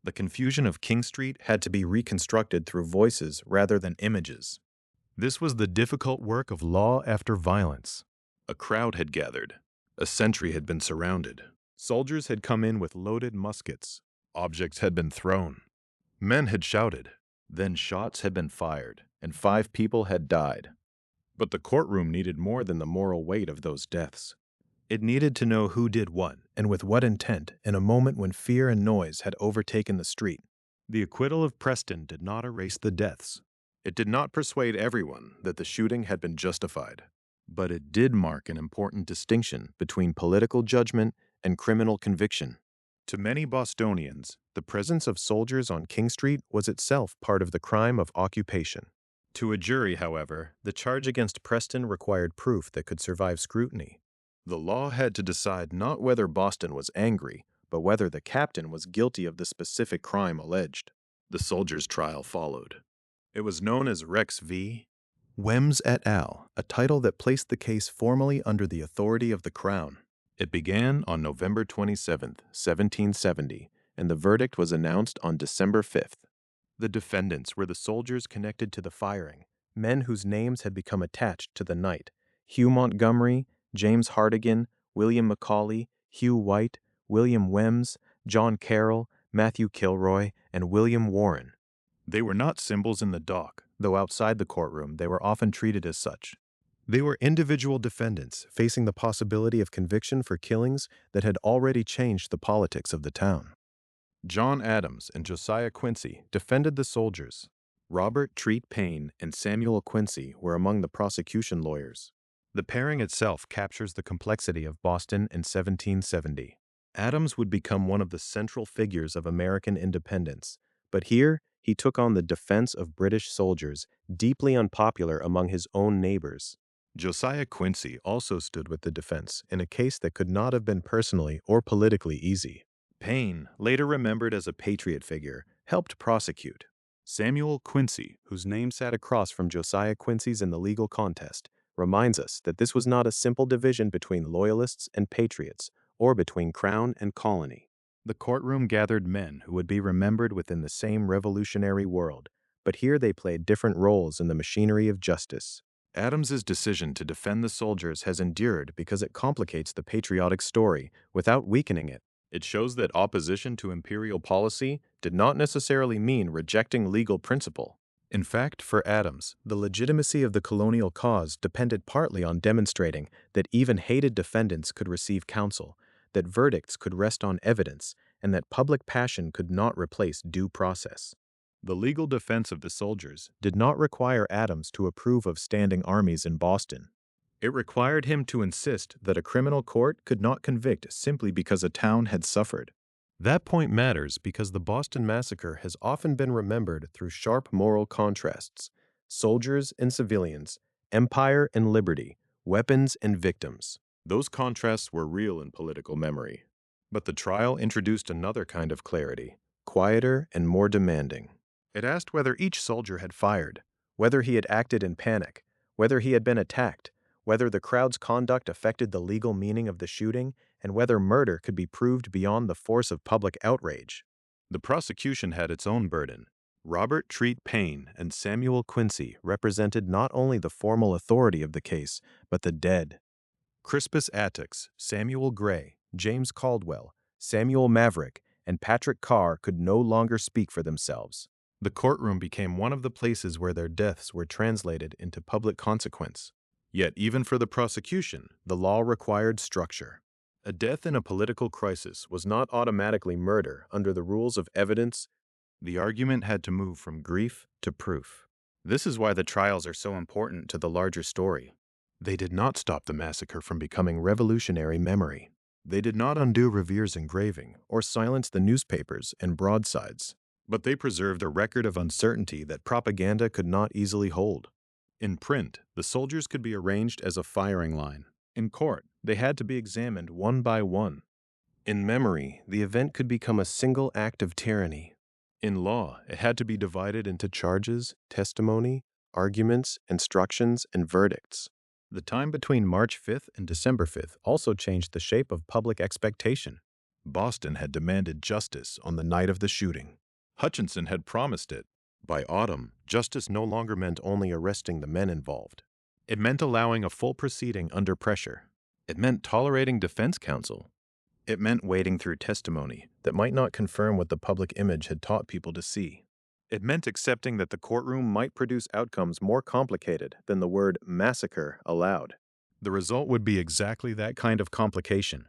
The confusion of King Street had to be reconstructed through voices rather than images. This was the difficult work of law after violence. A crowd had gathered. A sentry had been surrounded. Soldiers had come in with loaded muskets. Objects had been thrown. Men had shouted. Then shots had been fired, and 5 people had died. But the courtroom needed more than the moral weight of those deaths. It needed to know who did what, and with what intent, in a moment when fear and noise had overtaken the street. The acquittal of Preston did not erase the deaths. It did not persuade everyone that the shooting had been justified. But it did mark an important distinction between political judgment and criminal conviction. To many Bostonians, the presence of soldiers on King Street was itself part of the crime of occupation. To a jury, however, the charge against Preston required proof that could survive scrutiny. The law had to decide not whether Boston was angry, but whether the captain was guilty of the specific crime alleged. The soldiers' trial followed. It was known as Rex v. Wems et al., a title that placed the case formally under the authority of the Crown. It began on November 27, 1770, and the verdict was announced on December 5th. The defendants were the soldiers connected to the firing, men whose names had become attached to the night: Hugh Montgomery, James Hartigan, William Macaulay, Hugh White, William Wems, John Carroll, Matthew Kilroy, and William Warren. They were not symbols in the dock, though outside the courtroom they were often treated as such. They were individual defendants facing the possibility of conviction for killings that had already changed the politics of the town. John Adams and Josiah Quincy defended the soldiers. Robert Treat Paine and Samuel Quincy were among the prosecution lawyers. The pairing itself captures the complexity of Boston in 1770. Adams would become one of the central figures of American independence, but here he took on the defense of British soldiers, deeply unpopular among his own neighbors. Josiah Quincy also stood with the defense in a case that could not have been personally or politically easy. Paine, later remembered as a patriot figure, helped prosecute. Samuel Quincy, whose name sat across from Josiah Quincy's in the legal contest, reminds us that this was not a simple division between loyalists and patriots, or between crown and colony. The courtroom gathered men who would be remembered within the same revolutionary world, but here they played different roles in the machinery of justice. Adams's decision to defend the soldiers has endured because it complicates the patriotic story without weakening it. It shows that opposition to imperial policy did not necessarily mean rejecting legal principle. In fact, for Adams, the legitimacy of the colonial cause depended partly on demonstrating that even hated defendants could receive counsel, that verdicts could rest on evidence, and that public passion could not replace due process. The legal defense of the soldiers did not require Adams to approve of standing armies in Boston. It required him to insist that a criminal court could not convict simply because a town had suffered. That point matters because the Boston Massacre has often been remembered through sharp moral contrasts: soldiers and civilians, empire and liberty, weapons and victims. Those contrasts were real in political memory. But the trial introduced another kind of clarity, quieter and more demanding. It asked whether each soldier had fired, whether he had acted in panic, whether he had been attacked, whether the crowd's conduct affected the legal meaning of the shooting, and whether murder could be proved beyond the force of public outrage. The prosecution had its own burden. Robert Treat Paine and Samuel Quincy represented not only the formal authority of the case, but the dead. Crispus Attucks, Samuel Gray, James Caldwell, Samuel Maverick, and Patrick Carr could no longer speak for themselves. The courtroom became one of the places where their deaths were translated into public consequence. Yet even for the prosecution, the law required structure. A death in a political crisis was not automatically murder under the rules of evidence. The argument had to move from grief to proof. This is why the trials are so important to the larger story. They did not stop the massacre from becoming revolutionary memory. They did not undo Revere's engraving or silence the newspapers and broadsides, but they preserved a record of uncertainty that propaganda could not easily hold. In print, the soldiers could be arranged as a firing line. In court, they had to be examined one by one. In memory, the event could become a single act of tyranny. In law, it had to be divided into charges, testimony, arguments, instructions, and verdicts. The time between March 5th and December 5th also changed the shape of public expectation. Boston had demanded justice on the night of the shooting. Hutchinson had promised it. By autumn, justice no longer meant only arresting the men involved. It meant allowing a full proceeding under pressure. It meant tolerating defense counsel. It meant wading through testimony that might not confirm what the public image had taught people to see. It meant accepting that the courtroom might produce outcomes more complicated than the word massacre allowed. The result would be exactly that kind of complication.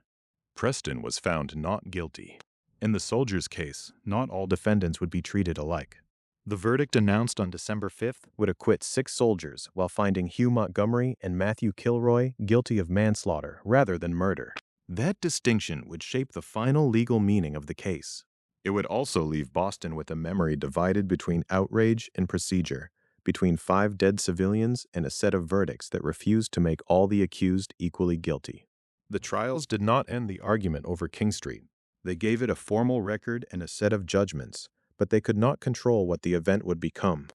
Preston was found not guilty. In the soldiers' case, not all defendants would be treated alike. The verdict announced on December 5th would acquit 6 soldiers while finding Hugh Montgomery and Matthew Kilroy guilty of manslaughter rather than murder. That distinction would shape the final legal meaning of the case. It would also leave Boston with a memory divided between outrage and procedure, between 5 dead civilians and a set of verdicts that refused to make all the accused equally guilty. The trials did not end the argument over King Street. They gave it a formal record and a set of judgments, but they could not control what the event would become.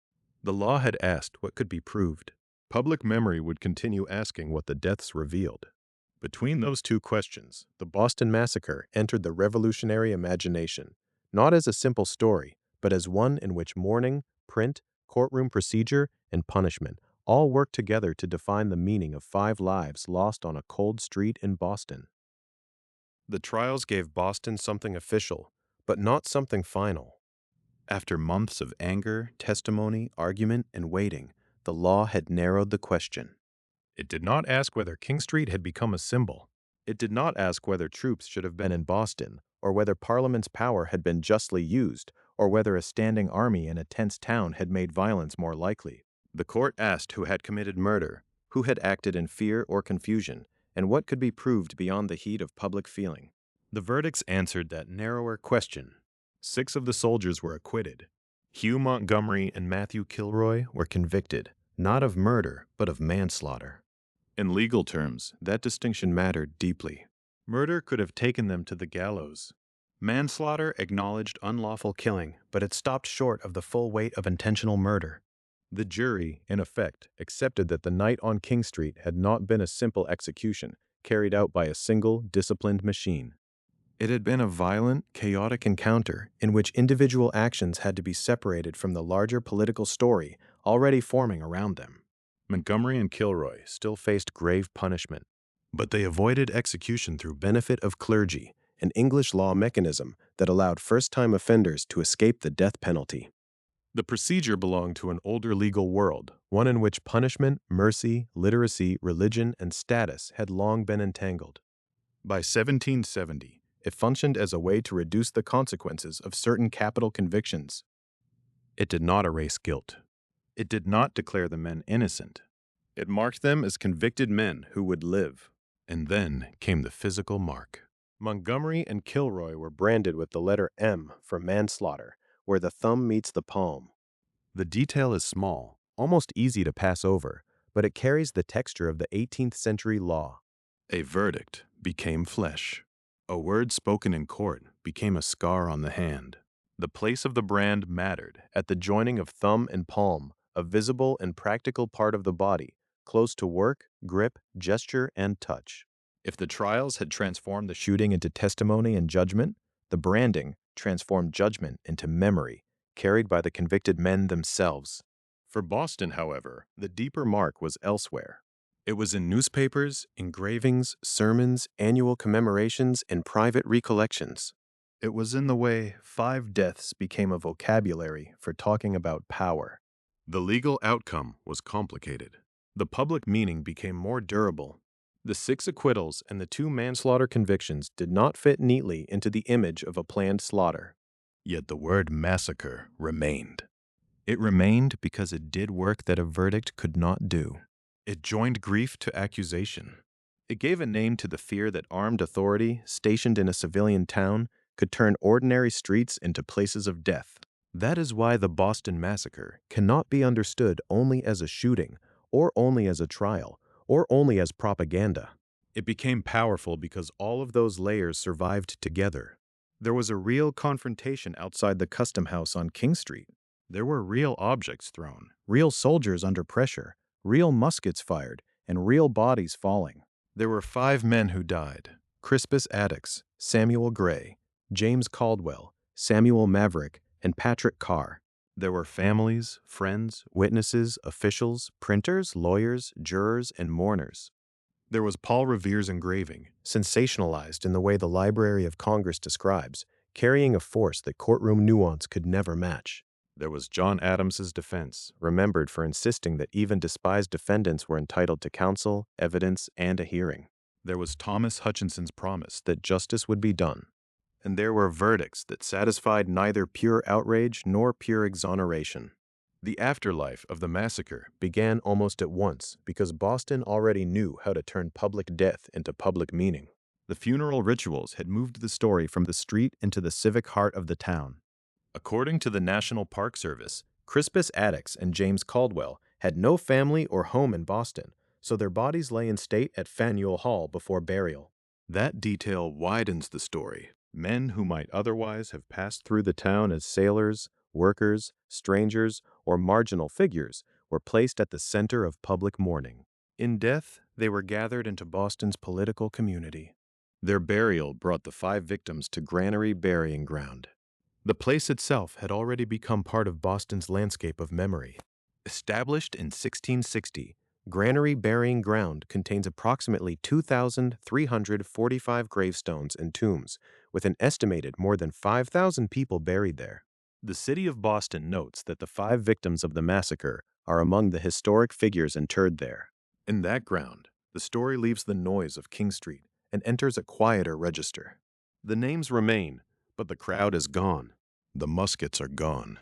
The law had asked what could be proved. Public memory would continue asking what the deaths revealed. Between those two questions, the Boston Massacre entered the revolutionary imagination, not as a simple story, but as one in which mourning, print, courtroom procedure, and punishment all worked together to define the meaning of 5 lives lost on a cold street in Boston. The trials gave Boston something official, but not something final. After months of anger, testimony, argument, and waiting, the law had narrowed the question. It did not ask whether King Street had become a symbol. It did not ask whether troops should have been in Boston, or whether Parliament's power had been justly used, or whether a standing army in a tense town had made violence more likely. The court asked who had committed murder, who had acted in fear or confusion, and what could be proved beyond the heat of public feeling. The verdicts answered that narrower question. 6 of the soldiers were acquitted. Hugh Montgomery and Matthew Kilroy were convicted, not of murder, but of manslaughter. In legal terms, that distinction mattered deeply. Murder could have taken them to the gallows. Manslaughter acknowledged unlawful killing, but it stopped short of the full weight of intentional murder. The jury, in effect, accepted that the night on King Street had not been a simple execution carried out by a single, disciplined machine. It had been a violent, chaotic encounter in which individual actions had to be separated from the larger political story already forming around them. Montgomery and Kilroy still faced grave punishment, but they avoided execution through benefit of clergy, an English law mechanism that allowed first-time offenders to escape the death penalty. The procedure belonged to an older legal world, one in which punishment, mercy, literacy, religion, and status had long been entangled. By 1770, it functioned as a way to reduce the consequences of certain capital convictions. It did not erase guilt. It did not declare the men innocent. It marked them as convicted men who would live. And then came the physical mark. Montgomery and Kilroy were branded with the letter M for manslaughter, where the thumb meets the palm. The detail is small, almost easy to pass over, but it carries the texture of the 18th century law. A verdict became flesh. A word spoken in court became a scar on the hand. The place of the brand mattered at the joining of thumb and palm, a visible and practical part of the body, close to work, grip, gesture, and touch. If the trials had transformed the shooting into testimony and judgment, the branding transformed judgment into memory, carried by the convicted men themselves. For Boston, however, the deeper mark was elsewhere. It was in newspapers, engravings, sermons, annual commemorations, and private recollections. It was in the way 5 deaths became a vocabulary for talking about power. The legal outcome was complicated. The public meaning became more durable. The 6 acquittals and the 2 manslaughter convictions did not fit neatly into the image of a planned slaughter. Yet the word massacre remained. It remained because it did work that a verdict could not do. It joined grief to accusation. It gave a name to the fear that armed authority, stationed in a civilian town, could turn ordinary streets into places of death. That is why the Boston Massacre cannot be understood only as a shooting, or only as a trial, or only as propaganda. It became powerful because all of those layers survived together. There was a real confrontation outside the Custom House on King Street. There were real objects thrown, real soldiers under pressure, real muskets fired, and real bodies falling. There were 5 men who died: Crispus Attucks, Samuel Gray, James Caldwell, Samuel Maverick, and Patrick Carr. There were families, friends, witnesses, officials, printers, lawyers, jurors, and mourners. There was Paul Revere's engraving, sensationalized in the way the Library of Congress describes, carrying a force that courtroom nuance could never match. There was John Adams's defense, remembered for insisting that even despised defendants were entitled to counsel, evidence, and a hearing. There was Thomas Hutchinson's promise that justice would be done. And there were verdicts that satisfied neither pure outrage nor pure exoneration. The afterlife of the massacre began almost at once because Boston already knew how to turn public death into public meaning. The funeral rituals had moved the story from the street into the civic heart of the town. According to the National Park Service, Crispus Attucks and James Caldwell had no family or home in Boston, so their bodies lay in state at Faneuil Hall before burial. That detail widens the story. Men who might otherwise have passed through the town as sailors, workers, strangers, or marginal figures were placed at the center of public mourning. In death, they were gathered into Boston's political community. Their burial brought the 5 victims to Granary Burying Ground. The place itself had already become part of Boston's landscape of memory. Established in 1660, Granary Burying Ground contains approximately 2,345 gravestones and tombs, with an estimated more than 5,000 people buried there. The city of Boston notes that the 5 victims of the massacre are among the historic figures interred there. In that ground, the story leaves the noise of King Street and enters a quieter register. The names remain, but the crowd is gone. The muskets are gone.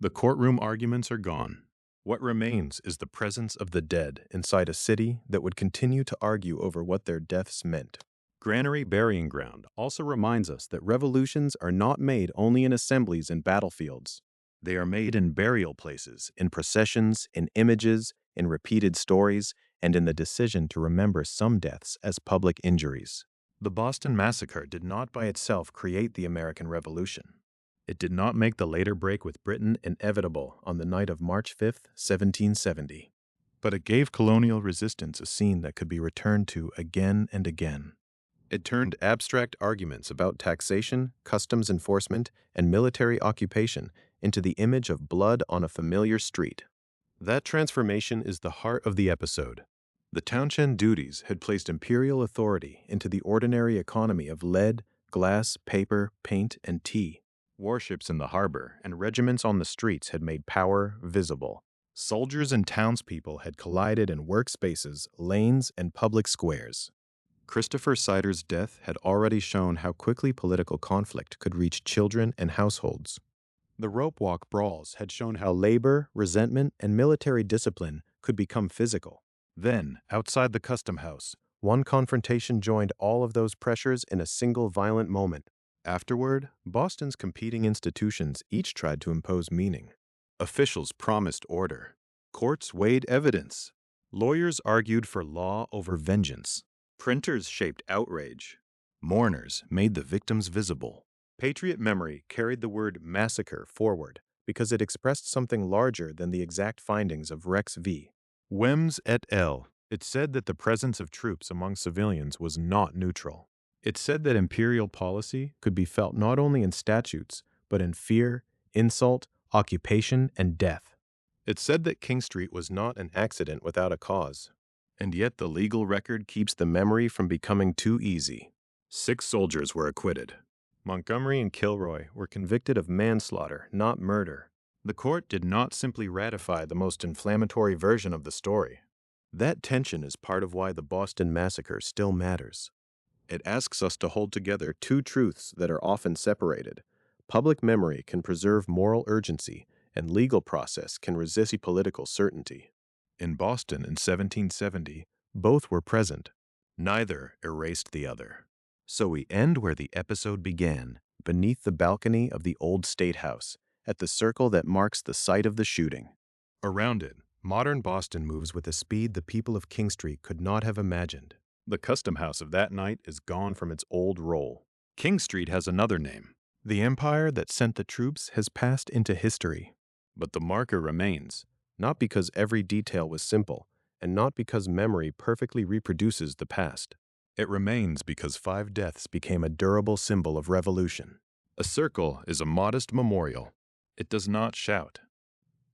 The courtroom arguments are gone. What remains is the presence of the dead inside a city that would continue to argue over what their deaths meant. Granary Burying Ground also reminds us that revolutions are not made only in assemblies and battlefields. They are made in burial places, in processions, in images, in repeated stories, and in the decision to remember some deaths as public injuries. The Boston Massacre did not by itself create the American Revolution. It did not make the later break with Britain inevitable on the night of March 5, 1770. But it gave colonial resistance a scene that could be returned to again and again. It turned abstract arguments about taxation, customs enforcement, and military occupation into the image of blood on a familiar street. That transformation is the heart of the episode. The Townshend duties had placed imperial authority into the ordinary economy of lead, glass, paper, paint, and tea. Warships in the harbor and regiments on the streets had made power visible. Soldiers and townspeople had collided in workspaces, lanes, and public squares. Christopher Seider's death had already shown how quickly political conflict could reach children and households. The rope walk brawls had shown how labor, resentment, and military discipline could become physical. Then, outside the custom house, one confrontation joined all of those pressures in a single violent moment. Afterward, Boston's competing institutions each tried to impose meaning. Officials promised order. Courts weighed evidence. Lawyers argued for law over vengeance. Printers shaped outrage. Mourners made the victims visible. Patriot memory carried the word massacre forward because it expressed something larger than the exact findings of Rex v. Wems et al. It said that the presence of troops among civilians was not neutral. It said that imperial policy could be felt not only in statutes, but in fear, insult, occupation, and death. It said that King Street was not an accident without a cause. And yet the legal record keeps the memory from becoming too easy. 6 soldiers were acquitted. Montgomery and Kilroy were convicted of manslaughter, not murder. The court did not simply ratify the most inflammatory version of the story. That tension is part of why the Boston Massacre still matters. It asks us to hold together 2 truths that are often separated. Public memory can preserve moral urgency, and legal process can resist political certainty. In Boston in 1770, both were present. Neither erased the other. So we end where the episode began, beneath the balcony of the old State House, at the circle that marks the site of the shooting. Around it, modern Boston moves with a speed the people of King Street could not have imagined. The custom house of that night is gone from its old role. King Street has another name. The empire that sent the troops has passed into history. But the marker remains, not because every detail was simple, and not because memory perfectly reproduces the past. It remains because 5 deaths became a durable symbol of revolution. A circle is a modest memorial. It does not shout.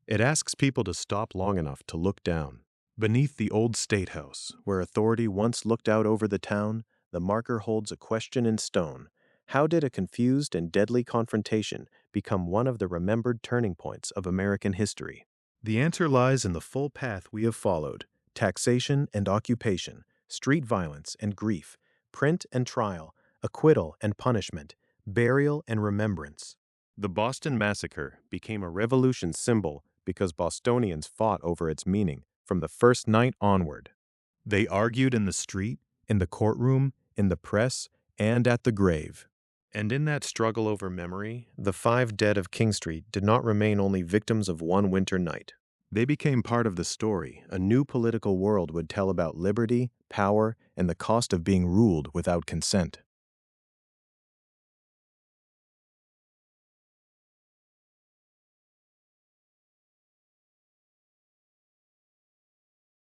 It asks people to stop long enough to look down. Beneath the old State House, where authority once looked out over the town, the marker holds a question in stone. How did a confused and deadly confrontation become one of the remembered turning points of American history? The answer lies in the full path we have followed: taxation and occupation, street violence and grief, print and trial, acquittal and punishment, burial and remembrance. The Boston Massacre became a revolution symbol because Bostonians fought over its meaning from the first night onward. They argued in the street, in the courtroom, in the press, and at the grave. And in that struggle over memory, the 5 dead of King Street did not remain only victims of one winter night. They became part of the story a new political world would tell about liberty, power, and the cost of being ruled without consent.